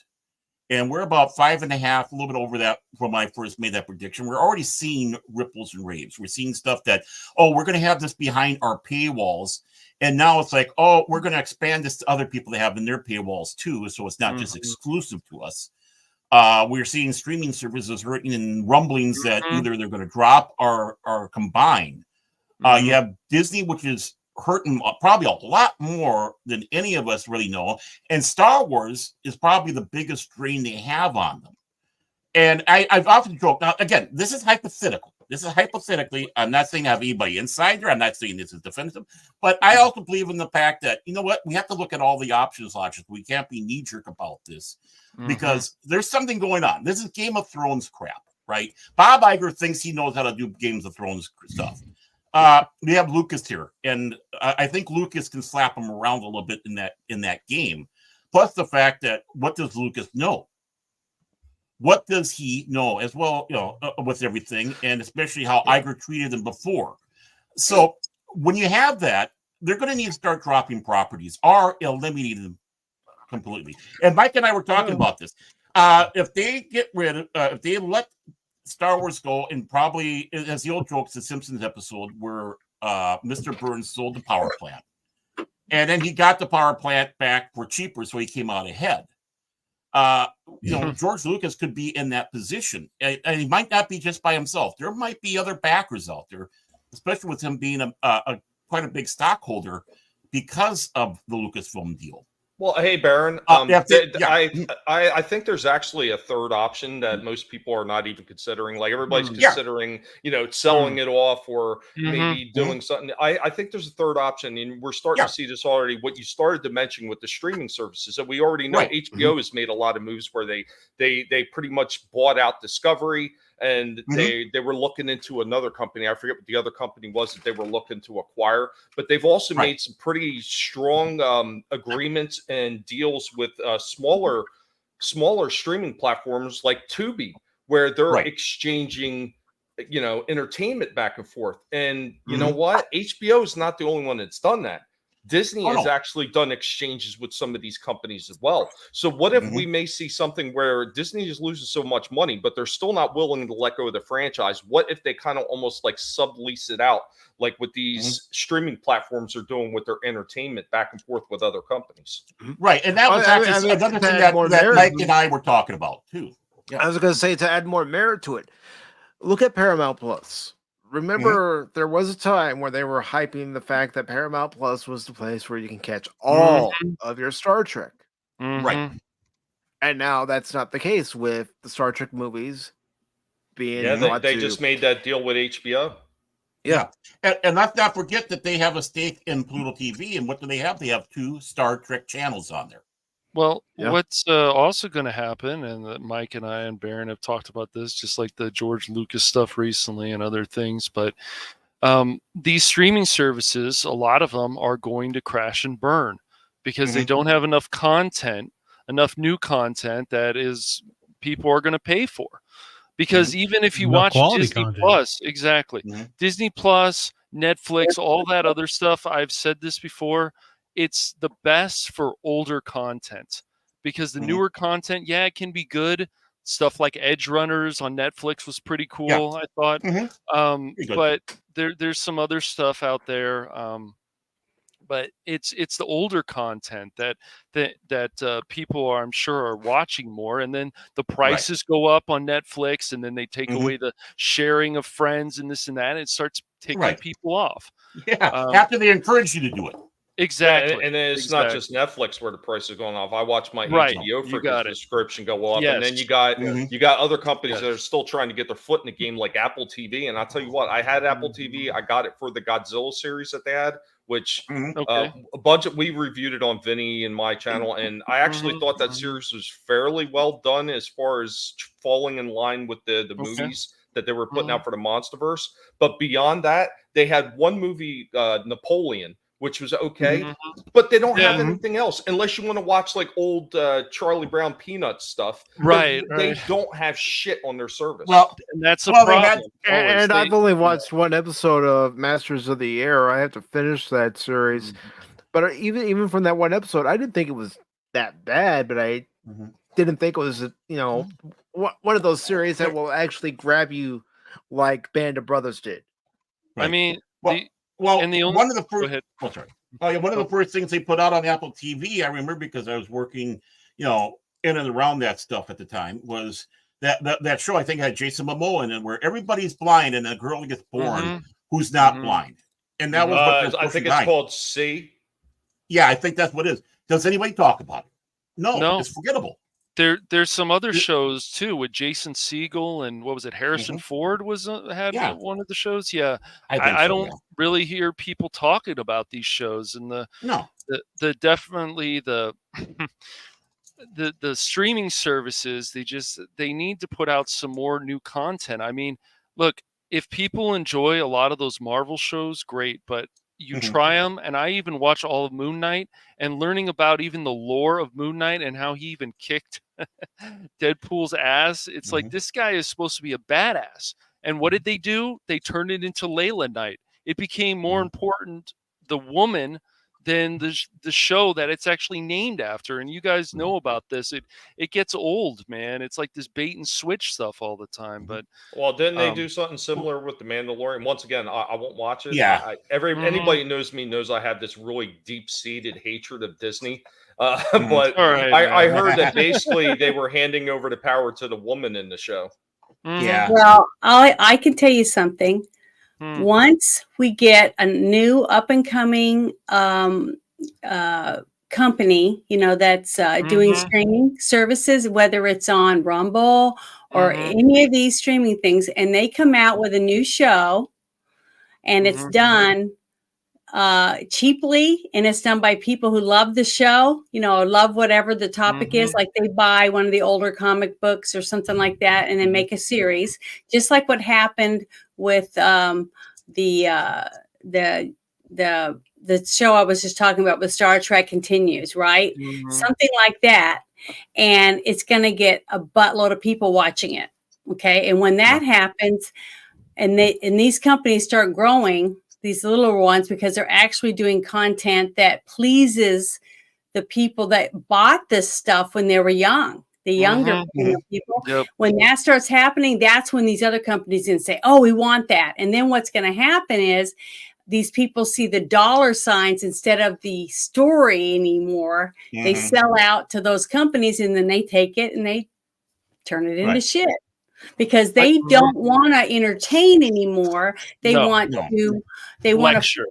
And we're about 5.5, a little bit over that when I first made that prediction. We're already seeing ripples and raves. We're seeing stuff that, we're going to have this behind our paywalls. And now it's like, we're going to expand this to other people that have in their paywalls too. So it's not just exclusive to us. We're seeing streaming services written in rumblings that either they're going to drop or combine. You have Disney, which is hurting probably a lot more than any of us really know. And Star Wars is probably the biggest strain they have on them. And I've often joked, now, again, this is hypothetical. This is hypothetically, I'm not saying I have anybody inside there. I'm not saying this is definitive. But I also believe in the fact that, you know what, we have to look at all the options. We can't be knee-jerk about this because there's something going on. This is Game of Thrones crap, right? Bob Iger thinks he knows how to do Games of Thrones stuff. We have Lucas here, and I think Lucas can slap him around a little bit in that game. Plus the fact that what does Lucas know? What does he know as well, with everything, and especially how Iger treated him before? So when you have that, they're going to need to start dropping properties or eliminating them completely. And Mike and I were talking about this. If they get rid of, if they let Star Wars go, and probably, as the old jokes, the Simpsons episode where Mr. Burns sold the power plant, and then he got the power plant back for cheaper, so he came out ahead. George Lucas could be in that position, and he might not be just by himself. There might be other backers out there, especially with him being quite a big stockholder because of the Lucasfilm deal. Well, hey, Baron, I think there's actually a third option that most people are not even considering. Like everybody's considering, selling it off or maybe doing something. I think there's a third option, and we're starting to see this already. What you started to mention with the streaming services, that we already know HBO has made a lot of moves where they pretty much bought out Discovery. And they were looking into another company. I forget what the other company was that they were looking to acquire. But they've also made some pretty strong agreements and deals with smaller streaming platforms like Tubi, where they're exchanging, entertainment back and forth. And you know what? HBO is not the only one that's done that. Disney has actually done exchanges with some of these companies as well. So what if we may see something where Disney is losing so much money, but they're still not willing to let go of the franchise? What if they kind of almost like sublease it out, like what these streaming platforms are doing with their entertainment back and forth with other companies? Right. And that was actually another thing that Mike and I were talking about too. Yeah. I was going to say, to add more merit to it, look at Paramount Plus. Remember, there was a time where they were hyping the fact that Paramount Plus was the place where you can catch all of your Star Trek. Right. And now that's not the case with the Star Trek movies being. Yeah, they just made that deal with HBO. Yeah. And let's not forget that they have a stake in Pluto TV. And what do they have? They have 2 Star Trek channels on there. Well, what's also going to happen, and Mike and I and Baron have talked about this, just like the George Lucas stuff recently and other things, but these streaming services, a lot of them are going to crash and burn because they don't have enough content, enough new content that is people are going to pay for. Because even if you No watch quality Disney content. Plus, exactly, Disney Plus, Netflix, all that other stuff, I've said this before, it's the best for older content. Because the newer content, yeah, it can be good. Stuff like Edge Runners on Netflix was pretty cool, I thought. But there's some other stuff out there. But it's the older content that people are, I'm sure, are watching more, and then the prices go up on Netflix, and then they take away the sharing of friends and this and that, and it starts taking people off. Yeah, after they encourage you to do it. Exactly. Yeah, and then it's not just Netflix where the price is going off. I watch my Right. HBO You got it. subscription go up, Yes. and then you got other companies that are still trying to get their foot in the game, like Apple TV. And I'll tell you what, I had Apple TV. I got it for the Godzilla series that they had, which a bunch of we reviewed it on Vinny and my channel, and I actually thought that series was fairly well done as far as falling in line with the movies that they were putting out for the MonsterVerse. But beyond that, they had one movie, Napoleon, which was okay, but they don't have anything else unless you want to watch like old Charlie Brown Peanuts stuff. Right. They don't have shit on their service. Well, and that's a problem. And I've only watched one episode of Masters of the Air. I have to finish that series. But even from that one episode, I didn't think it was that bad, but I didn't think it was, one of those series that will actually grab you like Band of Brothers did. I mean, one of the Go first. ahead. Oh, sorry. Oh, yeah, one of the first things they put out on Apple TV, I remember because I was working, in and around that stuff at the time, was that show. I think had Jason Momoa in it, where everybody's blind and a girl gets born who's not blind, and that was what I think it's called C. Yeah, I think that's what it is. Does anybody talk about it? No, it's forgettable. There's some other shows too with Jason Segel and what was it? Harrison Ford had one of the shows. Yeah, I don't really hear people talking about these shows, and the definitely the the streaming services. They need to put out some more new content. I mean, look, if people enjoy a lot of those Marvel shows, great, but you try them, and I even watch all of Moon Knight, and learning about even the lore of Moon Knight and how he even kicked Deadpool's ass. It's like, this guy is supposed to be a badass, and what did they do? They turned it into Layla Knight. It became more important, the woman, than the show that it's actually named after. And you guys know about this. It gets old, man. It's like this bait and switch stuff all the time. But didn't they do something similar with the Mandalorian? Once again, I won't watch it. Yeah. Anybody who knows me knows I have this really deep-seated hatred of Disney. But I heard that basically they were handing over the power to the woman in the show. Yeah. Well, I can tell you something. Once we get a new up and coming company, that's doing streaming services, whether it's on Rumble or any of these streaming things, and they come out with a new show and it's done cheaply, and it's done by people who love the show, love whatever the topic is. Like they buy one of the older comic books or something like that, and then make a series, just like what happened with the show I was just talking about with Star Trek Continues, right? Something like that, and it's going to get a buttload of people watching it. Okay, and when that happens, and these companies start growing, these little ones, because they're actually doing content that pleases the people that bought this stuff when they were young, the younger people. Yep. When that starts happening, that's when these other companies can say, oh, we want that. And then what's going to happen is these people see the dollar signs instead of the story anymore. They sell out to those companies, and then they take it and they turn it into shit. Because they don't want to entertain anymore. They want to lecture.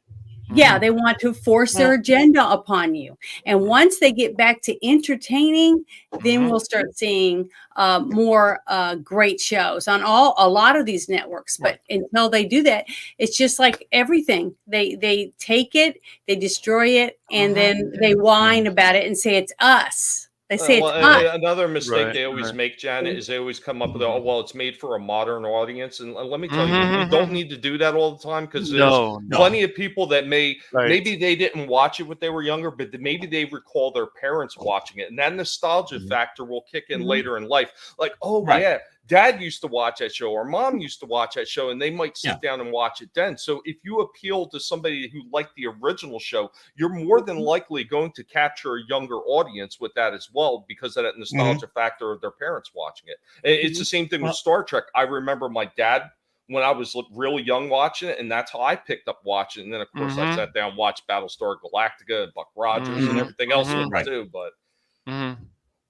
They want to force their agenda upon you. And once they get back to entertaining, then we'll start seeing more great shows on a lot of these networks. But until they do that, it's just like everything. They take it, they destroy it, and then they whine about it and say it's us. They say it's hot. Another mistake Right, they always right. make, Janet, is they always come up with, "Oh, well, it's made for a modern audience." And let me tell you, you don't need to do that all the time, because there's No, plenty of people that Right. maybe they didn't watch it when they were younger, but maybe they recall their parents watching it, and that nostalgia factor will kick in later in life. Like, oh yeah, Dad used to watch that show, or Mom used to watch that show, and they might sit down and watch it then. So if you appeal to somebody who liked the original show, you're more than likely going to capture a younger audience with that as well, because of that nostalgia factor of their parents watching it. It's the same thing with Star Trek. I remember my dad, when I was really young, watching it, and that's how I picked up watching it. And then, of course, I sat down and watched Battlestar Galactica and Buck Rogers and everything else too. But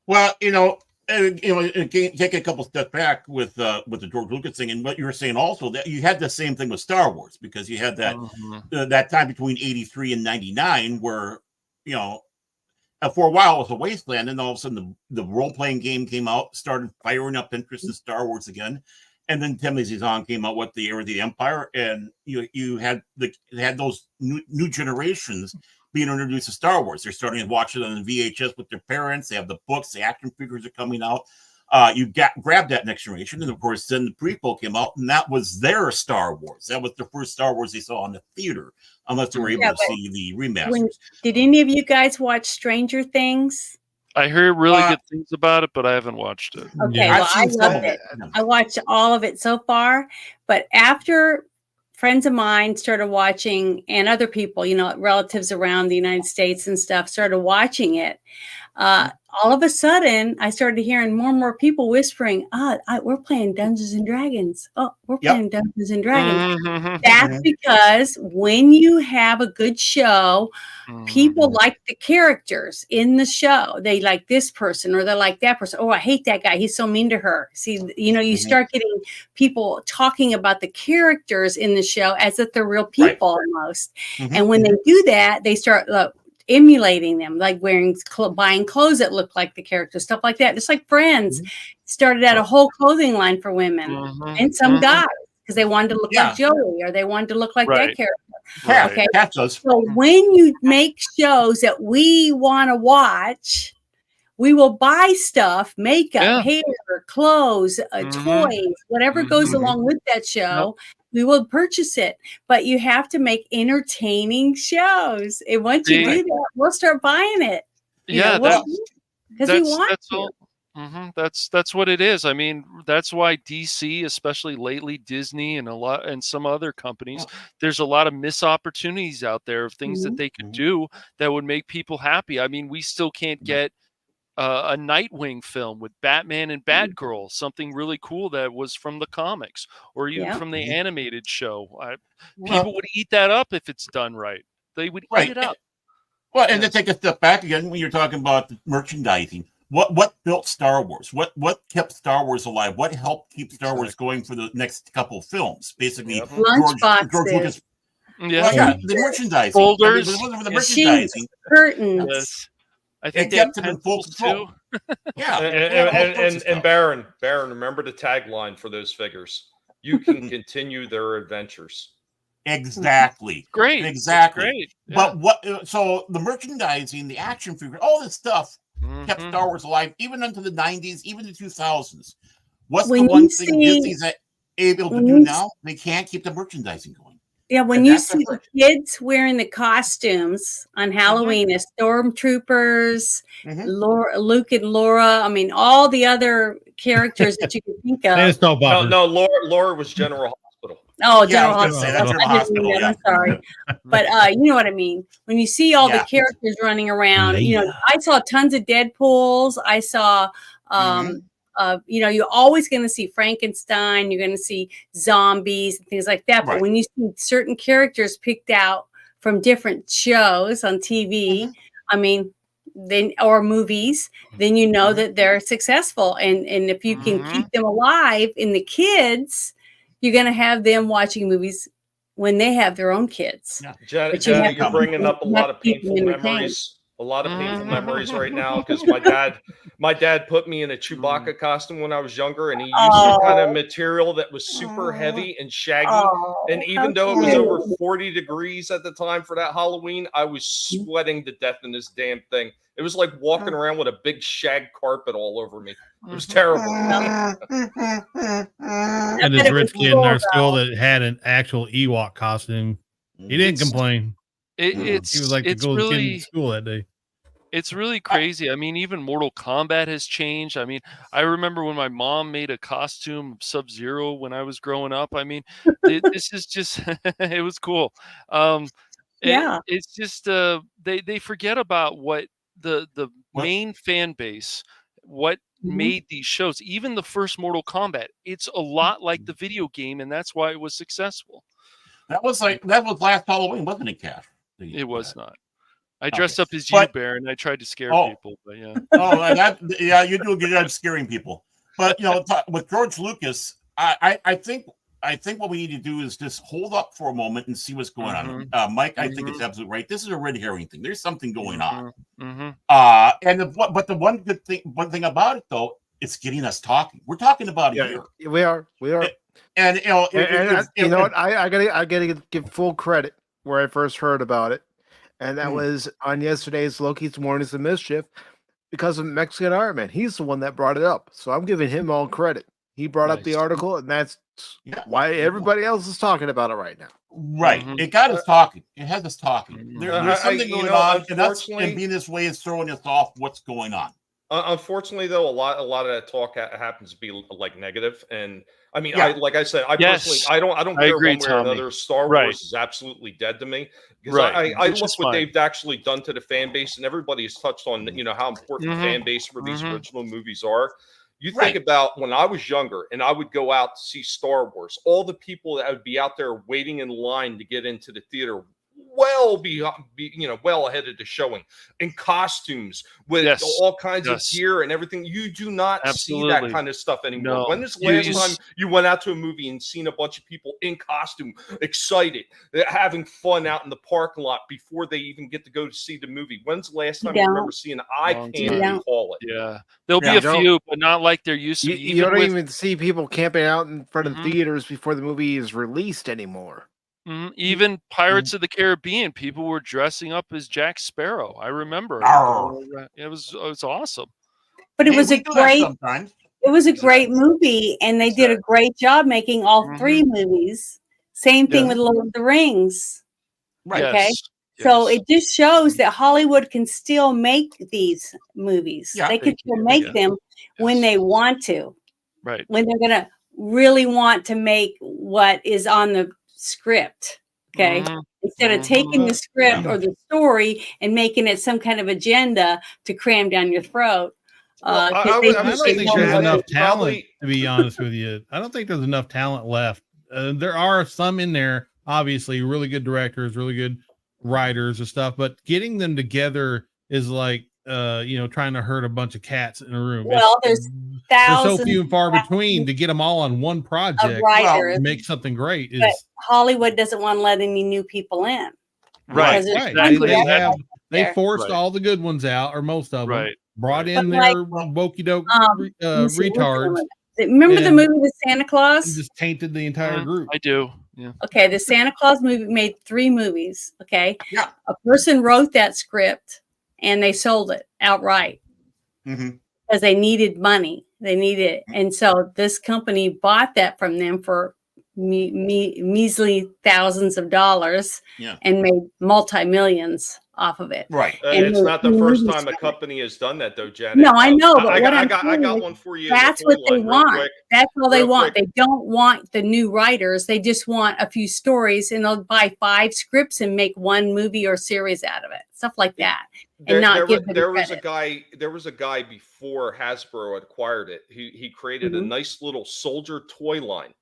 well, and take a couple steps back with the George Lucas thing, and what you were saying also, that you had the same thing with Star Wars, because you had that that time between 83 and 99 where for a while it was a wasteland, and all of a sudden the role-playing game came out, started firing up interest in Star Wars again, and then Timothy Zahn came out with the Heir of the Empire, and you had those new generations being introduced to Star Wars. They're starting to watch it on the VHS with their parents. They have the books, the action figures are coming out. You grabbed that next generation, and of course, then the prequel came out, and that was their Star Wars. That was the first Star Wars they saw in the theater, unless they were able to see the remasters. Did any of you guys watch Stranger Things? I heard really good things about it, but I haven't watched it. Okay, well, I loved it. I watched all of it so far, but after friends of mine started watching, and other people, relatives around the United States and stuff, started watching it, all of a sudden I started hearing more and more people whispering, we're playing Dungeons and Dragons. Oh, we're playing Dungeons and Dragons. That's because when you have a good show, people like the characters in the show. They like this person, or they like that person. Oh, I hate that guy. He's so mean to her. See, you start getting people talking about the characters in the show as if they're real people almost. And when they do that, they start emulating them, like buying clothes that look like the characters, stuff like that. Just like Friends started out a whole clothing line for women and some guys, because they wanted to look like Joey, or they wanted to look like that character. Okay, so when you make shows that we want to watch, we will buy stuff, makeup, hair, clothes, toys, whatever goes along with that show. We will purchase it, but you have to make entertaining shows. And once you do that, we'll start buying it. Because we want to. That's what it is. I mean, that's why DC, especially lately, Disney and some other companies, there's a lot of missed opportunities out there of things that they could do that would make people happy. I mean, we still can't get a Nightwing film with Batman and Batgirl, something really cool that was from the comics, or even from the animated show. People would eat that up if it's done right. They would eat it up. Well, and to take a step back again, when you're talking about the merchandising, what built Star Wars? What kept Star Wars alive? What helped keep Star Wars going for the next couple of films? Basically, George Lucas. The merchandising. Folders. If it wasn't for the merchandising, curtains. Yes. I think it kept him in full control. And Baron, remember the tagline for those figures: "You can continue their adventures." Exactly. Great. Exactly. Great. Yeah. But so the merchandising, the action figure, all this stuff kept Star Wars alive, even into the 90s, even the 2000s. What's the one thing Disney's able to do now? They can't keep the merchandising going. Yeah, when you see the kids wearing the costumes on Halloween as stormtroopers, Luke and Laura, I mean, all the other characters that you can think of. No, Laura was General Hospital. Oh, General Hospital. I'm sorry. But you know what I mean. When you see all the characters running around, I saw tons of Deadpools. I saw you're always going to see Frankenstein, you're going to see zombies and things like that. But when you see certain characters picked out from different shows on TV, I mean, or movies, then you know that they're successful. And if you can keep them alive in the kids, you're going to have them watching movies when they have their own kids. Janet, you're bringing up a lot of painful memories. A lot of painful memories right now, because my dad put me in a Chewbacca costume when I was younger, and he used some kind of material that was super heavy and shaggy. And even though it was over 40 degrees at the time for that Halloween, I was sweating to death in this damn thing. It was like walking around with a big shag carpet all over me. It was terrible. And this rich kid in our school that had an actual Ewok costume, he didn't complain. He was like the coolest kid in school that day. It's really crazy. I mean, even Mortal Kombat has changed. I mean, I remember when my mom made a costume of Sub-Zero when I was growing up. I mean, this is just, it was cool. It's just, they forget about what the main fan base, what made these shows. Even the first Mortal Kombat, it's a lot like the video game, and that's why it was successful. That was last Halloween, wasn't it, Cash? It was not. I dressed up as you, Bear, and I tried to scare people. But yeah. You do a good job scaring people. But with George Lucas, I think what we need to do is just hold up for a moment and see what's going on. Mike, I think it's absolutely right. This is a red herring thing. There's something going on. But the one thing about it though, it's getting us talking. We're talking about it here. We are. And you know what? I gotta give full credit where I first heard about it. And that was on yesterday's Loki's Mornings of Mischief because of Mexican Iron Man. He's the one that brought it up. So I'm giving him all credit. He brought up the article, and that's why everybody else is talking about it right now. Right. It got us talking. It has us talking. There's something going on, and being this way is throwing us off what's going on. Unfortunately, though, a lot of that talk happens to be like negative, and I mean, like I said, personally, I don't care one way or another. Star Wars is absolutely dead to me because I look what they've actually done to the fan base, and everybody has touched on how important the fan base for these original movies are. You think about when I was younger and I would go out to see Star Wars, all the people that would be out there waiting in line to get into the theater well ahead of the showing in costumes with all kinds of gear and everything. You do not see that kind of stuff anymore. No. When is the last time you went out to a movie and seen a bunch of people in costume, excited, having fun out in the parking lot before they even get to go to see the movie? When's the last time you remember seeing eye candy, call it? Yeah. There'll be a few, but not like there used to be. You don't even see people camping out in front of theaters before the movie is released anymore. Even Pirates of the Caribbean, people were dressing up as Jack Sparrow. I remember. It was awesome. But it was a great movie, and they did a great job making all three movies. Same thing with Lord of the Rings. Right. Okay. So it just shows that Hollywood can still make these movies. They can still make them when they want to. Right. When they're gonna really want to make what is on the script, okay, instead of taking the script or the story and making it some kind of agenda to cram down your throat. I don't think there's enough talent, to be honest with you. I don't think there's enough talent left. There are some in there, obviously, really good directors, really good writers and stuff, but getting them together is like trying to herd a bunch of cats in a room. Well, there's thousands, so few and far between to get them all on one project to make something great. But Hollywood doesn't want to let any new people in. Right. They forced all the good ones out, or most of them. Brought in their wokey doke retards. Remember the movie The Santa Claus? And just tainted the entire group. I do. Yeah. Okay, the Santa Claus movie made 3 movies. Okay. Yeah. A person wrote that script and they sold it outright because they needed money. They needed it. And so this company bought that from them for measly thousands of dollars and made multi-millions off of it. Right. It's not the first time a company has done that, though, Janet. No, I know. But I got one for you. That's what they want. That's all they want. They don't want the new writers. They just want a few stories, and they'll buy 5 scripts and make 1 movie or series out of it. Stuff like that. And there was a guy before Hasbro had acquired it. He created a nice little soldier toy line.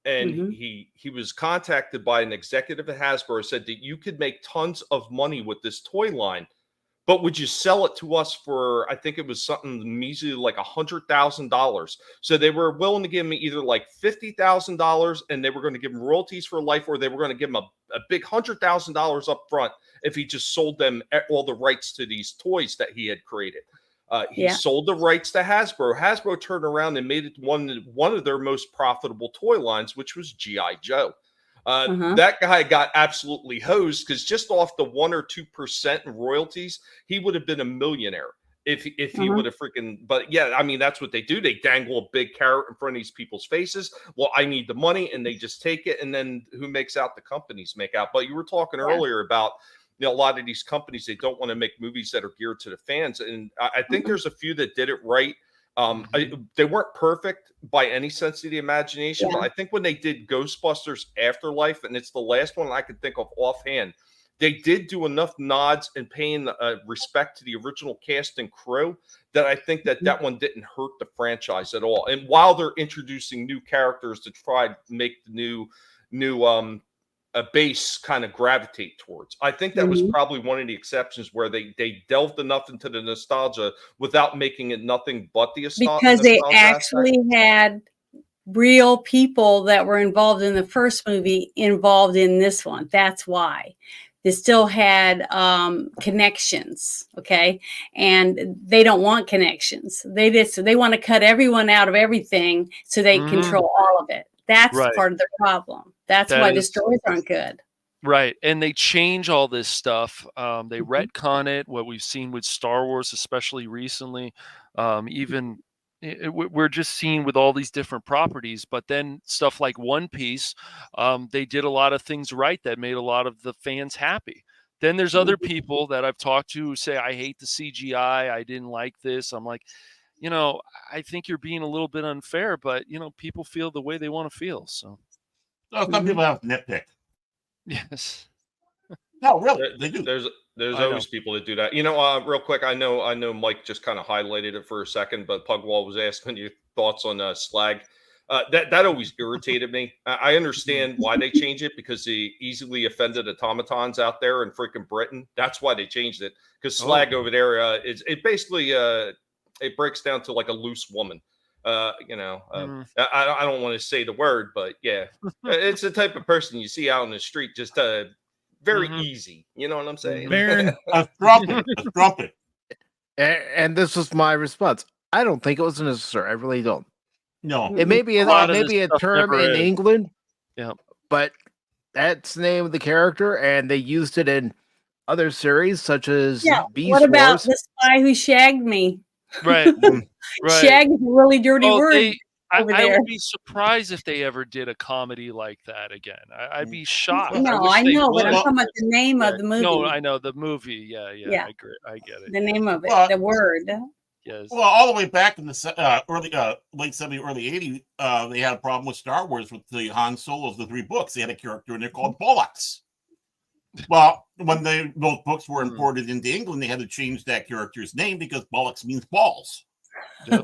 And he was contacted by an executive at Hasbro, said that you could make tons of money with this toy line, but would you sell it to us for, I think it was something measly like $100,000. So they were willing to give me either like $50,000 and they were going to give him royalties for life, or they were going to give him a big $100,000 up front if he just sold them all the rights to these toys that he had created. He sold the rights to Hasbro. Hasbro turned around and made it one of their most profitable toy lines, which was G.I. Joe. That guy got absolutely hosed because just off the 1 or 2% in royalties, he would have been a millionaire if he would have freaking. But yeah, I mean, that's what they do. They dangle a big carrot in front of these people's faces. Well, I need the money, and they just take it. And then who makes out? The companies make out. But you were talking earlier about, you know, a lot of these companies, they don't want to make movies that are geared to the fans. And I think there's a few that did it right. They weren't perfect by any sense of the imagination, but I think when they did Ghostbusters Afterlife, and it's the last one I could think of offhand, they did do enough nods and paying respect to the original cast and crew that I think that one didn't hurt the franchise at all. And while they're introducing new characters to try to make the new a base kind of gravitate towards. I think that was probably one of the exceptions where they delved enough into the nostalgia without making it nothing but the because they actually had real people that were involved in the first movie involved in this one. That's why they still had connections. Okay. And they don't want connections. They want to cut everyone out of everything so they control all of it. That's part of the problem. That's why the stories aren't good. Right. And they change all this stuff. They retcon it, what we've seen with Star Wars, especially recently. We're just seeing with all these different properties. But then stuff like One Piece, they did a lot of things right that made a lot of the fans happy. Then there's other people that I've talked to who say, I hate the CGI. I didn't like this. I'm like, you know, I think you're being a little bit unfair, but, you know, people feel the way they want to feel. So some people have nitpick. Yes. No, really, they do. There's always people that do that. You know, real quick, I know Mike just kind of highlighted it for a second, but Pugwall was asking your thoughts on Slag. That always irritated me. I understand why they changed it, because the easily offended automatons out there in freaking Britain. That's why they changed it, because Slag over there it basically it breaks down to like a loose woman. I don't want to say the word, but yeah, it's the type of person you see out on the street, just very easy. You know what I'm saying? Baron, a trumpet. And this was my response. I don't think it was necessary. I really don't. No, it may be a term in England. Yeah, but that's the name of the character, and they used it in other series such as Beast What about Wars. the spy who shagged me? Right. Shag is a really dirty word. I would be surprised if they ever did a comedy like that again. I'd be shocked. No, I know, but I'm talking about the name of the movie. No, I know the movie. Yeah. I agree. I get it. The name of it, the word. Yes. Well, all the way back in the late 70s, early 80s, they had a problem with Star Wars with the Han Solo of the 3 books. They had a character in there called Bollocks. Well, when those books were imported into England, they had to change that character's name because Bollocks means balls.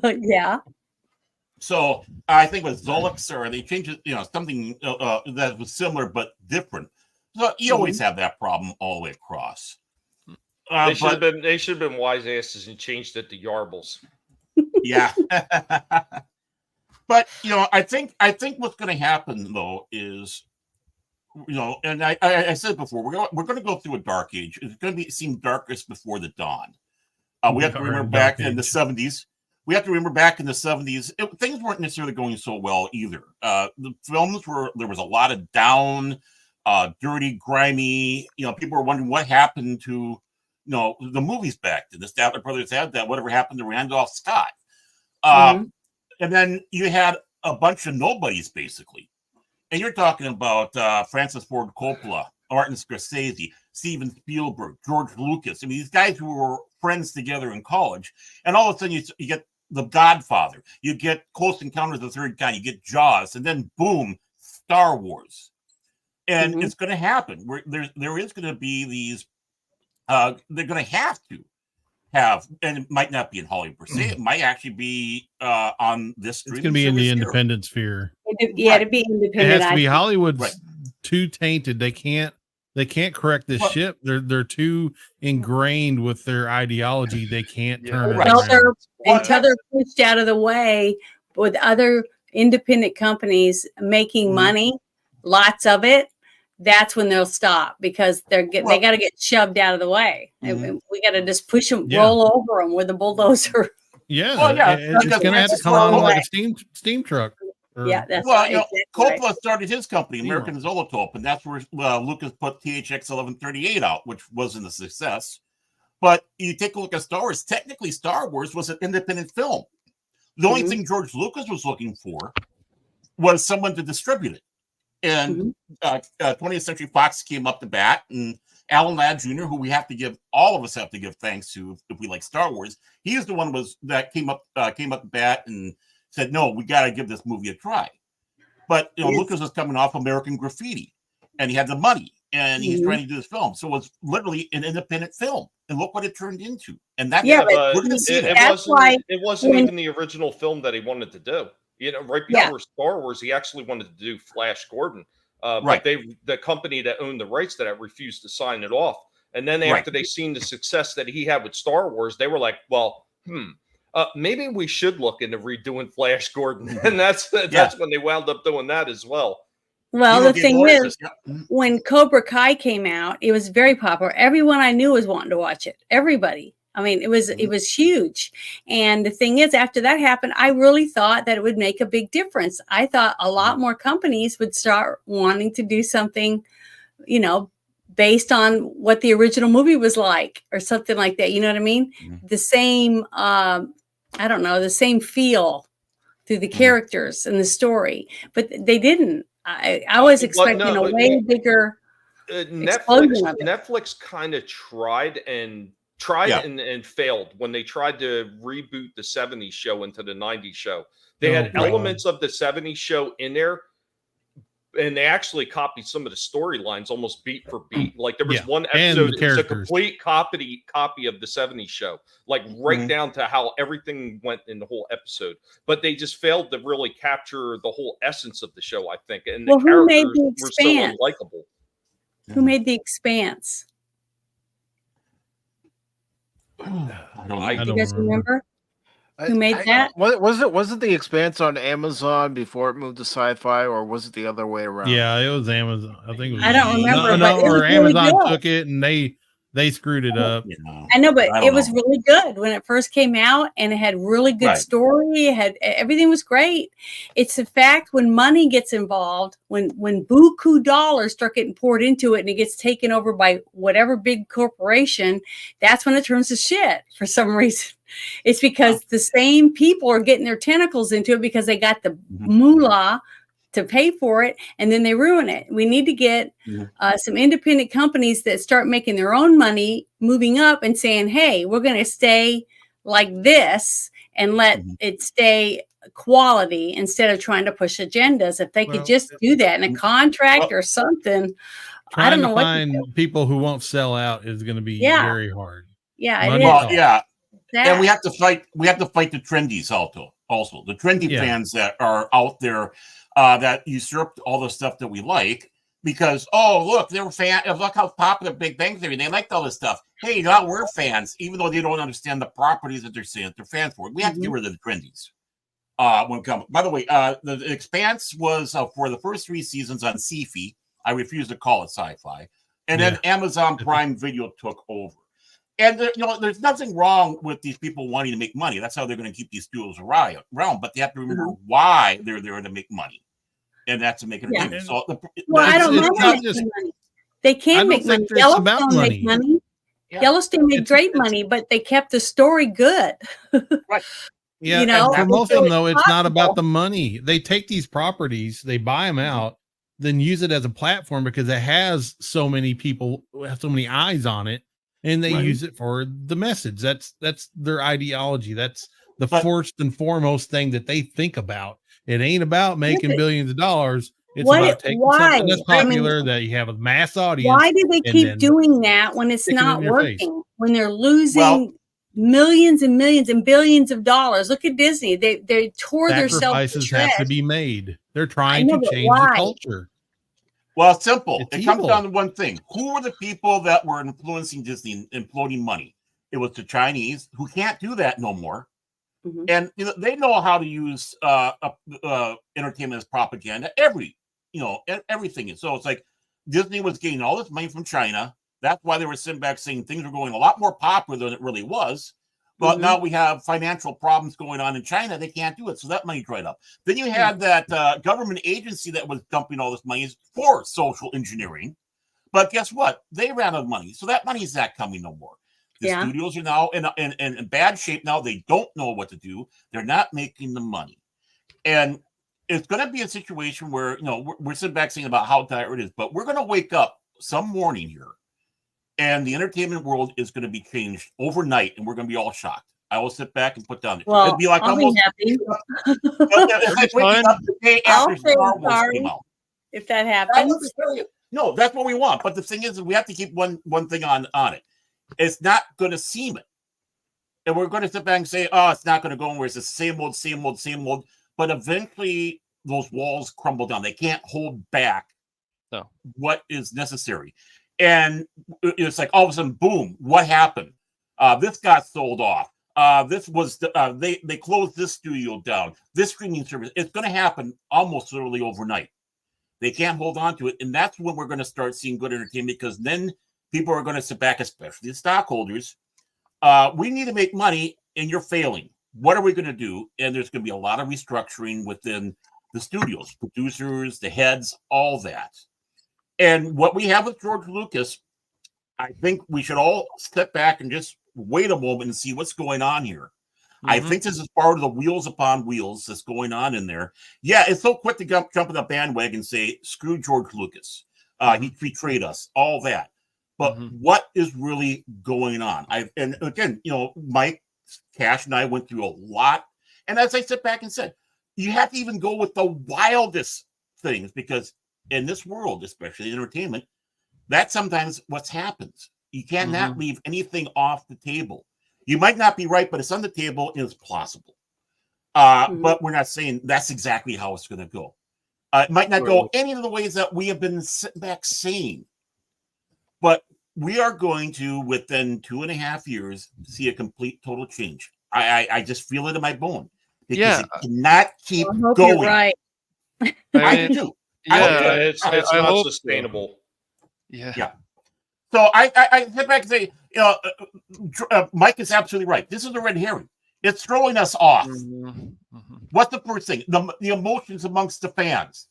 Yeah. So I think with Zolix, or they changed it, something that was similar but different. So you always have that problem all the way across. They should have been wise asses and changed it to Yarbles. Yeah. But I think what's going to happen though is, and I said before, we're going to go through a dark age. It's going to seem darkest before the dawn. We have to remember back in the 70s. We have to remember back in the 70s, things weren't necessarily going so well either. The films there was a lot of down, dirty, grimy. People were wondering what happened to, the movies back then. The Statler brothers had that. Whatever happened to Randolph Scott? And then you had a bunch of nobodies basically. And you're talking about Francis Ford Coppola, Martin Scorsese, Steven Spielberg, George Lucas. I mean, these guys who were friends together in college, and all of a sudden you get The Godfather, you get Close Encounters of the Third Kind, you get Jaws, and then boom, Star Wars. And it's going to happen. There is going to be these. They're going to have, and it might not be in Hollywood per se. It might actually be on this. It's going to be in the independent sphere. To be independent. It has to be. Hollywood's too tainted. They can't correct this ship. They're too ingrained with their ideology. They can't turn it around. Until they're pushed out of the way with other independent companies making money, lots of it. That's when they'll stop, because they got to get shoved out of the way. We got to just push them, roll over them with a bulldozer. Yeah, it's going to have to come on like a steam truck. Yeah, that's well, right. you know, Exactly Coppola started his company, Zero. American Zolotope, and that's where Lucas put THX 1138 out, which wasn't a success. But you take a look at Star Wars. Technically, Star Wars was an independent film. The only thing George Lucas was looking for was someone to distribute it. And 20th Century Fox came up to bat, and Alan Ladd Jr., who all of us have to give thanks to if we like Star Wars, he's the one that came up to bat and said, no, we got to give this movie a try. But you know, Lucas was coming off American Graffiti, and he had the money, and he's trying to do this film. So it was literally an independent film, and look what it turned into. And that we're going to see it wasn't even the original film that he wanted to do. You know, right before Star Wars, he actually wanted to do Flash Gordon. But the company that owned the rights to that refused to sign it off. And then after they seen the success that he had with Star Wars, they were like, well, maybe we should look into redoing Flash Gordon. And that's when they wound up doing that as well. Well, the thing is, when Cobra Kai came out, it was very popular. Everyone I knew was wanting to watch it. Everybody. I mean, it was huge. And the thing is, after that happened, I really thought that it would make a big difference. I thought a lot more companies would start wanting to do something, you know, based on what the original movie was like or something like that. You know what I mean? The same, the same feel through the characters and the story, but they didn't. I was expecting a way bigger explosion of it. Netflix kind of tried and failed when they tried to reboot the 70s show into the 90s show. They had elements of the 70s show in there, and they actually copied some of the storylines almost beat for beat. Like there was one episode, it's a complete copy of the 70s show, like right down to how everything went in the whole episode. But they just failed to really capture the whole essence of the show, I think. And the characters were so unlikable. Who made The Expanse? I Do you guys remember who made that? Was it The Expanse on Amazon before it moved to Sci-Fi, or was it the other way around? Yeah, it was Amazon. I think it was. I don't remember. Or Amazon took it and they screwed it up. I know, but it was really good when it first came out, and it had really good story. It had everything was great. It's the fact when money gets involved, when buku dollars start getting poured into it, and it gets taken over by whatever big corporation, that's when it turns to shit for some reason. It's because the same people are getting their tentacles into it because they got the moolah to pay for it, and then they ruin it. We need to get some independent companies that start making their own money, moving up and saying, hey, we're going to stay like this and let it stay quality instead of trying to push agendas. If they could just do that in a contract or something, I don't know what to do. People who won't sell out is going to be very hard. Yeah, and we have to fight the trendies also the trendy fans that are out there that usurped all the stuff that we like because look, they were fans. Look how popular Big Bang Theory. They liked all this stuff. Hey, now we're fans, even though they don't understand the properties that they're saying they're fans for. We have to get rid of the trendies. When come. By the way, the Expanse was for the first 3 seasons on Sci-Fi. I refuse to call it Sci-Fi, and then Amazon Prime Video took over. And there's nothing wrong with these people wanting to make money. That's how they're going to keep these studios around. But they have to remember why they're there to make money, and that's to make it. So I don't know. They can make money. Yellowstone make money. Yellowstone made great money, but they kept the story good. Yeah, and for most of them, though, it's not about the money. They take these properties, they buy them out, then use it as a platform because it has so many people, have so many eyes on it. And they use it for the message. That's their ideology. That's the first and foremost thing that they think about. It ain't about making billions of dollars. It's about taking something that's popular that you have a mass audience. Why do they keep doing that when it's not working? When they're losing millions and millions and billions of dollars? Look at Disney. They tore themselves. Sacrifices have to be made. They're trying to change the culture. Well, it's simple. It comes down to one thing. Who were the people that were influencing Disney and imploding money? It was the Chinese, who can't do that no more. And they know how to use entertainment as propaganda. Everything. So it's like Disney was getting all this money from China. That's why they were sitting back saying things were going a lot more popular than it really was. But now we have financial problems going on in China. They can't do it. So that money dried up. Then you had that government agency that was dumping all this money for social engineering. But guess what? They ran out of money. So that money is not coming no more. The studios are now in bad shape now. They don't know what to do. They're not making the money. And it's going to be a situation where, we're sitting back saying about how dire it is. But we're going to wake up some morning here. And the entertainment world is going to be changed overnight, and we're going to be all shocked. I will sit back and put down. Well, it'd be like I'll almost, be happy. it's like waking up the day after Star Wars sorry came out. If that happens. No, that's what we want. But the thing is, we have to keep one thing on it. It's not going to seem it, and we're going to sit back and say, "Oh, it's not going to go anywhere. It's the same old." But eventually, those walls crumble down. They can't hold back what is necessary. And it's like all of a sudden, boom! What happened? This got sold off. This was they closed this studio down. This streaming service. It's going to happen almost literally overnight. They can't hold on to it, and that's when we're going to start seeing good entertainment. Because then people are going to sit back, especially the stockholders. We need to make money, and you're failing. What are we going to do? And there's going to be a lot of restructuring within the studios, producers, the heads, all that. And what we have with George Lucas, I think we should all step back and just wait a moment and see what's going on here. I think this is part of the wheels upon wheels that's going on in there. Yeah, it's so quick to jump in the bandwagon and say, screw George Lucas. He betrayed us, all that. But what is really going on? And again, Mike, Cash, and I went through a lot. And as I sit back and said, you have to even go with the wildest things, because in this world, especially entertainment, that's sometimes what happens. You cannot leave anything off the table. You might not be right, but it's on the table and it's plausible. But we're not saying that's exactly how it's going to go. It might not go any of the ways that we have been sitting back saying. But we are going to, within 2.5 years, see a complete total change. I just feel it in my bone. Because it cannot keep going. You're right. I do. Yeah, it's not sustainable. Yeah. So I sit back and say, Mike is absolutely right. This is a red herring. It's throwing us off. What's the first thing? The emotions amongst the fans.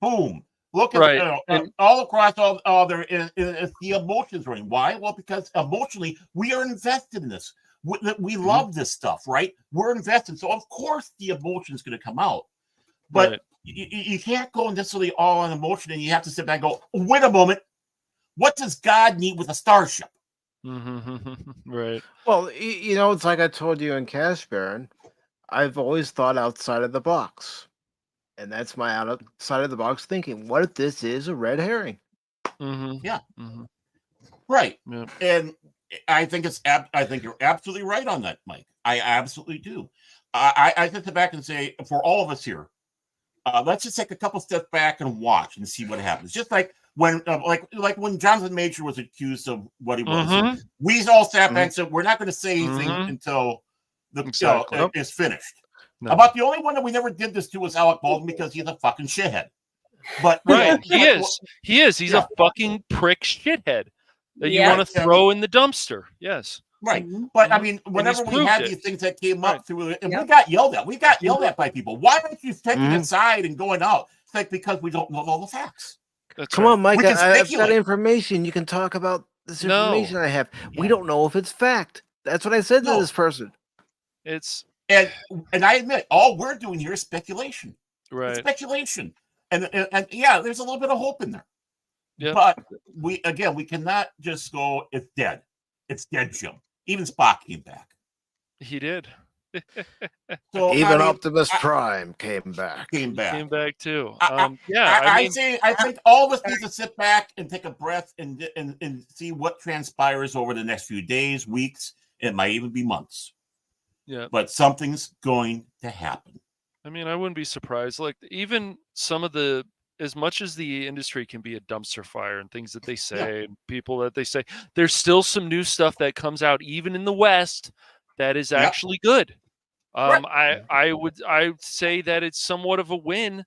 Boom. Look at all across all there is the emotions running. Why? Well, because emotionally we are invested in this. We love this stuff, right? We're invested. So of course the emotion is going to come out. But you can't go necessarily all on emotion, and you have to sit back and go, wait a moment. What does God need with a starship? Right. Well, it's like I told you in Cash Baron. I've always thought outside of the box. And that's my outside of the box thinking. What if this is a red herring? Yeah. Right. Yeah. And I think you're absolutely right on that, Mike. I absolutely do. I sit back and say, for all of us here, let's just take a couple steps back and watch and see what happens. Just like when, like when Jonathan Major was accused of what he was, we all sat back and said, we're not going to say anything until it's finished. No. About the only one that we never did this to was Alec Baldwin, because he's a fucking shithead. But he is. He's a fucking prick shithead that you want to throw in the dumpster. Yes. Right. But I mean, whenever we had these things that came up through it, and we got yelled at. We got yelled at by people. Why aren't you taking it aside and going out? It's like, because we don't know all the facts. Come on, Mike. I've got information. You can talk about this information I have. We don't know if it's fact. That's what I said to this person. It's and I admit, all we're doing here is speculation. Right. It's speculation. And yeah, there's a little bit of hope in there. Yeah. But we cannot just go, it's dead. It's dead, Jim. Even Spock came back. He did. So even Optimus Prime came back. Came back too. I think all of us need to sit back and take a breath and see what transpires over the next few days, weeks. It might even be months. Yeah. But something's going to happen. I mean, I wouldn't be surprised. Like, even some of the, as much as the industry can be a dumpster fire and things that they say, and people that they say, there's still some new stuff that comes out, even in the West, that is actually good. I would say that it's somewhat of a win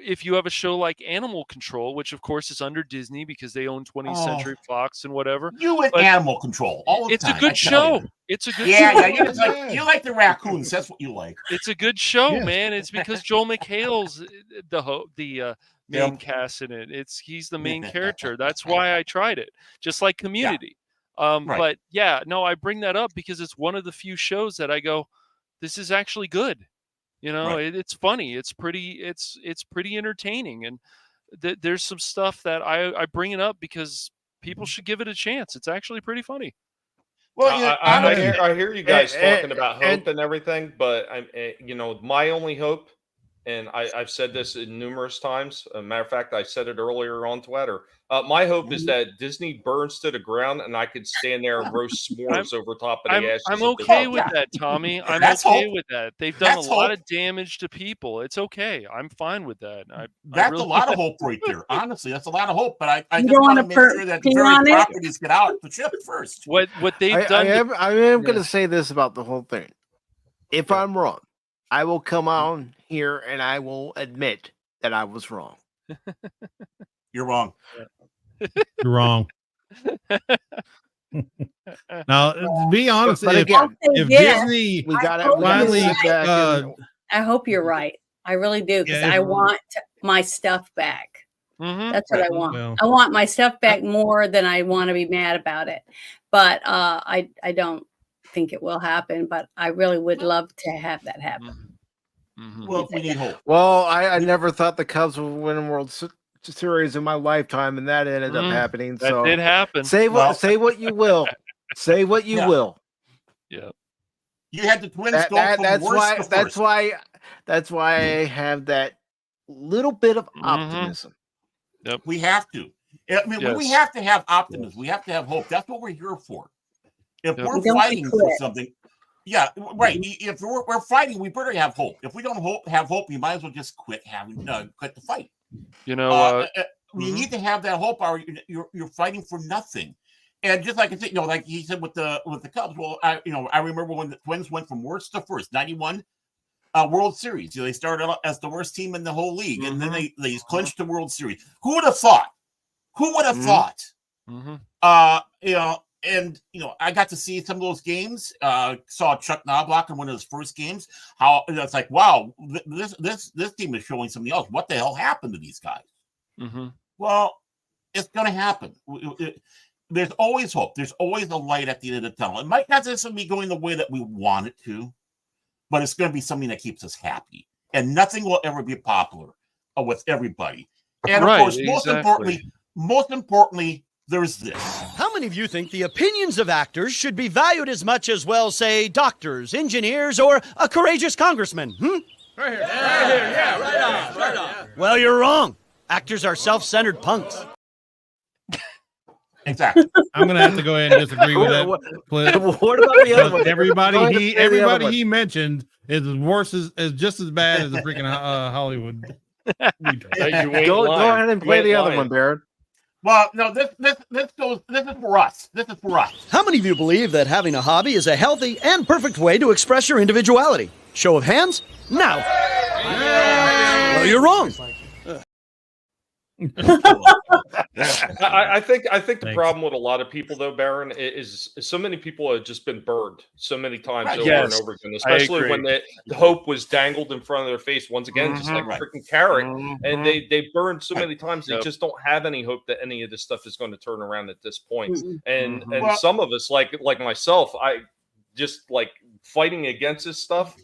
if you have a show like Animal Control, which of course is under Disney because they own 20th Century Fox and whatever. You and Animal Control all the it's time. a good show. It's a good show. Yeah, you like the raccoons. That's what you like. It's a good show, man. It's because Joel McHale's the main cast in it. He's the main character. That's why I tried it. Just like Community. But yeah, no, I bring that up because it's one of the few shows that I go, this is actually good. You know, it's funny. It's pretty entertaining. And there's some stuff that I bring it up because people should give it a chance. It's actually pretty funny. Well, I hear you guys talking about hope and everything, but my only hope, and I've said this numerous times. As a matter of fact, I said it earlier on Twitter. My hope is that Disney burns to the ground, and I could stand there and roast s'mores over top of the ashes. I'm okay with that, Tommy. I'm okay with that. They've done a lot of damage to people. It's okay. I'm fine with that. That's a lot of hope right there. Honestly, that's a lot of hope. But I just want to make sure that the very properties get out the ship first. What they've done. I am going to say this about the whole thing. If I'm wrong, I will come on here and I will admit that I was wrong. You're wrong. You're wrong. Now, to be honest, if Disney we got it finally, I hope you're right. I really do, because I want my stuff back. That's what I want. Well, I want my stuff back more than I want to be mad about it. But I don't think it will happen. But I really would love to have that happen. Well, we need hope. Well, I never thought the Cubs would win a World Series in my lifetime, and that ended up happening. So that did happen. Say what you will. Say what you will. Yeah. You had the Twins go from that's worst why. to first. That's why I have that little bit of optimism. Yep. We have to. I mean, we have to have optimism. We have to have hope. That's what we're here for. If we're fighting for something, if we're fighting, we better have hope. If we don't have hope, you might as well just quit the fight. You know, we need to have that hope. Or you're fighting for nothing. And just like I said, like he said with the Cubs. Well, I remember when the Twins went from worst to first, 91 World Series. They started out as the worst team in the whole league, and then they clinched the World Series. Who would have thought? Who would have thought? And I got to see some of those games. Saw Chuck Knobloch in one of his first games. How it's like, wow, this team is showing something else. What the hell happened to these guys? Well, it's going to happen. There's always hope. There's always a light at the end of the tunnel. It might not necessarily be going the way that we want it to, but it's going to be something that keeps us happy. And nothing will ever be popular with everybody. And of course, most importantly, there's this. How many of you think the opinions of actors should be valued as much as, well, say, doctors, engineers, or a courageous congressman? Right here. Yeah, right on. Well, you're wrong. Actors are self-centered punks. Exactly. I'm gonna have to go ahead and disagree with that. What about the other one? Everybody he mentioned is just as bad as the freaking Hollywood. Go ahead and play the other one, Baron. Well, no, this is for us. This is for us. How many of you believe that having a hobby is a healthy and perfect way to express your individuality? Show of hands, now. Well, you're wrong. I think the problem with a lot of people, though, Baron, is so many people have just been burned so many times over and over again, especially when the hope was dangled in front of their face once again, just like a freaking carrot. And they burned so many times, they just don't have any hope that any of this stuff is going to turn around at this point. And some of us, like myself, I just like fighting against this stuff.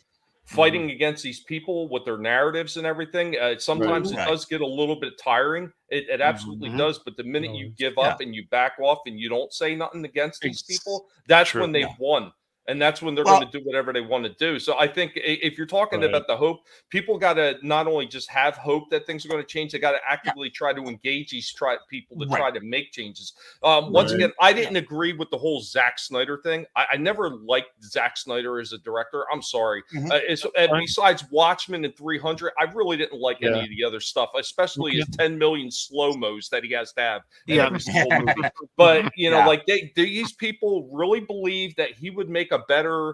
Fighting against these people with their narratives and everything. Sometimes it does get a little bit tiring. It absolutely does. But the minute you give up and you back off and you don't say nothing against these people, that's when they've won. And that's when they're going to do whatever they want to do. So I think if you're talking about the hope, people got to not only just have hope that things are going to change, they got to actively try to engage these people to try to make changes. Once again, I didn't agree with the whole Zack Snyder thing. I never liked Zack Snyder as a director. I'm sorry. Besides Watchmen and 300, I really didn't like any of the other stuff, especially his 10 million slow-mos that he has to have in every single movie. But, like these people really believe that he would make a better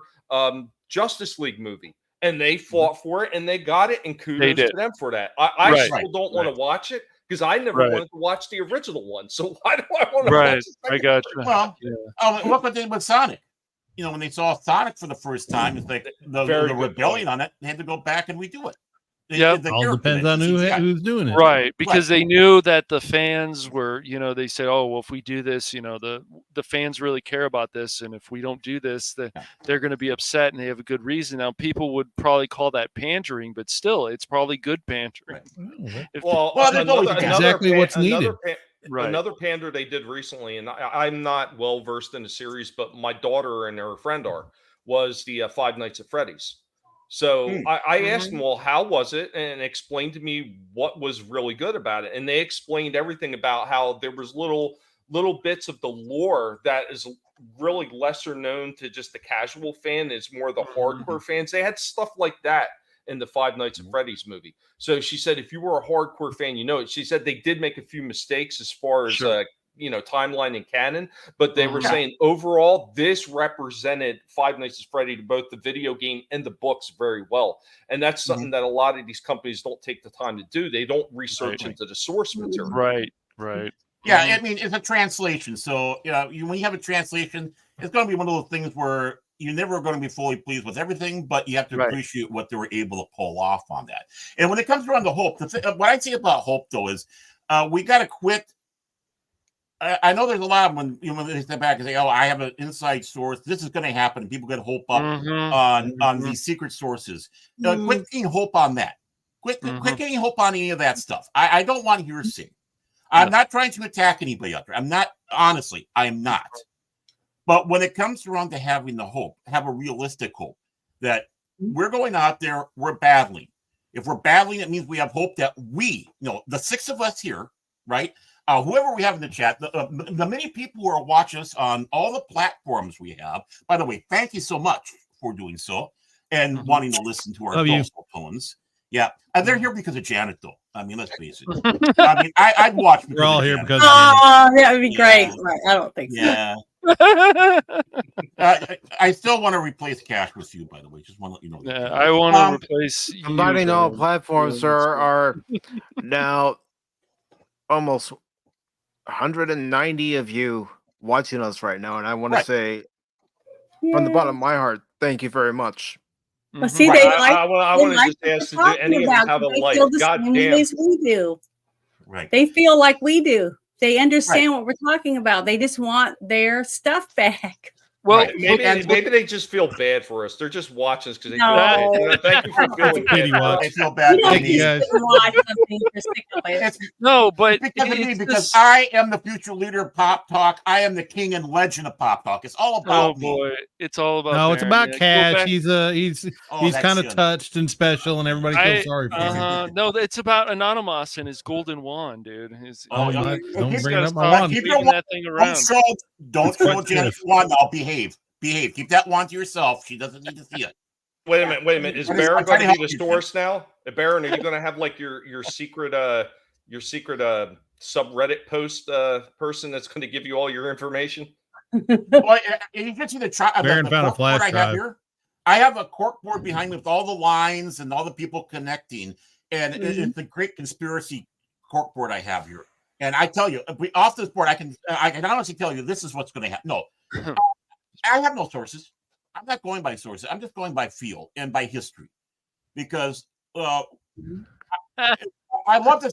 Justice League movie. and they fought for it and they got it, and kudos to them for that. I still don't want to watch it because I never wanted to watch the original one. So why do I want to watch it? I got you. Well, look what they did with Sonic. You know, when they saw Sonic for the first time, it's like the rebellion on it. They had to go back and redo it. All depends on who's doing it. Right, because they knew that the fans were, they said, oh, well, if we do this, the fans really care about this, and if we don't do this, they're going to be upset, and they have a good reason. Now, people would probably call that pandering, but still, it's probably good pandering. Exactly what's needed. Another pander they did recently, and I'm not well versed in the series, but my daughter and her friend was the Five Nights at Freddy's. So I asked them, well, how was it? And explained to me what was really good about it. And they explained everything about how there was little bits of the lore that is really lesser known to just the casual fan. It's more the hardcore fans. They had stuff like that in the Five Nights at Freddy's movie. So she said, if you were a hardcore fan, you know it. She said they did make a few mistakes as far as timeline and canon, but they were saying overall this represented Five Nights at Freddy to both the video game and the books very well. And that's something that a lot of these companies don't take the time to do. They don't research into the source material. Right. Yeah, I mean, it's a translation. So when you have a translation, it's going to be one of those things where you're never going to be fully pleased with everything, but you have to appreciate what they were able to pull off on that. And when it comes around to Hope, what I'd say about Hope, though, is we got to quit. I know there's a lot of when they step back and say, "Oh, I have an inside source. This is going to happen." People get hope up on these secret sources. Quit getting hope on that. Quit getting hope on any of that stuff. I don't want hearsay. I'm not trying to attack anybody out there. I'm not. Honestly, I am not. But when it comes around to having the hope, have a realistic hope that we're going out there, we're battling. If we're battling, it means we have hope that the six of us here, right? Whoever we have in the chat, the many people who are watching us on all the platforms we have. By the way, thank you so much for doing so and wanting to listen to our dulcet tones. Yeah, and they're here because of Janet, though. I mean, let's face it. I mean, I'd watch. We're all here because. Oh, that would be great. Right. I don't think so. Yeah. I still want to replace Cash with you, by the way. Just want to let you know. Yeah, I want to replace. Combining all platforms are now almost 190 of you watching us right now, and I want to say from the bottom of my heart, thank you very much. Well, see, they I want to just ask, do any of them have a light? God damn. We do. Right. They feel like we do. They understand what we're talking about. They just want their stuff back. Well, maybe they just feel bad for us. They're just watching us because they feel bad. Thank you for feeling bad. They feel bad. Thank you guys. No, but because I am the future leader of Pop Talk. I am the king and legend of Pop Talk. It's all about me. Boy, it's all about. No, it's about Cash. He's that's kind of touched and special, and everybody feels sorry for him. No, it's about Anonymous and his golden wand, dude. Don't bring it up my wand. Keep that thing around. Don't show Janet's wand. I'll behave. Keep that wand to yourself. She doesn't need to see it. Wait a minute. Is Baron going to be the source now? Baron, are you going to have like your secret subreddit post person that's going to give you all your information? Well, you can see the Baron found a flash I have here. I have a corkboard behind me with all the lines and all the people connecting, and it's a great conspiracy corkboard I have here. And I tell you, off this board, I can honestly tell you this is what's going to happen. No. I have no sources. I'm not going by sources. I'm just going by feel and by history, because I love this.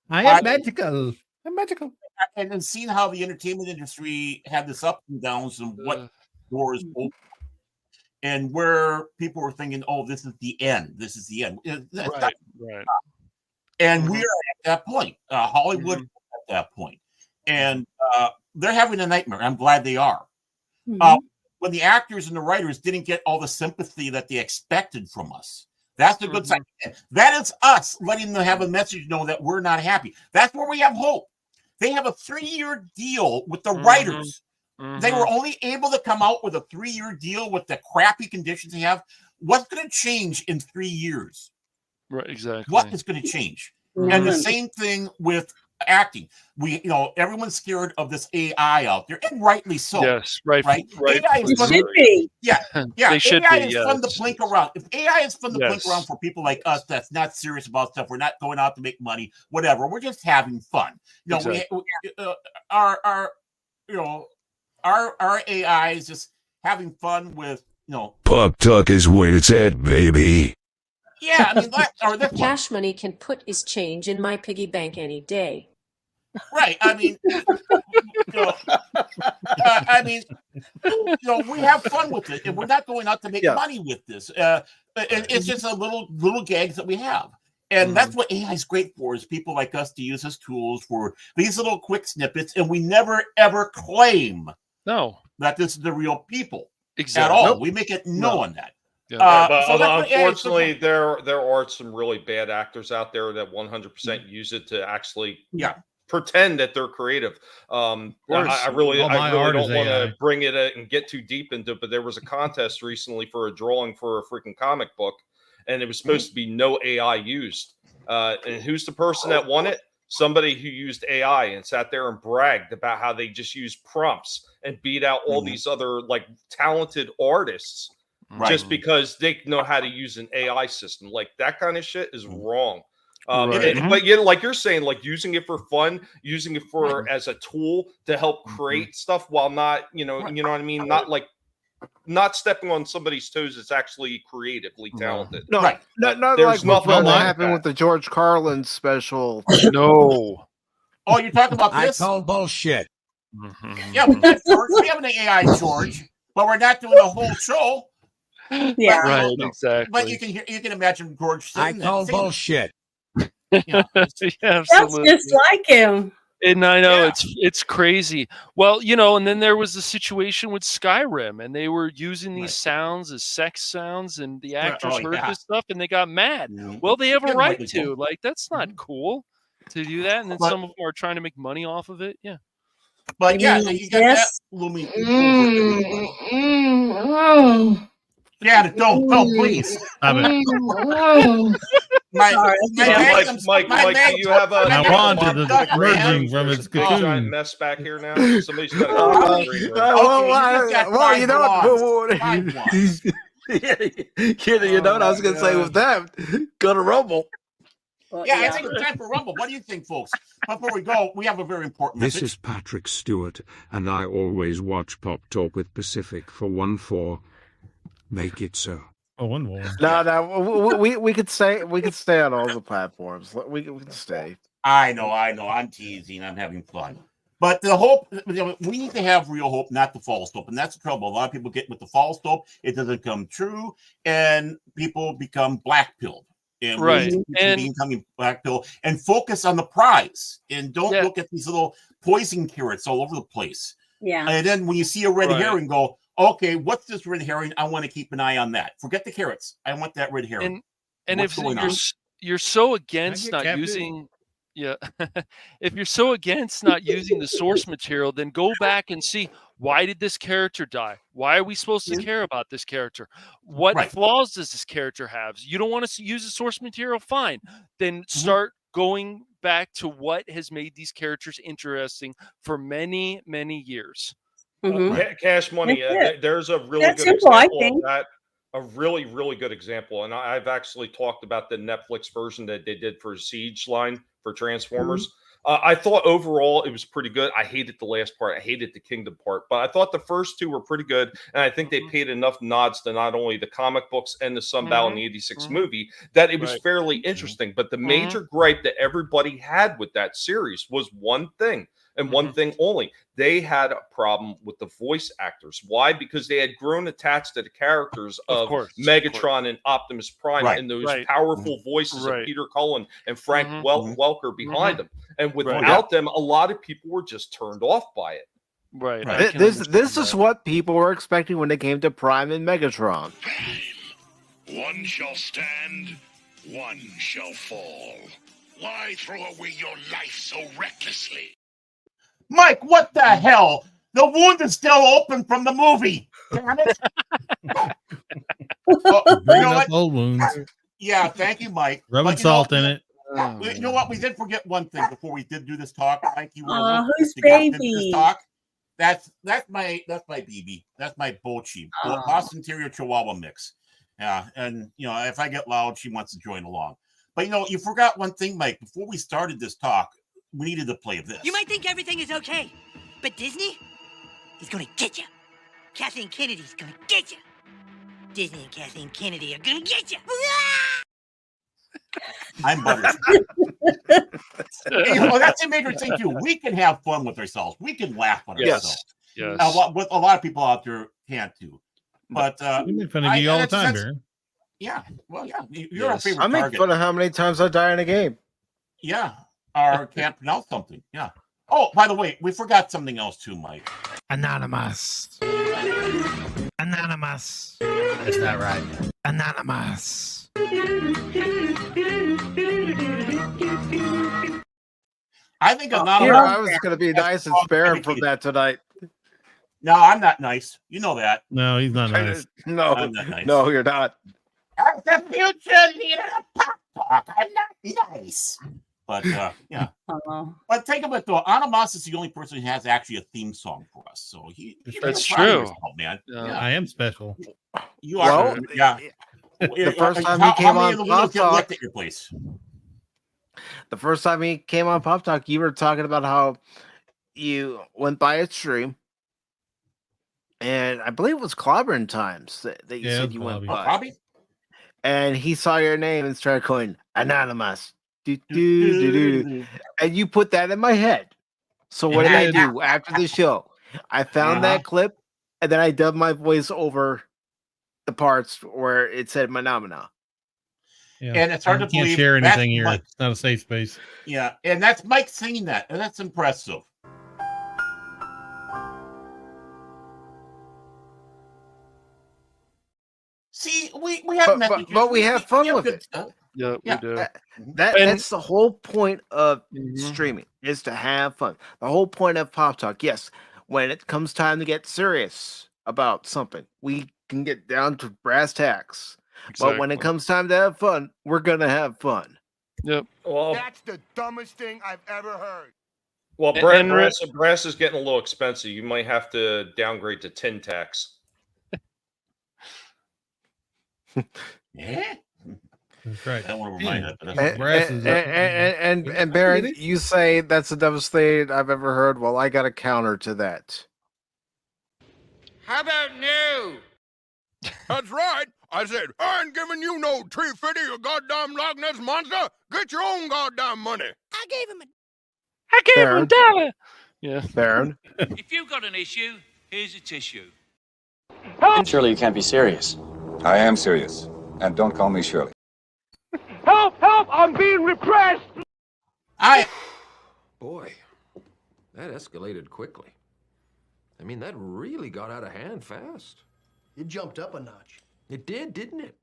I am magical. I'm magical. And then seeing how the entertainment industry had this ups and downs and what doors open, and where people were thinking, "Oh, this is the end. This is the end." Right. And we are at that point. Hollywood at that point. And they're having a nightmare. I'm glad they are. When the actors and the writers didn't get all the sympathy that they expected from us, that's a good sign. That is us letting them have a message know that we're not happy. That's where we have hope. They have a 3-year deal with the writers. They were only able to come out with a 3-year deal with the crappy conditions they have. What's going to change in 3 years? Right, exactly. What is going to change? And the same thing with acting. Everyone's scared of this AI out there, and rightly so. Yes, right. AI is fun. Should be. Yeah. They should AI be, is yes. fun to blink around. If AI is fun to blink Yes. around for people like us, that's not serious about stuff. We're not going out to make money. Whatever. We're just having fun. Exactly. Our AI is just having fun with Pop Talk is where it's at, baby. Yeah, I mean, this one. Cash Money can put his change in my piggy bank any day. Right. I mean, we have fun with it, and we're not going out to make money with this. And it's just a little gags that we have. And that's what AI is great for, is people like us to use as tools for these little quick snippets. And we never, ever claim that this is the real people at all. Nope. We make it known that. Yeah. But so unfortunately, there are some really bad actors out there that 100% use it to actually pretend that they're creative. I really don't want to bring it and get too deep into it, but there was a contest recently for a drawing for a freaking comic book, and it was supposed to be no AI used. And who's the person that won it? Somebody who used AI and sat there and bragged about how they just used prompts and beat out all these other talented artists. Right. Just because they know how to use an AI system. Like, that kind of shit is wrong. But like you're saying, using it for fun, using it for as a tool to help create stuff while not, you know what I mean? Not stepping on somebody's toes that's actually creatively talented. No, not there's like nothing what wrong happened with the George Carlin special. No. Oh, you're talking about this? I call bullshit. Yeah, but that's George. We have an AI George, but we're not doing a whole show. Yeah, right, exactly. But you can imagine George saying I call bullshit. Yeah, that's absolutely. just like him. And I know it's crazy. Well, and then there was the situation with Skyrim, and they were using these sounds as sex sounds, and the actors heard this stuff, and they got mad. Well, they have a right to. That's not cool to do that, and then some of them are trying to make money off of it. Yeah. But you got that Lumi. Yeah, don't please. Mike, do you have a emerging from its cocoon. Giant mess back here now? Somebody's got well, you know what? You know what I was going to say with that? Go to Rumble. I think it's time for Rumble. What do you think, folks? Before we go, we have a very important This message. is Patrick Stewart, and I always watch Pop Talk with Pacific414. Make it so. One more. No, we could stay on all the platforms. We can stay. I know. I'm teasing. I'm having fun. But the hope, we need to have real hope, not the false hope. And that's the trouble. A lot of people get with the false hope. It doesn't come true. And people become black-pilled. And becoming black-pilled. And focus on the prize. And don't look at these little poison carrots all over the place. Yeah. And then when you see a red herring, go, okay, what's this red herring? I want to keep an eye on that. Forget the carrots. I want that red herring. And if you're so against not using, if you're so against not using the source material, then go back and see, why did this character die? Why are we supposed to care about this character? What flaws does this character have? You don't want to use the source material? Fine. Then start going back to what has made these characters interesting for many, many years. Cash Money. There's a really good example of that. A really, really good example. And I've actually talked about the Netflix version that they did for Siege line for Transformers. I thought overall it was pretty good. I hated the last part. I hated the Kingdom part. But I thought the first two were pretty good. And I think they paid enough nods to not only the comic books and the Sunbattle in the 86 movie that it was fairly interesting. But the major gripe that everybody had with that series was one thing. And one thing only, they had a problem with the voice actors. Why? Because they had grown attached to the characters of Megatron and Optimus Prime and those powerful voices of Peter Cullen and Frank Welker behind them. And without them, a lot of people were just turned off by it. Right. This is what people were expecting when it came to Prime and Megatron. One shall stand, one shall fall. Why throw away your life so recklessly? Mike, what the hell? The wound is still open from the movie. Damn it. Bring up old wounds. Yeah, thank you, Mike. Rubbing salt in it. You know what? We did forget one thing before we did do this talk. Mike, you who's to get into baby? this talk. That's my BB. That's my Bochi, Boston Terrier Chihuahua mix. Yeah, and if I get loud, she wants to join along. But you forgot one thing, Mike. Before we started this talk, we needed to play this. You might think everything is okay, but Disney is gonna get you. Kathleen Kennedy's gonna get you. Disney and Kathleen Kennedy are gonna get you. I'm buttered. That's a major thing too. We can have fun with ourselves. We can laugh on ourselves. Yes. What a lot of people out there can't do. But we make fun of you all the time, Baron. Yeah. Well, yeah. You're our favorite I make target. fun of how many times I die in a game. Yeah. Or can't pronounce something. Yeah. Oh, by the way, we forgot something else too, Mike. Anonymous. Anonymous. That's not right. Anonymous. I think Anonymous. Here, I was going to be nice and spare him from that tonight. No, I'm not nice. You know that. No, he's not nice. No, I'm not nice. No, you're not. I'm the future leader of Pop Talk. I'm not nice. But yeah. But think of it though. Anonymous is the only person who has actually a theme song for us. So that's true, man. I am special. You are. Well, yeah. The first time he came on Pop Talk, at your place? The first time he came on Pop Talk, you were talking about how you went by a stream, and I believe it was Clobbering Times that you said you went by. Bobby? And he saw your name and started calling Anonymous. And you put that in my head. So what did I do after the show? I found that clip, and then I dubbed my voice over the parts where it said Phenomena. Yeah. And it's hard to can't believe share anything here. Mike. It's not a safe space. Yeah, and that's Mike saying that, and that's impressive. See, we have messages, but we have fun with it. Yeah, we do. That's the whole point of streaming, is to have fun. The whole point of Pop Talk, yes, when it comes time to get serious about something, we can get down to brass tacks. Exactly. But when it comes time to have fun, we're gonna have fun. Yep. Well, That's the dumbest thing I've ever heard. well, brass is getting a little expensive. You might have to downgrade to tin tacks. Yeah. That's right. I don't want to remind that. But And Baron, you say that's the dumbest thing I've ever heard. Well, I got a counter to that. How about no? That's right. I said, I ain't giving you no 350, you goddamn Loch Ness monster. Get your own goddamn money. I gave him Baron. a dollar. Yeah. Baron. If you've got an issue, here's a tissue. Surely you can't be serious. I am serious. And don't call me Shirley. Help! Help! I'm being repressed! Boy, that escalated quickly. I mean, that really got out of hand fast. It jumped up a notch. It did, didn't it?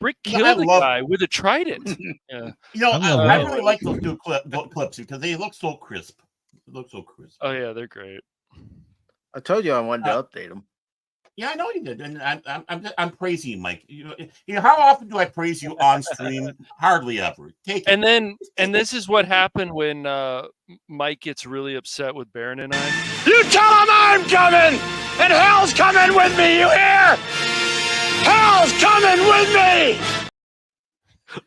Rick killed a guy with a trident. Yeah. I really like those two clips because they look so crisp. They look so crisp. Oh yeah, they're great. I told you I wanted to update them. Yeah, I know you did, and I'm praising you, Mike. How often do I praise you on stream? Hardly ever. And this is what happened when Mike gets really upset with Baron and I. You tell him I'm coming! And hell's coming with me, you hear? Hell's coming with me!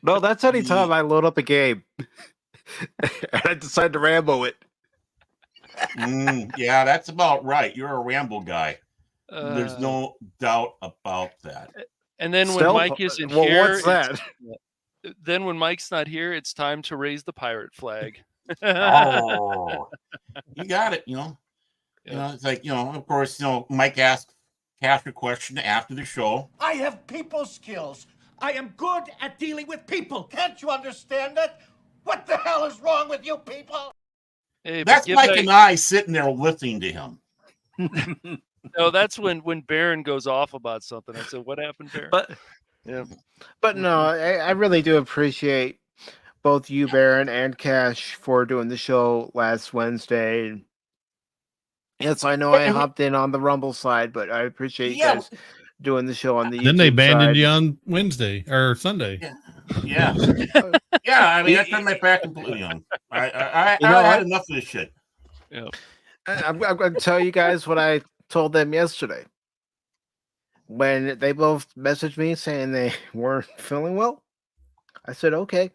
No, that's anytime I load up a game and I decide to Rambo it. Yeah, that's about right. You're a Rambo guy. There's no doubt about that. And then when Mike isn't here, what's that? Then when Mike's not here, it's time to raise the pirate flag. Oh, you got it. It's like of course, Mike asked Cash a question after the show. I have people skills. I am good at dealing with people. Can't you understand that? What the hell is wrong with you people? Hey, that's Mike and I sitting there listening to him. No, that's when Baron goes off about something. I said, "What happened, Baron?" But no, I really do appreciate both you, Baron, and Cash for doing the show last Wednesday. Yes, I know I hopped in on the Rumble side, but I appreciate you guys doing the show on the YouTube Then they abandoned side. you on Wednesday or Sunday. Yeah. Yeah, I mean, I turned my back completely on. I had enough of this shit. Yeah. I'm going to tell you guys what I told them yesterday. When they both messaged me saying they weren't feeling well, I said, okay.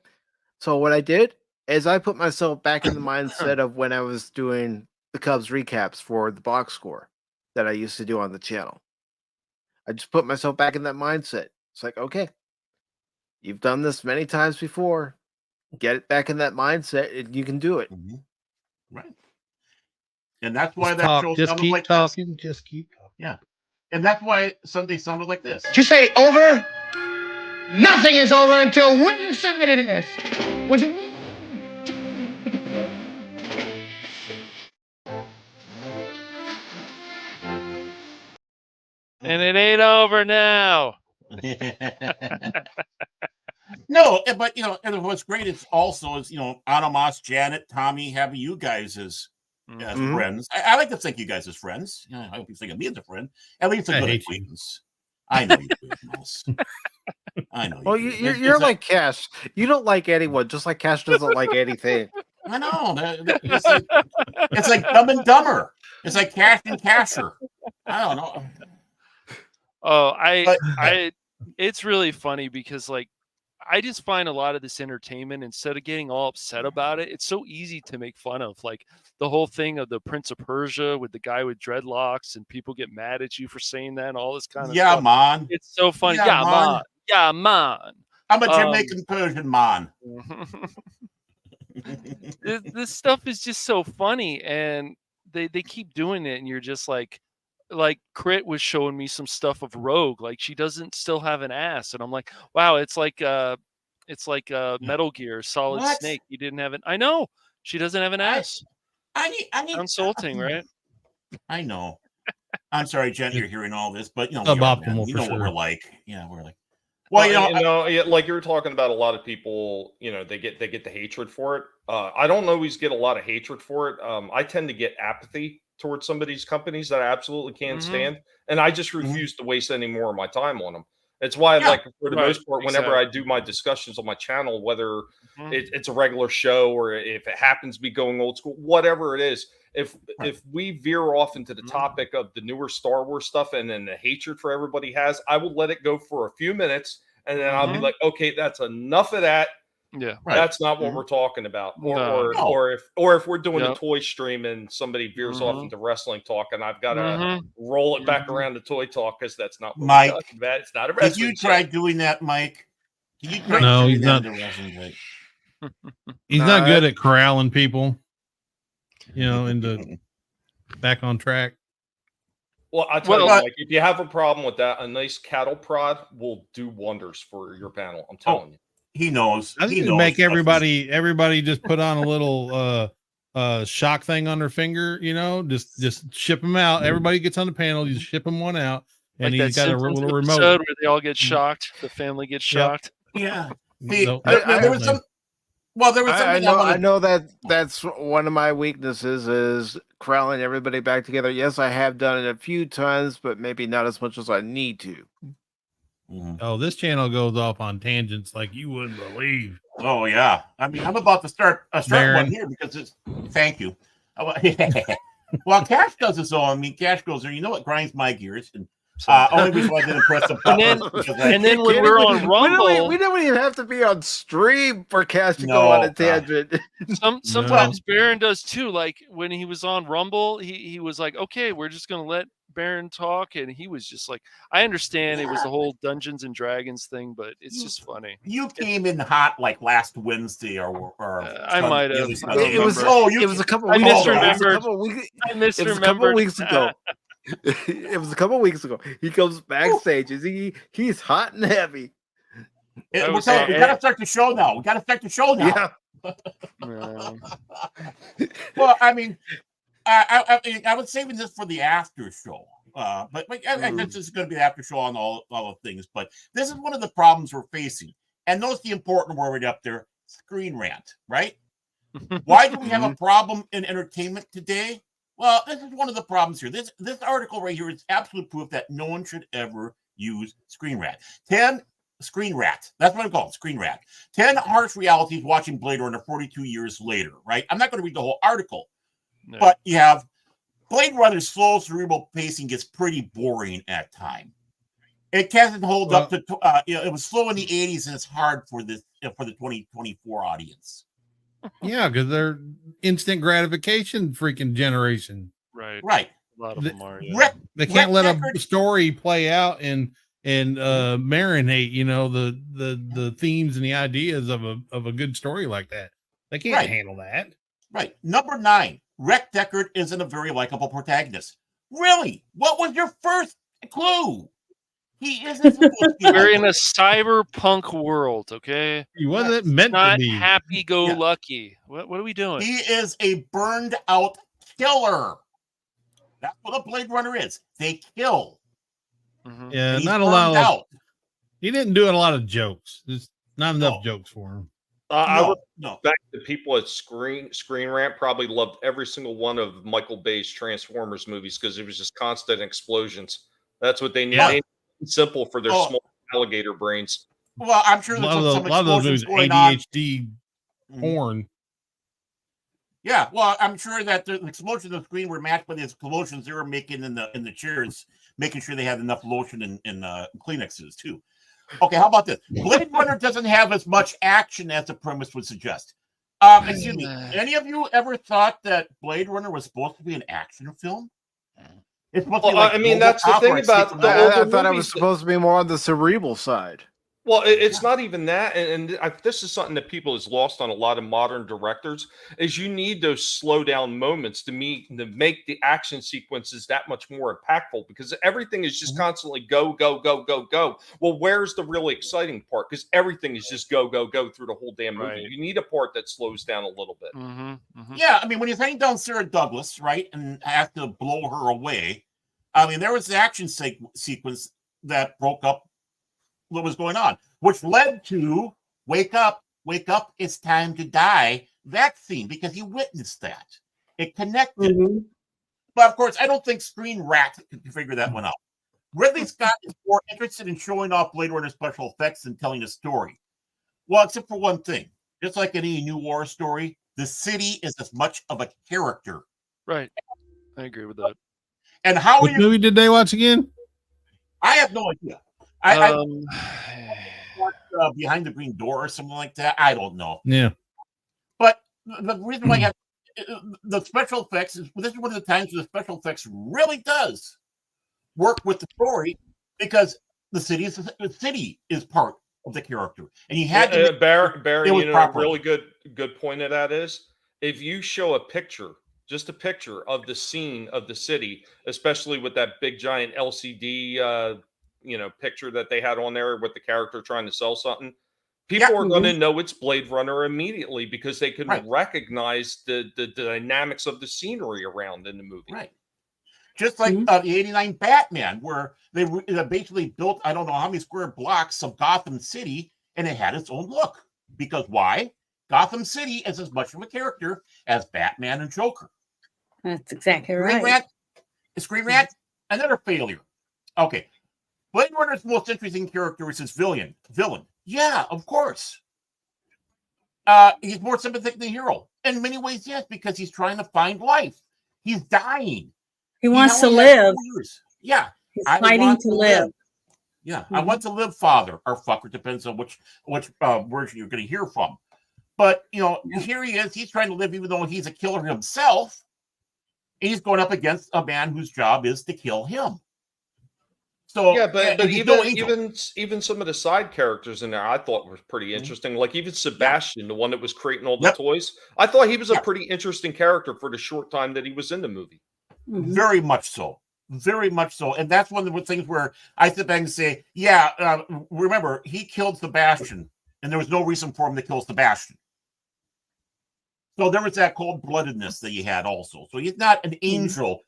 So what I did is I put myself back in the mindset of when I was doing the Cubs recaps for the box score that I used to do on the channel. I just put myself back in that mindset. It's like, okay, you've done this many times before. Get it back in that mindset and you can do it. Right. And that's why Just that talk, show just sounded keep like talking, this. just keep talking. Yeah. And that's why Sunday sounded like this. Did you say over? Nothing is over until we decide it is. Was it? And it ain't over now. No, but and what's great is also is Autobot, Janet, Tommy, having you guys as friends. I like to think you guys as friends. I hope you think of me as a friend. At least a good acquaintance. I know you do, Mouse. I know. Well, you're like Cash. You don't like anyone, just like Cash doesn't like anything. I know. It's like Dumb and Dumber. It's like Cash and Casher. I don't know. Oh, it's really funny because like I just find a lot of this entertainment, instead of getting all upset about it, it's so easy to make fun of. Like the whole thing of the Prince of Persia with the guy with dreadlocks, and people get mad at you for saying that and all this kind of stuff. Yeah, man. It's so funny. Yeah, man. Yeah, man. I'm a Jamaican Persian man. This stuff is just so funny, and they keep doing it, and you're just like Crit was showing me some stuff of Rogue, like she doesn't still have an ass, and I'm like, wow, it's like Metal Gear Solid Snake. You didn't have it. I know she doesn't have an ass. I need insulting, right? I know. I'm sorry, Jen, you're hearing all this, but Suboptimal you for know what sure. we're like. Yeah, we're like. Well, like you were talking about, a lot of people, they get the hatred for it. I don't always get a lot of hatred for it. I tend to get apathy towards some of these companies that I absolutely can't stand, and I just refuse to waste any more of my time on them. It's why, like, for the most part, whenever I do my discussions on my channel, whether it's a regular show or if it happens to be going old school, whatever it is, if we veer off into the topic of the newer Star Wars stuff and then the hatred for everybody has, I will let it go for a few minutes, and then I'll be like, okay, that's enough of that. Yeah, that's not what we're talking about. Or if we're doing the toy stream and somebody veers off into wrestling talk, and I've got to roll it back around to toy talk, because that's not what Mike. we're talking about. It's not a wrestling. Did you try doing that, Mike? No, he's not. He's not good at corralling people. Into back on track. Well, I tell you, Mike, if you have a problem with that, a nice cattle prod will do wonders for your panel. I'm telling you. He knows. I think make everybody just put on a little shock thing on their finger, just ship them out. Everybody gets on the panel, you just ship them one out, and like he's got a little remote where they all get shocked. The family gets shocked. Yeah. I know that's one of my weaknesses is corralling everybody back together. Yes, I have done it a few times, but maybe not as much as I need to. Oh, this channel goes off on tangents like you wouldn't believe. Oh yeah, I mean, I'm about to start one here because it's. Thank you. Well, Cash does his own. I mean, Cash goes there. You know what grinds my gears? And only reason I didn't press the button. And then when we're on Rumble, we don't even have to be on stream for Cash to go on a tangent. Sometimes Baron does too. Like when he was on Rumble, he was like, "Okay, we're just gonna let Baron talk," and he was just like, I understand it was the whole Dungeons and Dragons thing, but it's just funny. You came in hot like last Wednesday or I might have. It was a couple weeks ago. I misremembered. It was a couple weeks ago. He comes backstage. He's hot and heavy. We gotta start the show now. Yeah. Well, I mean, I was saving this for the after show, but this is going to be the after show on all the things. But this is one of the problems we're facing, and notice the important word up there: screen rant. Right? Why do we have a problem in entertainment today? Well, this is one of the problems here. This article right here is absolute proof that no one should ever use screen rant. 10 Screen Rat. That's what I'm called, Screen Rat. 10 harsh realities watching Blade Runner 42 years later, right? I'm not going to read the whole article, but you have Blade Runner's slow cerebral pacing gets pretty boring at times. It doesn't hold up to, it was slow in the 80s and it's hard for the 2024 audience. Yeah, because they're instant gratification freaking generation. Right. Right. A lot of them are. Yeah. They can't let a story play out and marinate, the themes and the ideas of a good story like that. They can't handle that. Right. Number 9, Rick Deckard isn't a very likable protagonist. Really? What was your first clue? He isn't supposed to be We're in a cyberpunk world, okay? He wasn't meant to Not be. happy-go-lucky. What are we doing? He is a burned out killer. That's what a Blade Runner is. They kill. Yeah, He's not a burned lot of. out. He didn't do a lot of jokes. There's not enough jokes for him. I would expect the people at Screen Rant probably loved every single one of Michael Bay's Transformers movies because it was just constant explosions. That's what they need. Yeah. They need simple for their small alligator brains. Well, I'm sure A there's lot some of those explosions movies, going on. ADHD porn. Yeah, well, I'm sure that the explosions on the screen were matched by the explosions they were making in the chairs, making sure they had enough lotion and Kleenexes too. Okay, how about this? Blade Runner doesn't have as much action as the premise would suggest. Excuse me. Any of you ever thought that Blade Runner was supposed to be an action film? It's supposed to be like that's the thing about I thought it was supposed to be more on the cerebral side. Well, it's not even that, and this is something that people is lost on a lot of modern directors. Is you need those slow down moments to make the action sequences that much more impactful because everything is just constantly go go go go go. Well, where's the really exciting part? Because everything is just go go go through the whole damn movie. Right. You need a part that slows down a little bit. Yeah, I mean, when you're thinking down Sarah Douglas, right, and have to blow her away, I mean, there was the action sequence that broke up what was going on, which led to wake up, it's time to die, that scene, because he witnessed that. It connected. But of course, I don't think Screen Rat could figure that one out. Ridley Scott is more interested in showing off Blade Runner special effects than telling a story. Well, except for one thing. Just like any new war story, the city is as much of a character. Right. I agree with that. And how What movie did they watch again? I have no idea. I watched Behind the Green Door or something like that. I don't know. Yeah. But the reason why I have the special effects is this is one of the times where the special effects really does work with the story because the city is part of the character, and you had to Barry, a really good point of that is if you show a picture, just a picture of the scene of the city, especially with that big giant LCD picture that they had on there with the character trying to sell something, people are going to know it's Blade Runner immediately because they can recognize the dynamics of the scenery around in the movie. Right. Just like the 89 Batman, where they basically built, I don't know how many square blocks of Gotham City, and it had its own look. Because why? Gotham City is as much of a character as Batman and Joker. That's exactly right. Screen Rant, another failure. Okay. Blade Runner's most interesting character is his villain. Yeah, of course. He's more sympathetic than the hero. In many ways, yes, because he's trying to find life. He's dying. He wants to live. Yeah. He's fighting to live. Yeah. I want to live, father, or fucker, depends on which version you're going to hear from. But, here he is. He's trying to live even though he's a killer himself. He's going up against a man whose job is to kill him. So yeah, but even some of the side characters in there I thought were pretty interesting. Like even Sebastian, the one that was creating all the toys, I thought he was a pretty interesting character for the short time that he was in the movie. Very much so. Very much so. And that's one of the things where I sit back and say, remember, he killed Sebastian, and there was no reason for him to kill Sebastian. So there was that cold-bloodedness that he had also. So he's not an angel,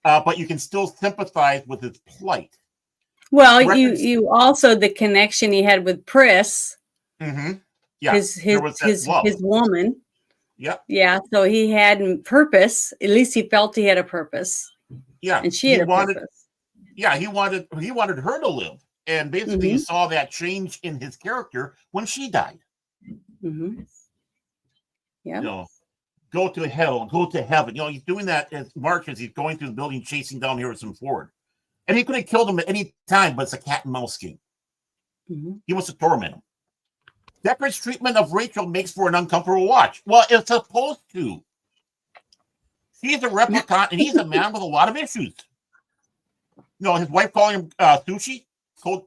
but you can still sympathize with his plight. Well, you also the connection he had with Pris, yeah, his woman. Yep. Yeah, so he had purpose. At least he felt he had a purpose. Yeah, and she had a purpose. Yeah, he wanted her to live, And basically, you saw that change in his character when she died. Yeah. You know, go to hell, go to heaven. You know, he's doing that as March as he's going through the building, chasing down Harrison Ford. And he could have killed him at any time, but it's a cat and mouse game. He wants to torment him. Deckard's treatment of Rachel makes for an uncomfortable watch. Well, it's supposed to. He's a replicant, and he's a man with a lot of issues. You know, his wife calling him sushi, cold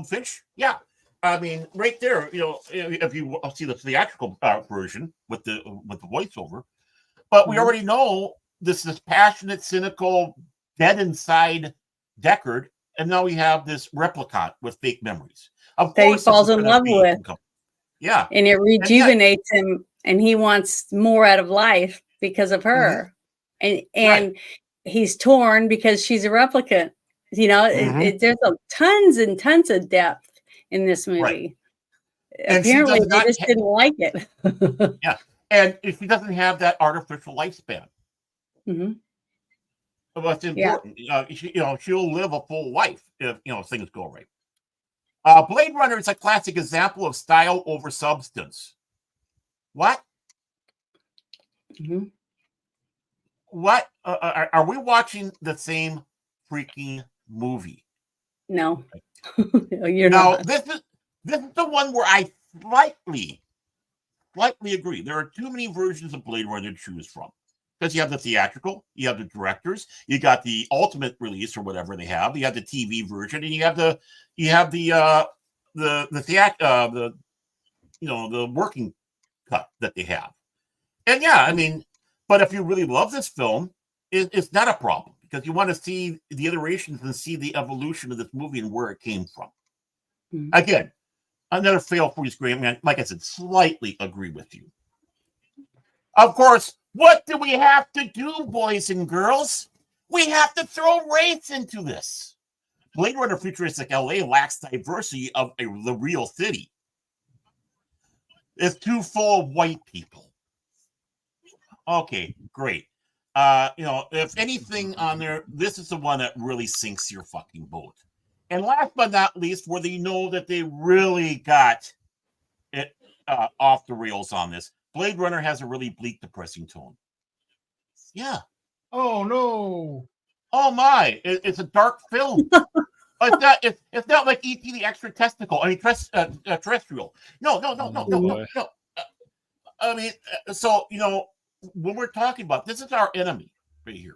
fish. Yeah, I mean, right there. You know, if you see the theatrical version with the voiceover, but we already know this passionate, cynical, dead inside Deckard, and now we have this replicant with fake memories. Of that he course, falls in love with. Yeah, and it rejuvenates him, and he wants more out of life because of her, and he's torn because she's a replicant. You know, there's tons and tons of depth in this movie. And apparently, they just didn't like it. Yeah, and if he doesn't have that artificial lifespan, what's important, she'll live a full life if things go right. Blade Runner is a classic example of style over substance. What? What? Are we watching the same freaking movie? No. You're not. This is the one where I slightly agree. There are too many versions of Blade Runner to choose from. Because you have the theatrical, you have the directors, you got the ultimate release or whatever they have, you have the TV version, and you have the working cut that they have. And yeah, I mean, but if you really love this film, it's not a problem because you want to see the iterations and see the evolution of this movie and where it came from. Again, another fail for you, Graham. Man, like I said, slightly agree with you. Of course. What do we have to do, boys and girls? We have to throw race into this. Blade Runner futuristic LA lacks diversity of the real city. It's too full of white people. Okay, great. If anything on there, this is the one that really sinks your fucking boat. And last but not least, where they know that they really got it off the rails on this. Blade Runner has a really bleak, depressing tone. Yeah. Oh no. Oh my! It's a dark film. It's not like E.T. the Extra Testicle. I mean, terrestrial. No. I mean, so when we're talking about this, is our enemy right here.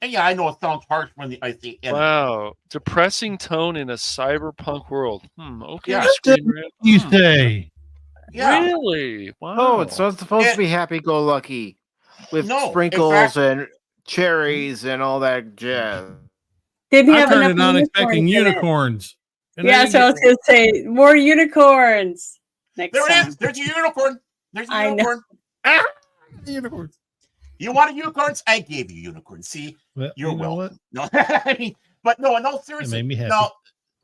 And yeah, I know it sounds harsh when I say enemy. Wow, depressing tone in a cyberpunk world. Okay. Yeah. You say. Yeah. Really? Wow. Oh, it's supposed to be happy-go-lucky with sprinkles and cherries and all that jazz. Didn't I have turned enough it on expecting unicorns. unicorns. Yeah, so I was going to say more unicorns next There time. it is. There's a unicorn. There's a I know. unicorn. Unicorns. You wanted unicorns? I gave you unicorns. See, you're welcome. No, I mean, but no, seriously. It made me happy.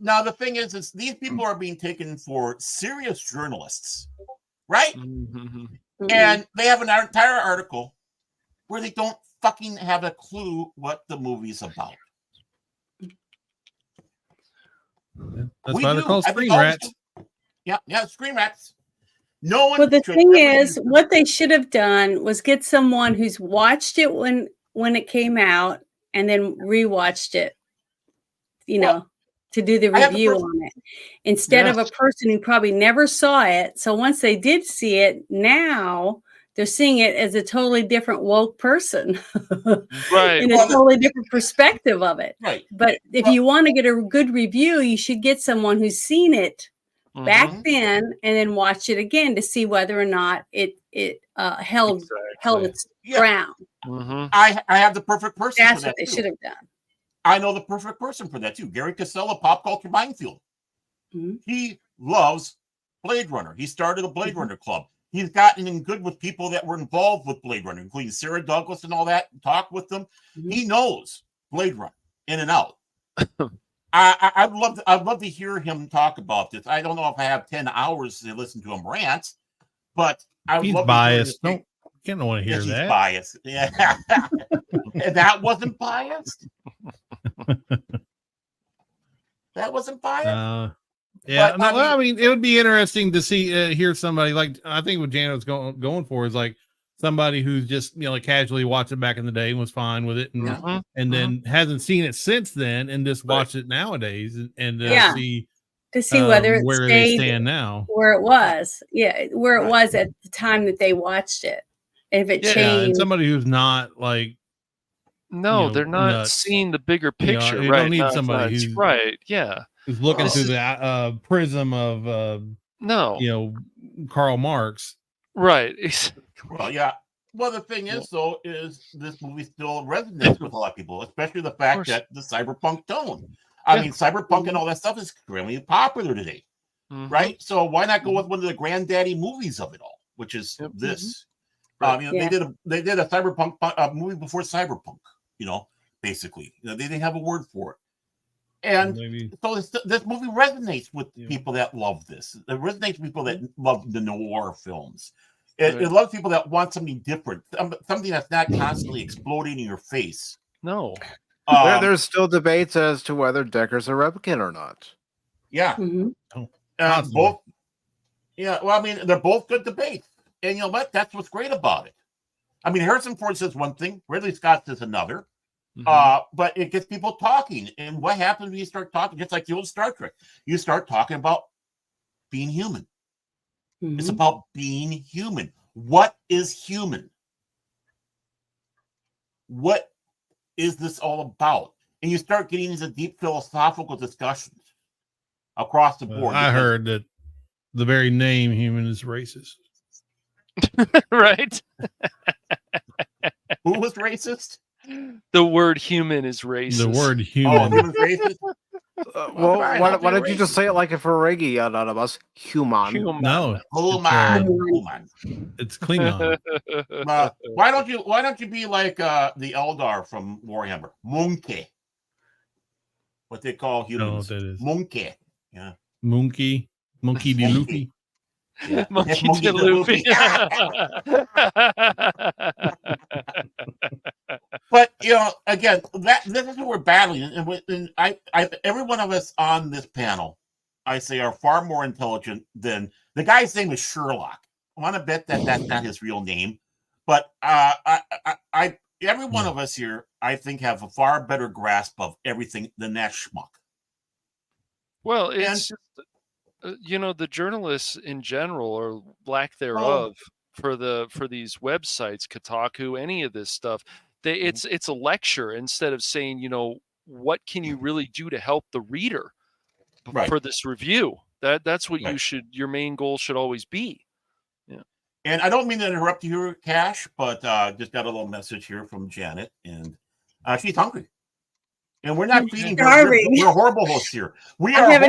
Now the thing is these people are being taken for serious journalists, right? And they have an entire article where they don't fucking have a clue what the movie's about. That's why they're called screen rats. Yeah, screen rats. No one. Well, the thing is, what they should have done was get someone who's watched it when it came out and then rewatched it, to do the review on it, instead of a person who probably never saw it. So once they did see it, now they're seeing it as a totally different woke person, right? In a totally different perspective of it. Right. But if you want to get a good review, you should get someone who's seen it back then and then watch it again to see whether or not it held its ground. I have the perfect person. That's for that what they too. should have done. I know the perfect person for that too. Gary Casella, Pop Culture Minefield. He loves Blade Runner. He started a Blade Runner club. He's gotten in good with people that were involved with Blade Runner, including Sarah Douglas and all that. Talk with them. He knows Blade Runner in and out. I'd love to hear him talk about this. I don't know if I have 10 hours to listen to him rant, but I would He's love biased. to hear Can't want to hear he's that. biased. Yeah. That wasn't biased. That wasn't biased. Yeah, But, I mean, it would be interesting to see hear somebody like I think what Janet's going for is like somebody who's just like casually watched it back in the day and was fine with it, and then hasn't seen it since then and just watched it nowadays and see to see whether it where they stand now, where it was, where it was at the time that they watched it, if it changed. And somebody who's not like. No, they're not seeing the bigger picture. You right? don't need somebody who's right. Yeah. Who's looking through the prism of Karl Marx. Right. Well, yeah. Well, the thing is, though, is this movie still resonates with a lot of people, especially the fact that the cyberpunk tone. I mean, cyberpunk and all that stuff is extremely popular today, right? So why not go with one of the granddaddy movies of it all, which is this? Right. They did a cyberpunk movie before cyberpunk. Basically, they didn't have a word for it. And so this movie resonates with people that love this. It resonates with people that love the noir films. It loves people that want something different, something that's not constantly exploding in your face. No. There's still debates as to whether Decker's a replicant or not. Yeah. Both. Yeah. Well, I mean, they're both good debates. And you know what? That's what's great about it. I mean, Harrison Ford says one thing, Ridley Scott says another. But it gets people talking. And what happens when you start talking? Just like the old Star Trek, you start talking about being human. It's about being human. What is human? What is this all about? And you start getting into deep philosophical discussions across the board. I heard that the very name human is racist. Right? Who was racist? The word human is racist. The word human. Oh, racist? Well, why don't you just say it like a Ferengi out of us? Human. No. Human. It's Klingon. Why don't you be like the Eldar from Warhammer? Monkey. What they call humans. No, that is. Monkey. Yeah. Monkey D. Luffy. Yeah. Monkey D. Luffy. But again, this is what we're battling, and every one of us on this panel, I say, are far more intelligent than the guy's name is Sherlock. I want to bet that that's not his real name, but every one of us here, I think, have a far better grasp of everything than that schmuck. Well, it's just, the journalists in general, or lack thereof, for these websites, Kotaku, any of this stuff. It's a lecture instead of saying, what can you really do to help the reader for this review? That's what your main goal should always be. Yeah. And I don't mean to interrupt you here, Cash, but just got a little message here from Janet, and she's hungry. And we're not feeding her. We're horrible hosts here. We are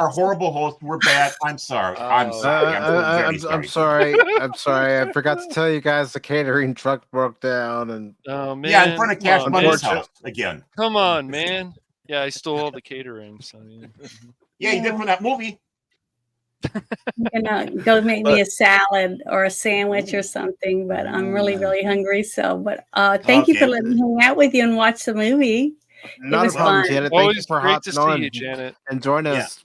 horrible hosts. We're bad. I'm sorry. I'm sorry. I'm sorry. I'm sorry. I forgot to tell you guys the catering truck broke down, and in front of Cash Money's house again. Come on, man. Yeah, I stole all the catering. So yeah, you did from that movie. I'm gonna go make me a salad or a sandwich or something, but I'm really, really hungry. So, but thank you for letting me hang out with you and watch the movie. It was fun. Janet. Thank you for great to see on you, Janet. And join us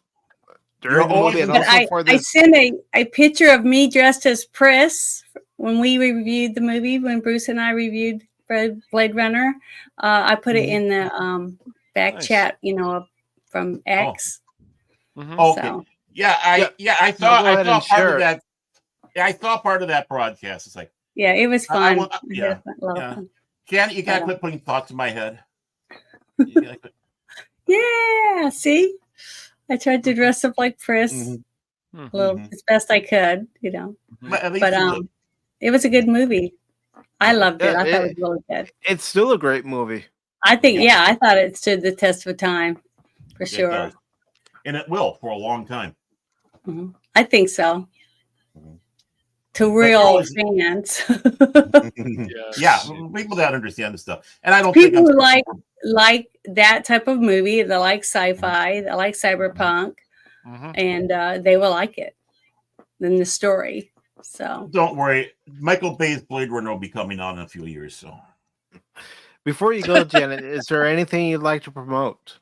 during the movie. And also for I this. sent a picture of me dressed as Priss when we reviewed the movie, when Bruce and I reviewed Blade Runner. I put it in the back chat, from X. Okay. So. I saw part of that. Yeah, I saw part of that broadcast. It's like, it was fun. Fun. Janet, you gotta quit putting thoughts in my head. Yeah, see, I tried to dress up like Priss as best I could, But it was a good movie. I loved it. I thought it was really good. It's still a great movie. I think, I thought it stood the test of time for sure. And it will for a long time. I think so. To real fans. People that understand the stuff. And I don't people who like that type of movie, they like sci-fi, they like cyberpunk, and they will like it. Then the story. So don't worry. Michael Bay's Blade Runner will be coming on in a few years. So before you go, Janet, is there anything you'd like to promote?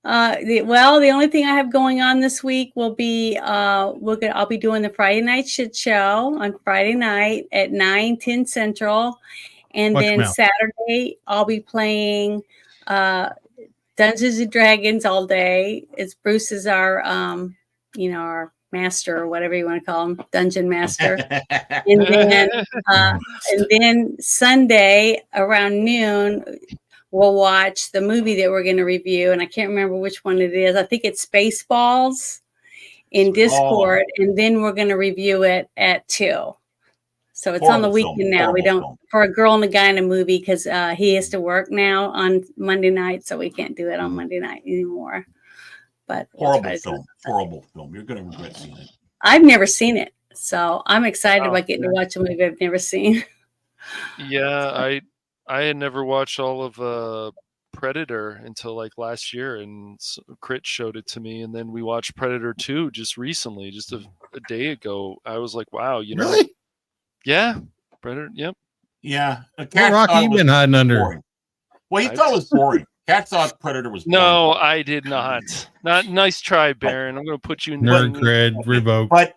The only thing I have going on this week will be I'll be doing the Friday Night Shit Show on Friday night at 9:10 Central, and Watch then your mouth. Saturday I'll be playing Dungeons and Dragons all day. It's Bruce is our our master, or whatever you want to call him, dungeon master. and then Sunday around noon, we'll watch the movie that we're going to review, and I can't remember which one it is. I think it's Spaceballs in Discord, and then we're going to review it at 2. So it's on the weekend now. We don't for a girl and a guy in a movie because he has to work now on Monday night, so we can't do it on Monday night anymore. But horrible film. You're going to regret seeing it. I've never seen it, so I'm excited about getting to watch a movie I've never seen. Yeah, I had never watched all of Predator until like last year, and Crit showed it to me, and then we watched Predator 2 just recently, just a day ago. I was like, wow, you know. Really? Yeah, Predator. Yep. Yeah. What rock you been hiding under? Boring. Well, he thought it was boring. Cat thought Predator was boring. No, I did not. Not nice try, Baron. I'm going to put you in nerd cred revoked. But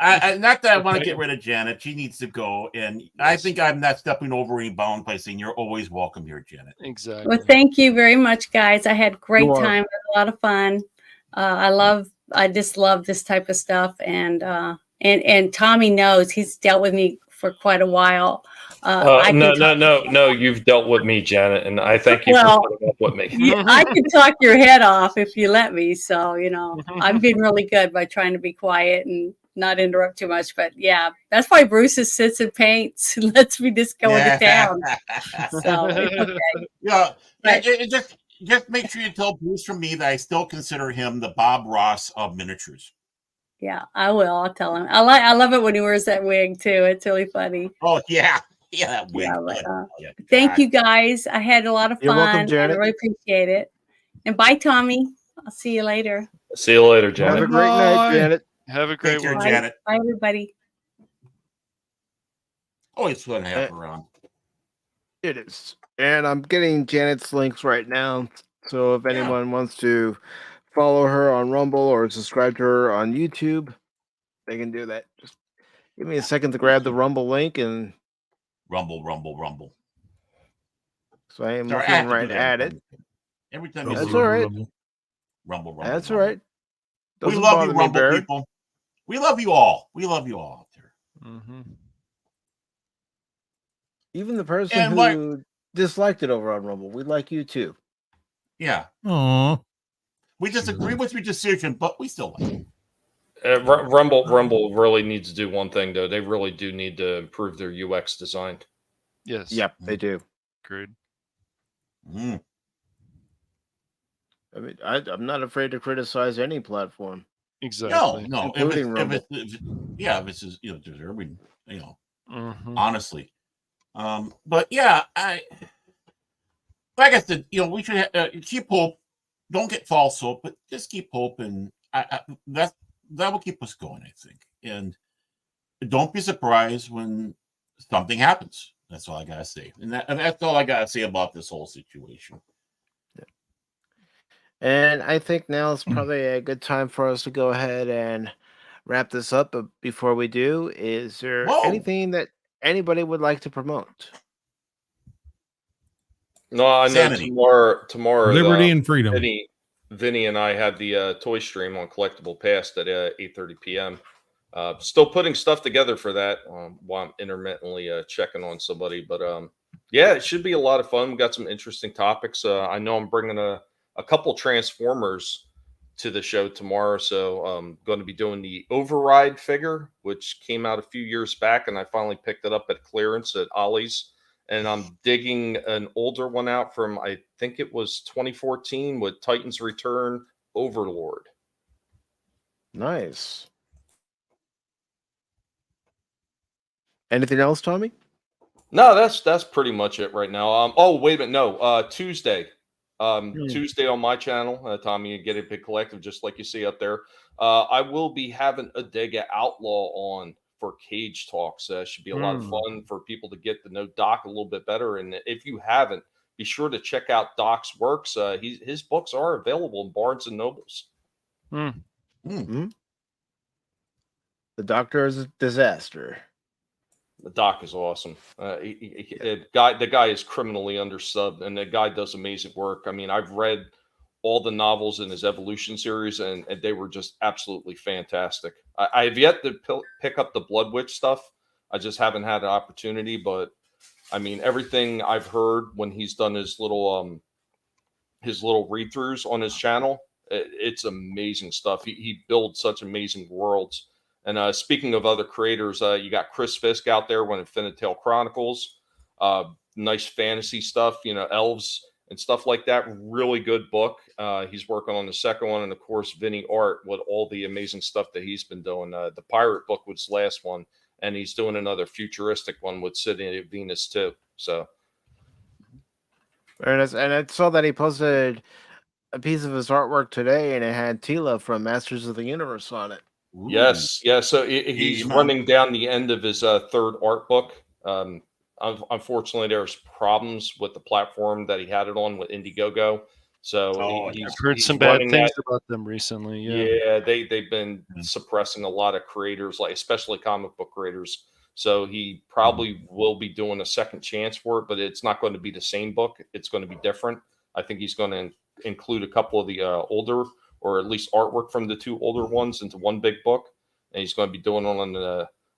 not that I want to get rid of Janet. She needs to go, and I think I'm not stepping over any bound by saying you're always welcome here, Janet. Exactly. Well, thank you very much, guys. I had a great time. I had a lot of fun. I just love this type of stuff, and Tommy knows he's dealt with me for quite a while. No. You've dealt with me, Janet, and I thank you for putting up with me. I can talk your head off if you let me. So, I've been really good by trying to be quiet and not interrupt too much. But yeah, that's why Bruce sits and paints and lets me just go into town. So it's okay. Yeah, just make sure you tell Bruce from me that I still consider him the Bob Ross of miniatures. Yeah, I will. I'll tell him. I love it when he wears that wig too. It's really funny. Oh yeah, that wig. Yeah, thank you guys. I had a lot of fun. You're welcome, Janet. I really appreciate it. And bye, Tommy. I'll see you later. See you later, Janet. Have a great night, Janet. Have a great one, Janet. Bye, everybody. Always fun to have her around. It is. And I'm getting Janet's links right now. So if anyone wants to follow her on Rumble or subscribe to her on YouTube, they can do that. Just give me a second to grab the Rumble link and Rumble. So I am looking right at it. Every time that's all right. Rumble. That's all right. We love you, Rumble people. We love you all. We love you all out there. Mm-hmm. Even the person who disliked it over on Rumble, we like you too. Yeah. Aww. We disagree with your decision, but we still like you. Rumble really needs to do one thing, though. They really do need to improve their UX design. Yes. Yep, they do. Agreed. I mean, I'm not afraid to criticize any platform. Exactly. No. Including Rumble. If it's deserving, honestly. But yeah, like I said, we should keep hope. Don't get false hope, but just keep hope, and that will keep us going, I think. And don't be surprised when something happens. That's all I gotta say, and that's all I gotta say about this whole situation. Yeah. And I think now is probably a good time for us to go ahead and wrap this up. But before we do, is there anything that anybody would like to promote? No, I know tomorrow. Liberty and freedom. Vinny and I had the toy stream on Collectible Past at 8:30 p.m. Still putting stuff together for that while I'm intermittently checking on somebody. But yeah, it should be a lot of fun. We got some interesting topics. I know I'm bringing a couple Transformers to the show tomorrow. So I'm going to be doing the Override figure, which came out a few years back, and I finally picked it up at clearance at Ollie's. And I'm digging an older one out from, I think it was 2014 with Titans Return Overlord. Nice. Anything else, Tommy? No, that's pretty much it right now. Oh, wait a minute. No, Tuesday. Tuesday on my channel, Tommy and Get It Big Collective, just like you see up there. I will be having a Dega Outlaw on for Cage Talks. Should be a lot of fun for people to get to know Doc a little bit better. And if you haven't, be sure to check out Doc's works. His books are available in Barnes and Nobles. The Doctor is a disaster. The Doc is awesome. The guy is criminally undersubbed, and the guy does amazing work. I mean, I've read all the novels in his Evolution series, and they were just absolutely fantastic. I have yet to pick up the Blood Witch stuff. I just haven't had an opportunity, but I mean, everything I've heard when he's done his little read-throughs on his channel, it's amazing stuff. He builds such amazing worlds. And speaking of other creators, you got Chris Fisk out there with Infinite Tale Chronicles, nice fantasy stuff, elves and stuff like that. Really good book. He's working on the second one, and of course, Vinny Art with all the amazing stuff that he's been doing. The Pirate book was the last one, and he's doing another futuristic one with City of Venus too. So, and I saw that he posted a piece of his artwork today, and it had Tila from Masters of the Universe on it. Ooh. Yes. So he's running down the end of his third art book. Unfortunately, there's problems with the platform that he had it on with Indiegogo. So I've heard some bad things about them recently. Yeah, they've been suppressing a lot of creators, like especially comic book creators. So he probably will be doing a second chance for it, but it's not going to be the same book. It's going to be different. I think he's going to include a couple of the older, or at least artwork from the two older ones, into one big book, and he's going to be doing it on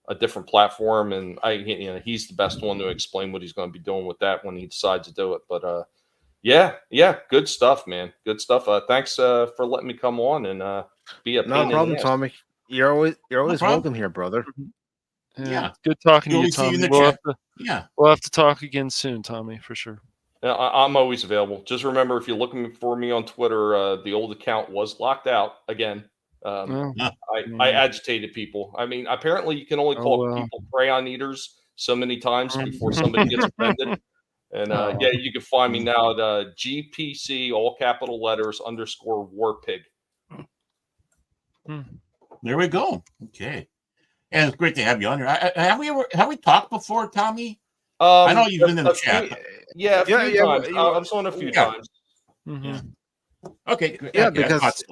a different platform. And he's the best one to explain what he's going to be doing with that when he decides to do it. But yeah, good stuff, man. Good stuff. Thanks for letting me come on and be a no problem, Tommy. You're always welcome here, brother. Yeah, good talking to you, Tommy. We'll have to talk again soon, Tommy, for sure. I'm always available. Just remember, if you're looking for me on Twitter, the old account was locked out again. I agitated people. I mean, apparently you can only call people crayon eaters so many times before somebody gets offended. And you can find me now at GPC, all capital letters, _warpig. There we go. Okay. And it's great to have you on here. Have we talked before, Tommy? I know you've been in the chat. A few times. I was on a few times. Yeah. Okay. Yeah, because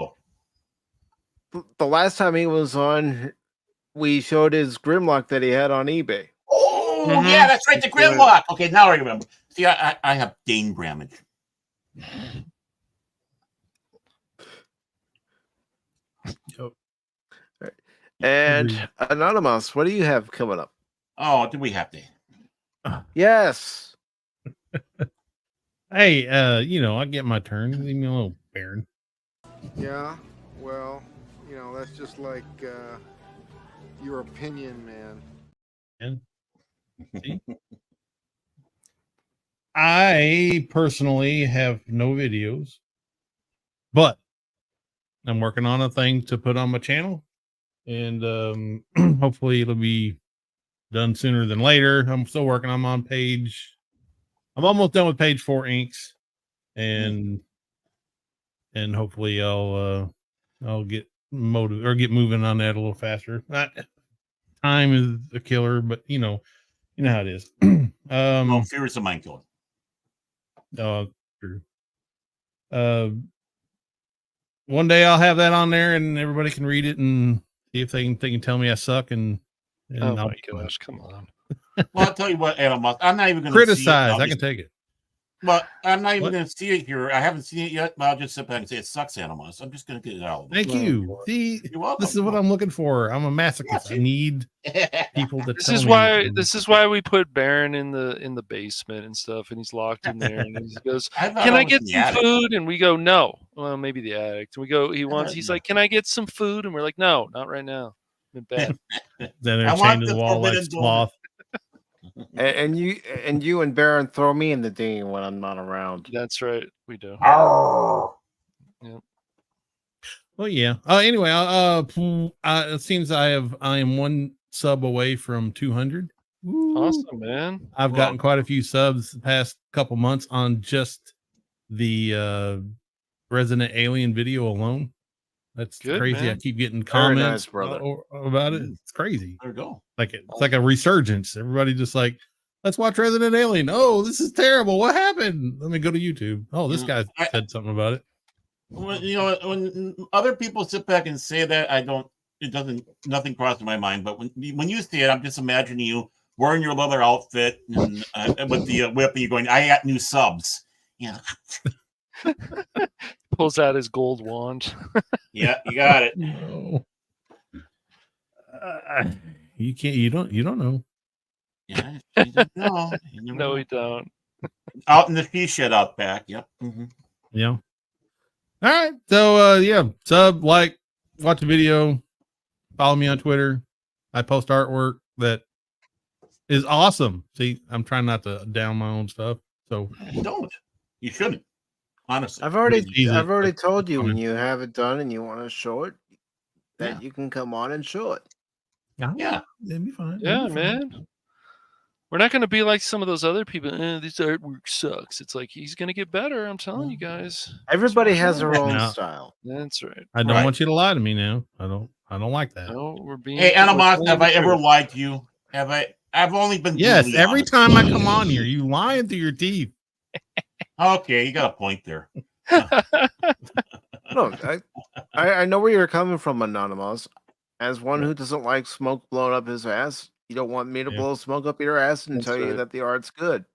the last time he was on, we showed his Grimlock that he had on eBay. Oh, yeah, that's right, the Grimlock. Okay, now I remember. See, I have Dane Bramage. And Anonymous, what do you have coming up? Oh, do we have to? Yes. Hey, I get my turn. Leave me alone, Baron. Yeah, well, that's just like your opinion, man. See? I personally have no videos, but I'm working on a thing to put on my channel, and hopefully it'll be done sooner than later. I'm still working. I'm almost done with page 4 inks, and hopefully I'll get get moving on that a little faster. Time is a killer, but you know how it is. Fear is a mind killer. True. One day I'll have that on there, and everybody can read it and see if they can tell me I suck. And oh my gosh, come on. Well, I'll tell you what, Adam, I'm not even going to criticize. I can take it. But I'm not even going to see it here. I haven't seen it yet, but I'll just sit back and say it sucks, Animus. I'm just going to get it out. Thank you. See, this is what I'm looking for. I'm a masochist. I need people to This is why we put Baron in the basement and stuff, and he's locked in there. And he goes, "Can I get some food?" And we go, "No." Well, maybe the addict. And we go, he's like, "Can I get some food?" And we're like, "No, not right now. I'm in bed." Then they're chained to the wall like sloth. And you and Baron throw me in the dinghy when I'm not around. That's right, we do. Yeah. Well, yeah. Anyway, it seems I am one sub away from 200. Awesome, man. I've gotten quite a few subs the past couple months on just the Resident Alien video alone. That's good, crazy. Man. I keep getting comments brother. about it. It's crazy. There we go. It's like a resurgence. Everybody just like, let's watch Resident Alien. Oh, this is terrible. What happened? Let me go to YouTube. Oh, this guy said something about it. When, when other people sit back and say that, nothing crosses my mind. But when you say it, I'm just imagining you wearing your leather outfit and with the whip, and you're going, I got new subs. Yeah. Pulls out his gold wand. Yeah, you got it. No. You can't. You don't know. Yeah, you don't know. No, we don't. Out in the she shed out back. Yep. Mm-hmm. Yeah. All right. So sub, like, watch the video, follow me on Twitter. I post artwork that is awesome. See, I'm trying not to down my own stuff. So don't. You shouldn't. Honestly. I've already told you when you have it done and you want to show it, that you can come on and show it. Yeah. It'd be fine. Yeah, man. We're not going to be like some of those other people. This artwork sucks. It's like he's going to get better. I'm telling you guys. Everybody has their own style. That's right. I don't want you to lie to me now. I don't like that. No, we're being. Hey, Animos, have I ever lied to you? Have I? I've only been. Yes, every time I come on here, you lying through your teeth. Okay, you got a point there. Look, I know where you're coming from, Anonymous. As one who doesn't like smoke blowing up his ass, you don't want me to blow smoke up your ass and tell you that the art's good.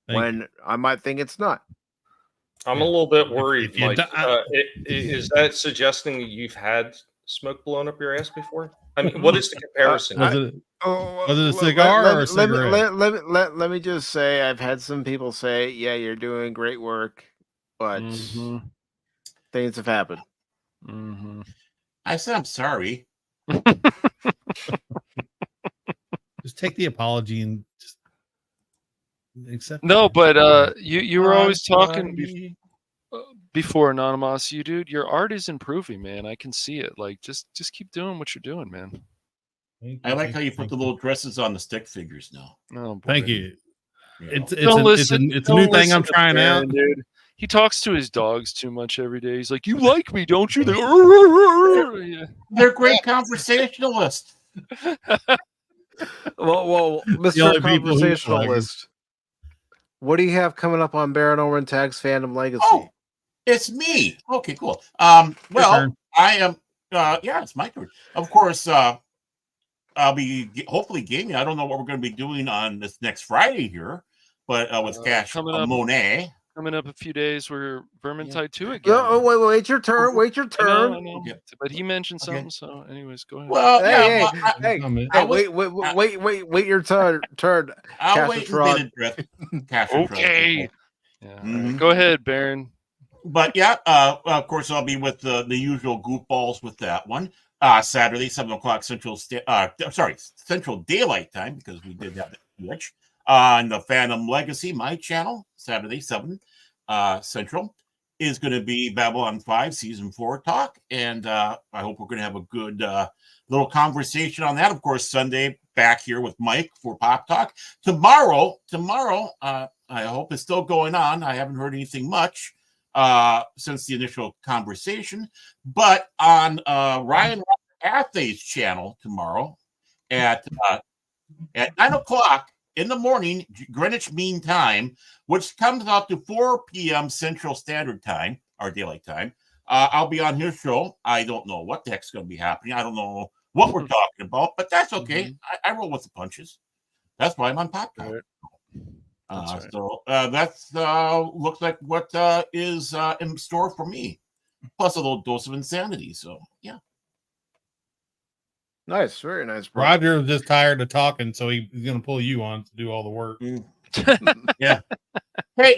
When I might think it's not. I'm a little bit worried, Mike. Is that suggesting you've had smoke blown up your ass before? I mean, what is the comparison? Was it a cigar or a cigarette? Let me just say, I've had some people say, yeah, you're doing great work, but things have happened. I said I'm sorry. Just take the apology and just accept it. No, but you were always talking before, Anonymous. You, dude, your art is improving, man. I can see it. Like, just keep doing what you're doing, man. I like how you put the little dresses on the stick figures now. Oh, boy. Thank you. It's a new thing I'm trying out. Dude. He talks to his dogs too much every day. He's like, "You like me, don't you?" They're great conversationalists. Well, Mr. Conversationalist, what do you have coming up on Baron Owen Tag's Fandom Legacy? Oh, it's me. Okay, cool. Well, I am. Yeah, it's my turn. Of course, I'll be hopefully gaming. I don't know what we're going to be doing on this next Friday here, but with Cash Monet. Coming up a few days, we're Vermintide 2 again. Oh, wait your turn. Wait your turn. I know. Okay. But he mentioned something, so anyways, go ahead. Well, wait your turn. I'll wait a minute, okay. Yeah. Go ahead, Baron. But yeah, of course, I'll be with the usual goofballs with that one. Saturday, 7 o'clock Central Daylight Time, because we did have the glitch. On the Phantom Legacy, my channel, Saturday, 7 Central, is going to be Babylon 5 Season 4 talk. And I hope we're going to have a good little conversation on that. Of course, Sunday, back here with Mike for Pop Talk. Tomorrow, I hope it's still going on. I haven't heard anything much since the initial conversation. But on Ryan Athay's channel tomorrow at 9 o'clock, in the morning, Greenwich Mean Time, which comes out to 4 p.m. Central Standard Time, our daylight time. I'll be on his show. I don't know what the heck's going to be happening. I don't know what we're talking about, but that's okay. I roll with the punches. That's why I'm on Pop Talk. So that's looks like what is in store for me, plus a little dose of insanity. So yeah. Nice, very nice. Bro. Roger was just tired of talking, so he's going to pull you on to do all the work. Yeah. Hey,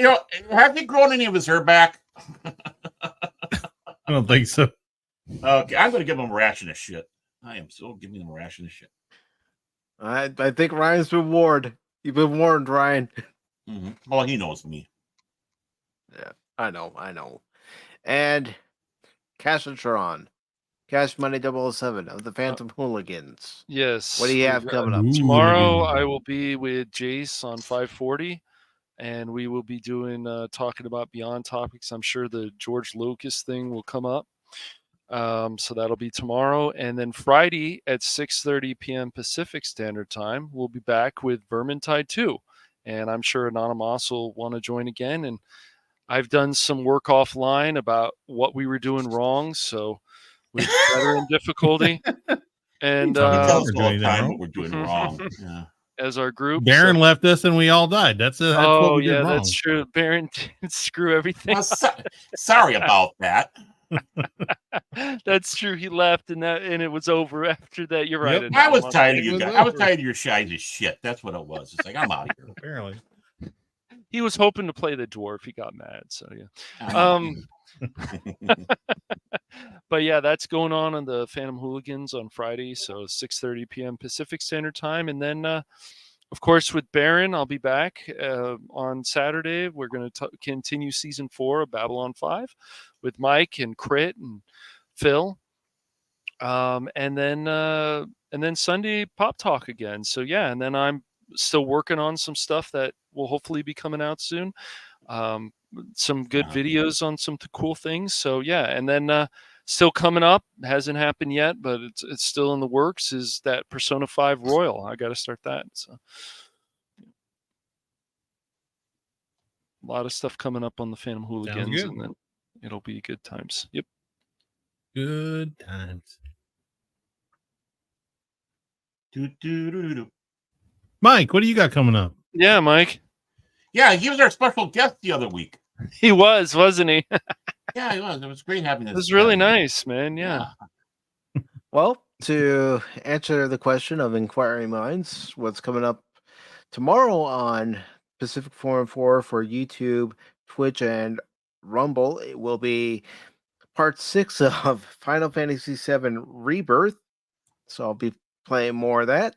have you grown any of his hair back? I don't think so. Okay, I'm going to give him a ration of shit. I am so giving him a ration of shit. I think Ryan's been warned. You've been warned, Ryan. Well, he knows me. Yeah, I know. And Cashatron. Cash Money 007 of the Phantom Hooligans. Yes. What do you have coming up? Tomorrow I will be with Jace on 540, and we will be doing talking about Beyond topics. I'm sure the George Lucas thing will come up. So that'll be tomorrow. And then Friday at 6:30 p.m. Pacific Standard Time, we'll be back with Vermintide 2. and I'm sure Anonymous will want to join again. And I've done some work offline about what we were doing wrong, so with veteran difficulty. And You tell us all the time what we're doing wrong. Yeah. As our group, Baron left us and we all died. That's what we did wrong. That's true. Baron did screw everything. Well, sorry about that. That's true. He left, and it was over after that. You're right. Yep. I was tired of you guys. I was tired of your shies as shit. That's what it was. It's like, I'm out of here. Apparently. He was hoping to play the dwarf. He got mad. So yeah. But yeah, that's going on the Phantom Hooligans on Friday, so 6:30 p.m. Pacific Standard Time, and then of course with Baron, I'll be back on Saturday. We're going to continue season 4 of Babylon 5 with Mike and Crit and Phil, and then Sunday Pop Talk again. So yeah, and then I'm still working on some stuff that will hopefully be coming out soon. Some good videos on some cool things. So yeah, and then still coming up, hasn't happened yet, but it's still in the works, is that Persona 5 Royal. I got to start that. So a lot of stuff coming up on the Phantom Hooligans, and then it'll be good times. Yep. Good times. Mike, what do you got coming up? Yeah, Mike. Yeah, he was our special guest the other week. He was, wasn't he? Yeah, he was. It was great having this. It was really nice, man. Yeah. Well, to answer the question of inquiring minds, what's coming up tomorrow on Pacific414 for YouTube, Twitch, and Rumble, it will be part 6 of Final Fantasy VII Rebirth. So I'll be playing more of that.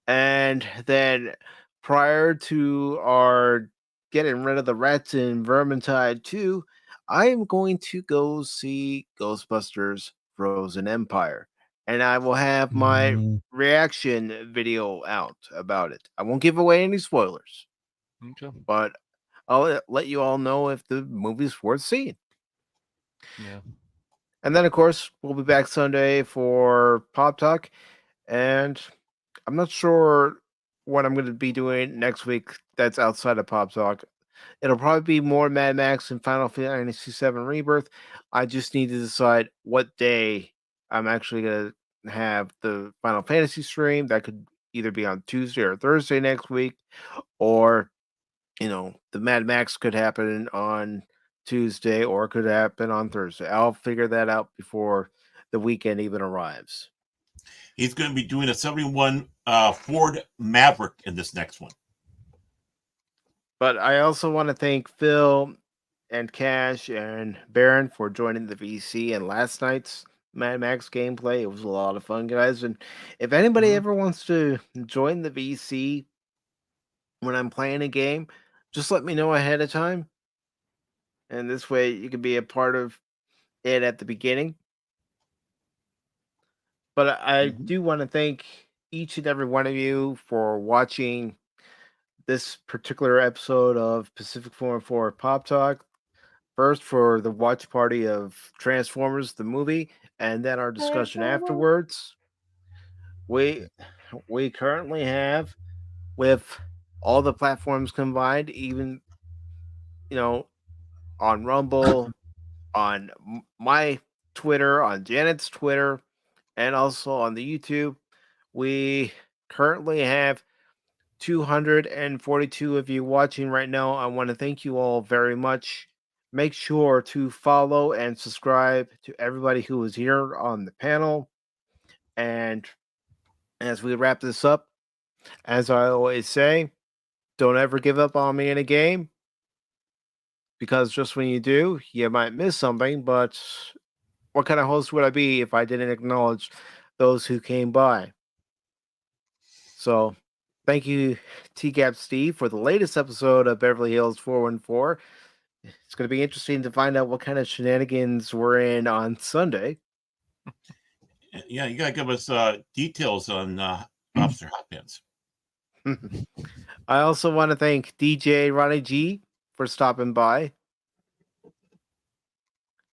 And then prior to our getting rid of the rats in Vermintide 2, I am going to go see Ghostbusters Frozen Empire. And I will have my reaction video out about it. I won't give away any spoilers. Okay. But I'll let you all know if the movie's worth seeing. Yeah. And then, of course, we'll be back Sunday for Pop Talk. And I'm not sure what I'm going to be doing next week that's outside of Pop Talk. It'll probably be more Mad Max and Final Fantasy VII Rebirth. I just need to decide what day I'm actually going to have the Final Fantasy stream. That could either be on Tuesday or Thursday next week, or, the Mad Max could happen on Tuesday or it could happen on Thursday. I'll figure that out before the weekend even arrives. He's going to be doing a 71 Ford Maverick in this next one. But I also want to thank Phil and Cash and Baron for joining the VC and last night's Mad Max gameplay. It was a lot of fun, guys. And if anybody ever wants to join the VC when I'm playing a game, just let me know ahead of time. And this way you can be a part of it at the beginning. But I do want to thank each and every one of you for watching this particular episode of Pacific414 Pop Talk. First for the watch party of Transformers, the movie, and then our discussion afterwards. We currently have, with all the platforms combined, even, on Rumble, on my Twitter, on Janet's Twitter, and also on the YouTube, we currently have 242 of you watching right now. I want to thank you all very much. Make sure to follow and subscribe to everybody who is here on the panel. And as we wrap this up, as I always say, don't ever give up on me in a game, because just when you do, you might miss something. But what kind of host would I be if I didn't acknowledge those who came by? So thank you, TCAP Steve, for the latest episode of Beverly Hills 414. It's going to be interesting to find out what kind of shenanigans we're in on Sunday. Yeah, you got to give us details on Officer Hot Pants. I also want to thank DJ Ronnie G for stopping by.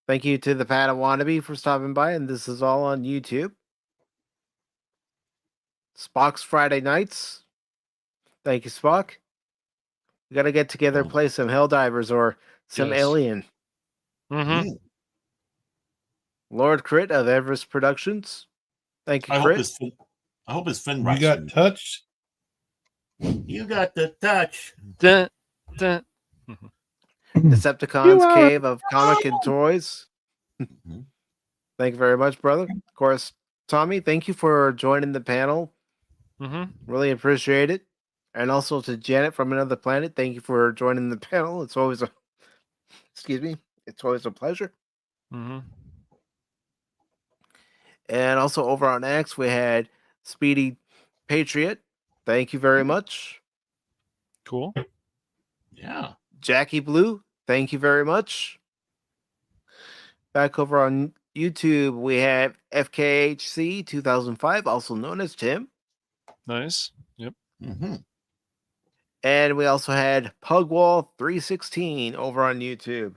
Thank you to the Padawannabe for stopping by, and this is all on YouTube. Spock's Friday Nights. Thank you, Spock. We got to get together, play some Helldivers or some Yes. Alien. Mm-hmm. Lord Crit of Everest Productions. Thank you, I Crit. hope his fin You rights. got touched. You got the touch. Dun, dun. Decepticons Cave of Comic and Toys. Thank you very much, brother. Of course, Tommy, thank you for joining the panel. Mm-hmm. Really appreciate it. And also to Janet from Another Planet, thank you for joining the panel. It's always a it's always a pleasure. Mm-hmm. And also over on X, we had Speedy Patriot. Thank you very much. Cool. Yeah. Jackie Blue, thank you very much. Back over on YouTube, we have FKHC 2005, also known as Tim. Nice. Yep. Mm-hmm. And we also had Pugwall 316 over on YouTube.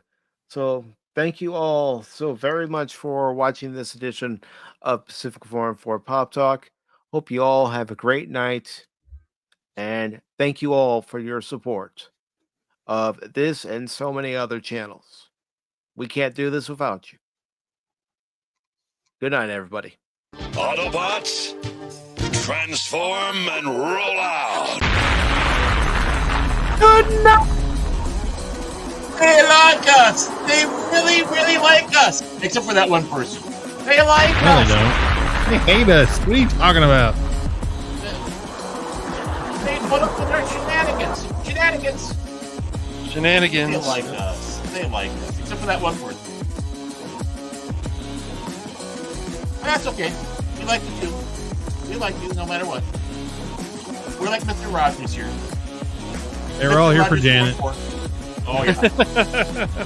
So thank you all so very much for watching this edition of Pacific414 Pop Talk. Hope you all have a great night. And thank you all for your support of this and so many other channels. We can't do this without you. Good night, everybody. Autobots, transform and roll out. Good night. They like us. They really, really like us. Except for that one person. They like No, us. they don't. They hate us. What are you talking about? They put up with their shenanigans. Shenanigans. Shenanigans. They like us. They like us. Except for that one person. That's okay. We like you too. We like you no matter what. We're like Mr. Rogers here. They were all here for Rogers Janet. 414. Oh, yeah.